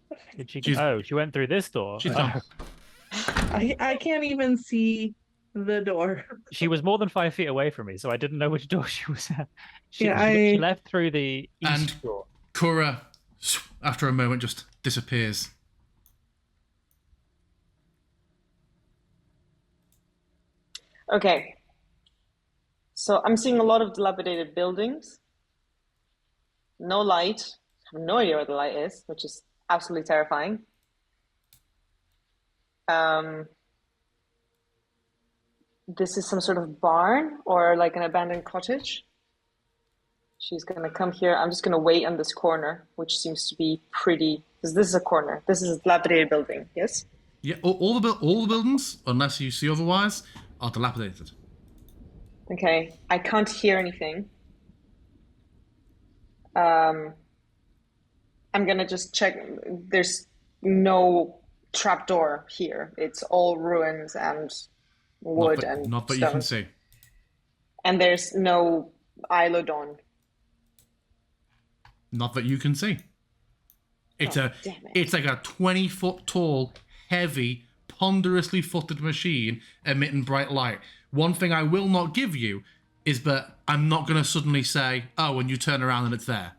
through? Did she? She's- She went through this door. She's gone. I can't even see the door. She was more than 5 feet away from me, so I didn't know which door she was at. She left through the east And- door. Kura, after a moment, just disappears. Okay. So I'm seeing a lot of dilapidated buildings. No light. I have no idea where the light is, which is absolutely terrifying. This is some sort of barn or like an abandoned cottage. She's gonna come here. I'm just gonna wait on this corner, which seems to be pretty. Because this is a corner. This is a dilapidated building. Yes. Yeah, all the buildings, unless you see otherwise, are dilapidated. Okay. I can't hear anything. I'm gonna just check. There's no trapdoor here. It's all ruins and wood and not that stone. you can see. And there's no Eilodon. Not that you can see. It's damn it. it's like a 20-foot tall, heavy, ponderously footed machine emitting bright light. One thing I will not give you is that I'm not going to suddenly say, "Oh," when you turn around and it's there.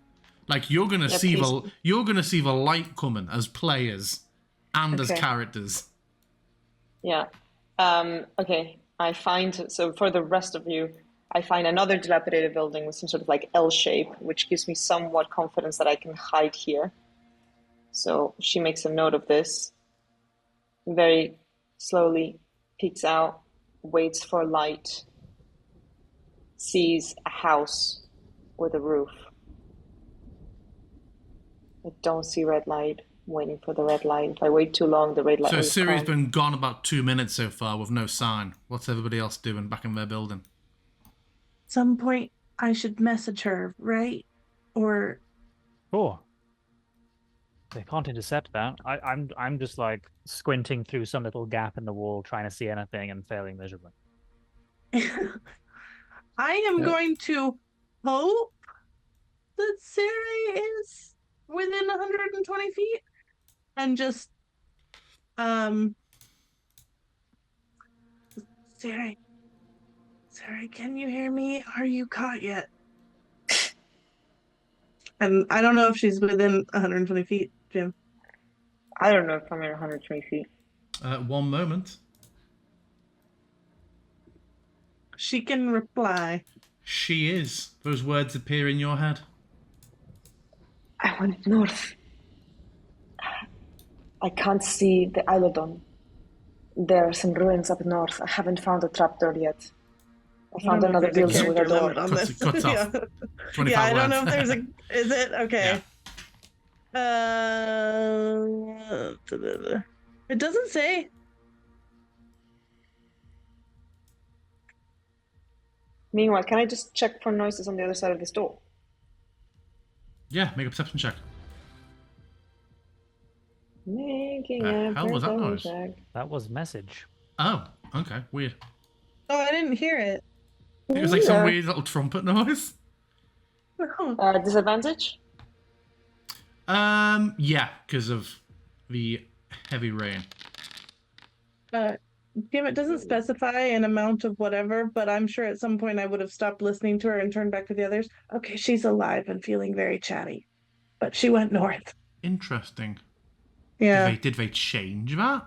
Like you're going to see the light coming as players and as characters. Yeah. Okay. So for the rest of you, I find another dilapidated building with some sort of like L shape, which gives me somewhat confidence that I can hide here. So she makes a note of this, very slowly peeks out, waits for light, sees a house with a roof. I don't see red light. I'm waiting for the red light. If I wait too long, the red light will So Siri's come. been gone about 2 minutes so far with no sign. What's everybody else doing back in their building? Some point I should message her, right? Or Oh. They can't intercept that. I'm just like squinting through some little gap in the wall, trying to see anything and failing miserably. I am going to hope that Sarah is within 120 feet and just Sarah, can you hear me? Are you caught yet? And I don't know if she's within 120 feet, Jim. I don't know if I'm at 120 feet. 1 moment. She can reply. She is. Those words appear in your head. I went north. I can't see the Eilodon. There are some ruins up north. I haven't found a trapdoor yet. I found another building with a door. Cuts off. 25 yeah, I don't know words. if there's a. Is it okay? It doesn't say. Meanwhile, can I just check for noises on the other side of this door? Yeah, make a perception check. Making The a hell was that perception noise? check. That was message. Oh, okay, weird. Oh, I didn't hear it. It was like some weird little trumpet noise. Disadvantage? Yeah, because of the heavy rain. Jim, it doesn't specify an amount of whatever, but I'm sure at some point I would have stopped listening to her and turned back to the others. Okay, she's alive and feeling very chatty, but she went north. Interesting. Yeah, Did they change that?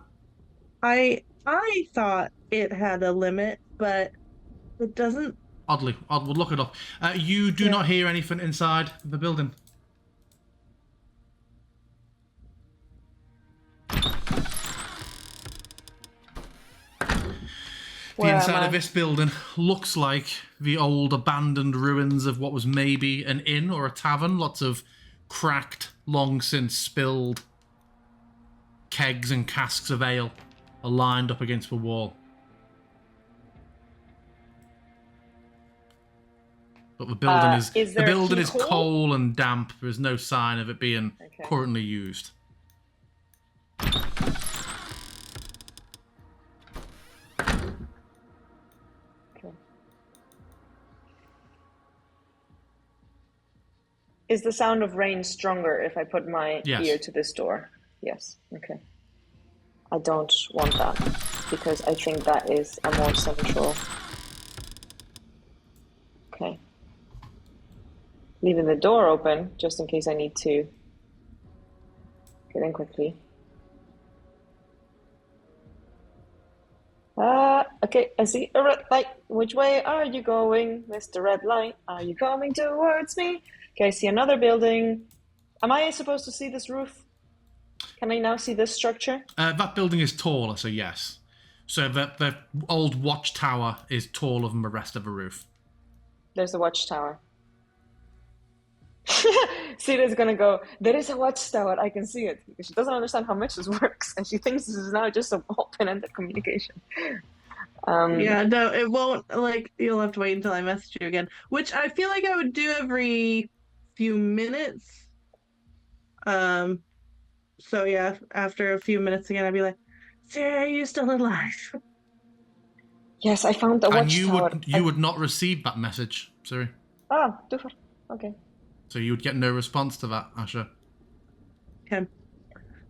I thought it had a limit, but it doesn't. We'll look it up. You do not hear anything inside the building. The inside of this building looks like the old abandoned ruins of what was maybe an inn or a tavern. Lots of cracked, long since spilled kegs and casks of ale are lined up against the wall. But the building is cold and damp. There's no sign of it being currently used. Is the sound of rain stronger if I put my ear to this door? Yes. Okay. I don't want that because I think that is a more central. Okay. Leaving the door open just in case I need to get in quickly. Okay, I see a red light. Which way are you going, Mr. Red Light? Are you coming towards me? Okay, I see another building. Am I supposed to see this roof? Can I now see this structure? That building is taller, so yes. So the old watchtower is taller than the rest of the roof. There's a watchtower. Sita's gonna go, there is a watchtower, I can see it. Because she doesn't understand how much this works, and she thinks this is now just an open-ended communication. Yeah, no, it won't. Like, you'll have to wait until I message you again, which I feel like I would do every few minutes. So yeah, after a few minutes again, I'd be like, Sarah, are you still alive? Yes, I found a And you watchtower. would not receive that message, sorry. Ah, Duffer. Okay. So you would get no response to that, Asher. Okay.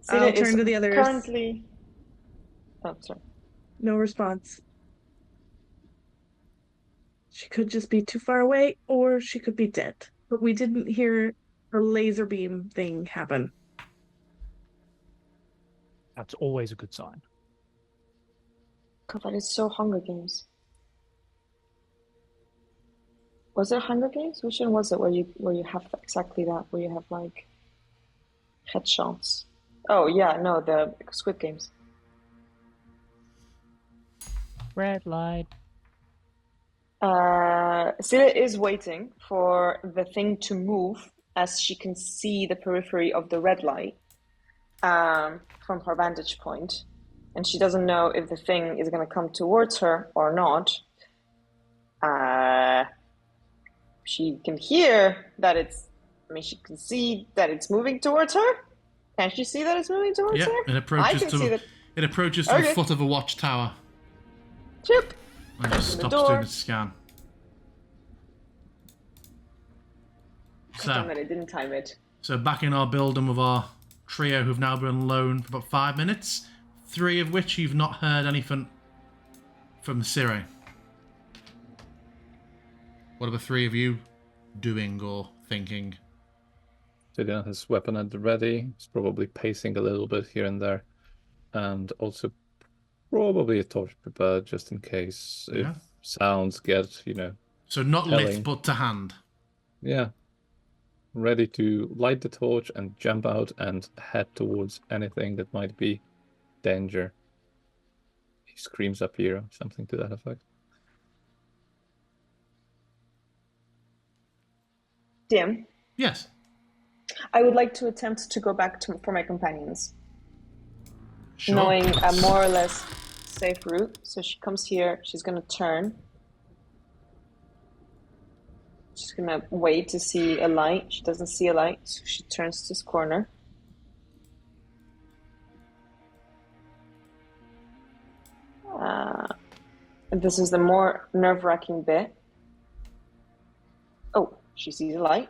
Sita I'll turn to the others. Currently. Oh, sorry. No response. She could just be too far away, or she could be dead. But we didn't hear her laser beam thing happen. That's always a good sign. God, that is so Hunger Games. Was there Hunger Games? Which one was it where you have exactly that, where you have like headshots? Oh yeah, no, the Squid Games. Red light. Sita is waiting for the thing to move as she can see the periphery of the red light from her vantage point. And she doesn't know if the thing is going to come towards her or not. She can hear that she can see that it's moving towards her. Can she see that it's moving towards her? It approaches it approaches to the foot of a watchtower. Chip. And just Open the stops doing door. its scan. Damn it, I didn't time it. So back in our building with our trio who've now been alone for about 5 minutes, 3 of which you've not heard anything from Siri. What are the 3 of you doing or thinking? Gideon has his weapon at the ready. He's probably pacing a little bit here and there. And also probably a torch prepared just in case if sounds get, So not telling. lit, but to hand. Yeah. Ready to light the torch and jump out and head towards anything that might be danger. He screams up here, something to that effect. Dim. Yes. I would like to attempt to go back for my companions. Sure. Knowing a more or less safe route. So she comes here, she's going to turn. She's going to wait to see a light. She doesn't see a light, so she turns to this corner. This is the more nerve-wracking bit. Oh, she sees a light.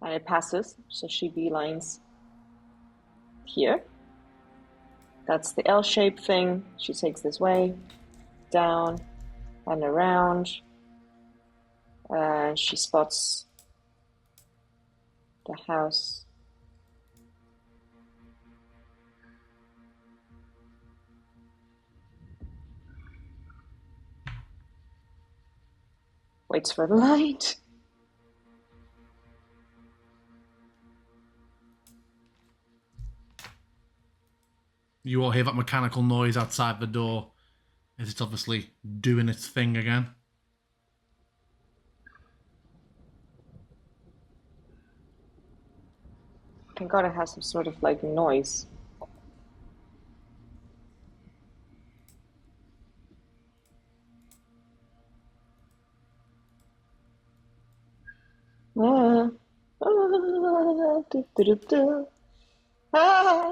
And it passes, so she beelines here. That's the L-shaped thing. She takes this way, down, and around. And she spots the house. Waits for the light. You all hear that mechanical noise outside the door as it's obviously doing its thing again. Thank God it has some sort of like noise.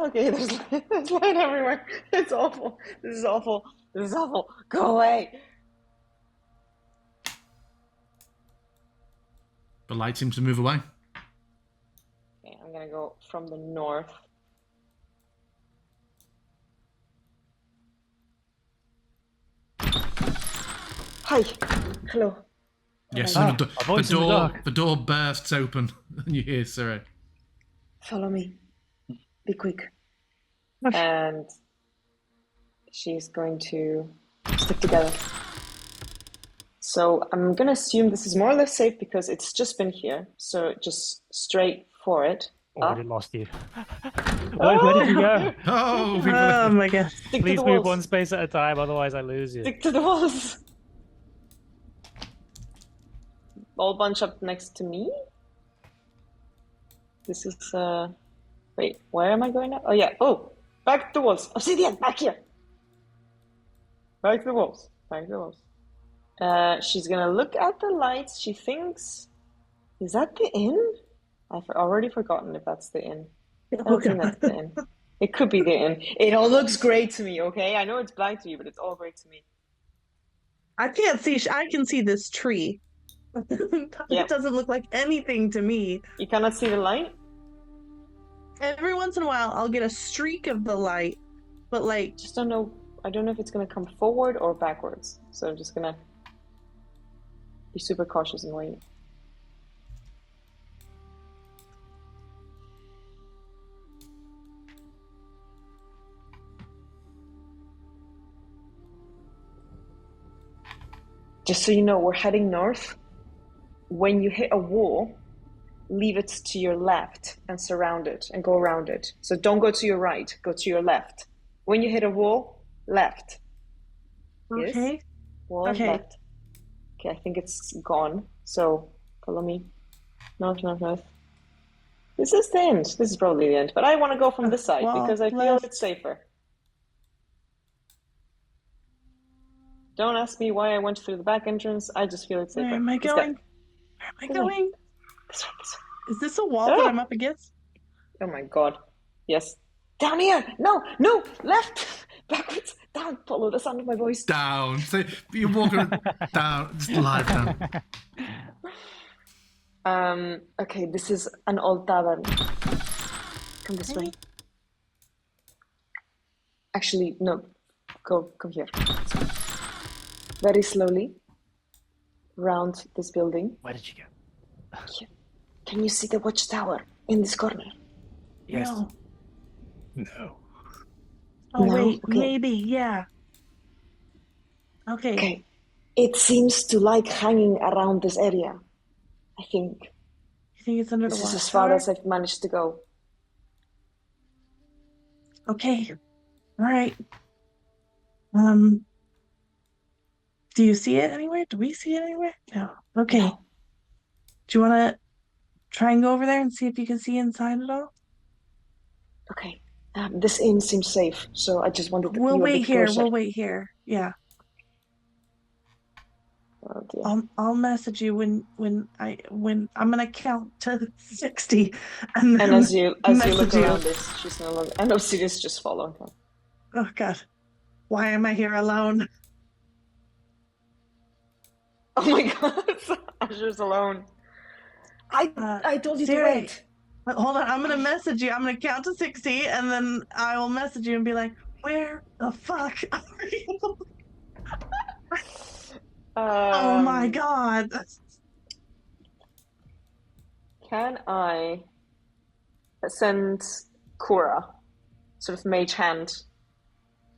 Okay, there's light everywhere. It's awful. This is awful. This is awful. Go away. The light seems to move away. Okay, I'm gonna go from the north. Hi. Hello. Yes, Hi. and a voice in the dark. the door bursts open and you hear Siri. Follow me. Be quick. And she's going to stick together. So I'm going to assume this is more or less safe because it's just been here. So just straight for it. Already lost you. Where did you go? Oh, people. Oh my god. Stick Please to the move walls. one space at a time, otherwise I lose you. Stick to the walls. all bunch up next to me. This is wait, where am I going now? Oh yeah. Oh, back to the walls. Obsidian, back here. Back to the walls. Back to the walls. She's gonna look at the lights. She thinks, is that the inn? I've already forgotten if that's the inn. I don't think that's the inn. It could be the inn. It all looks great to me, okay? I know it's black to you, but it's all great to me. I can't see. I can see this tree. It doesn't look like anything to me. You cannot see the light? Every once in a while, I'll get a streak of the light, but like, Just don't know. I don't know if it's gonna come forward or backwards. So I'm just gonna be super cautious and wait. Just so you know, we're heading north. When you hit a wall, leave it to your left and surround it and go around it. So don't go to your right, go to your left. When you hit a wall, left. okay. Yes? Wall, Okay. left. Okay, I think it's gone. So follow me. North, north, north. This is the end. This is probably the end. But I want to go from this side Well, because I feel left. it's safer. Don't ask me why I went through the back entrance. I just feel it's safer. Where am I Let's go. going? Where am I This way. going? This way, this way. Is this a wall that I'm up against? Oh my god. Yes. Down here! No! No! Left! Backwards! Down! Follow the sound of my voice. Down. So you're walking down, just live down. Okay, this is an old tavern. Come this way. Actually, no. Come here. Very slowly. Round this building. Where did you go? Here. Can you see the watchtower in this corner? Yes. No. No. Oh No? wait, Okay. maybe, yeah. Okay. Okay. It seems to like hanging around this area. I think. You think it's under This the is as far watchtower? as I've managed to go. Okay. All right. Do you see it anywhere? Do we see it anywhere? No. Okay. No. Do you want to try and go over there and see if you can see inside at all? Okay. This inn seems safe, so I just wanted We'll you a wait bit here. closer. We'll wait here. Yeah. Oh dear. I'll message you when I'm gonna count to 60 and then And as you look message you. around this, she's no longer. And Obsidian's just following her. Oh god. Why am I here alone? Oh my god, Azur's alone. I told you to Siri. wait. Hold on, I'm gonna message you. I'm gonna count to 60 and then I will message you and be like, where the fuck are you? Oh my god. Can I send Kura, sort of mage hand,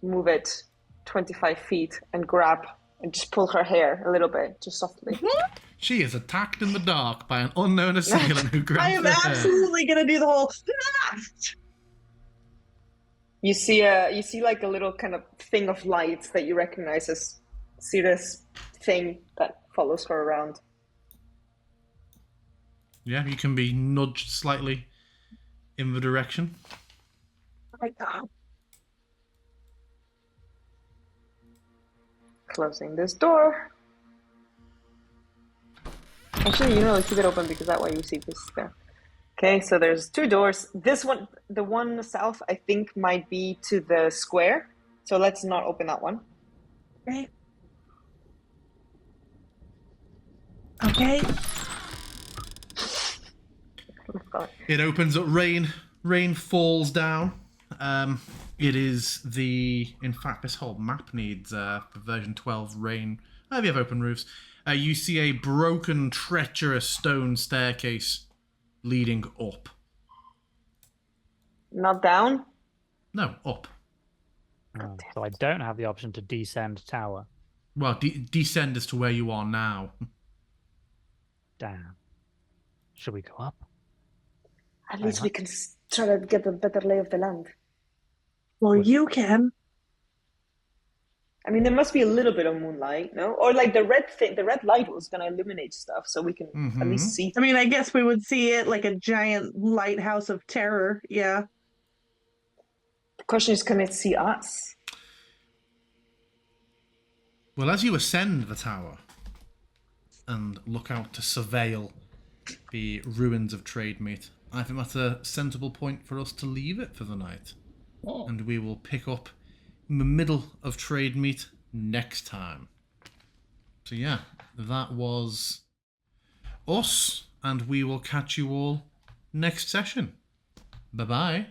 move it 25 feet and grab and just pull her hair a little bit, just softly? She is attacked in the dark by an unknown assailant who grabs I am her hair. absolutely gonna do the whole You see like a little kind of thing of light that you recognize as Sira's thing that follows her around. Yeah, you can be nudged slightly in the direction. my god. Closing this door. Actually, keep it open because that way you see this there. Okay, so there's two doors. This one, the one south, I think might be to the square. So let's not open that one. Right. Okay. It opens up. Rain falls down. It is in fact, this whole map needs for version 12 rain. Oh, we have open roofs. You see a broken, treacherous stone staircase leading up. Not down. No, up. Oh, so I don't have the option to descend tower. Well, descend as to where you are now. Damn. Should we go up? At least we can try to get a better lay of the land. Well, you can. I mean, there must be a little bit of moonlight, no? Or like the red thing, the red light was gonna illuminate stuff, so we can at least see. I mean, I guess we would see it like a giant lighthouse of terror. Yeah. The question is, can it see us? Well, as you ascend the tower and look out to surveil the ruins of Trademeet, I think that's a sensible point for us to leave it for the night. And we will pick up in the middle of Trademeet next time. So yeah, that was us, and we will catch you all next session. Bye-bye.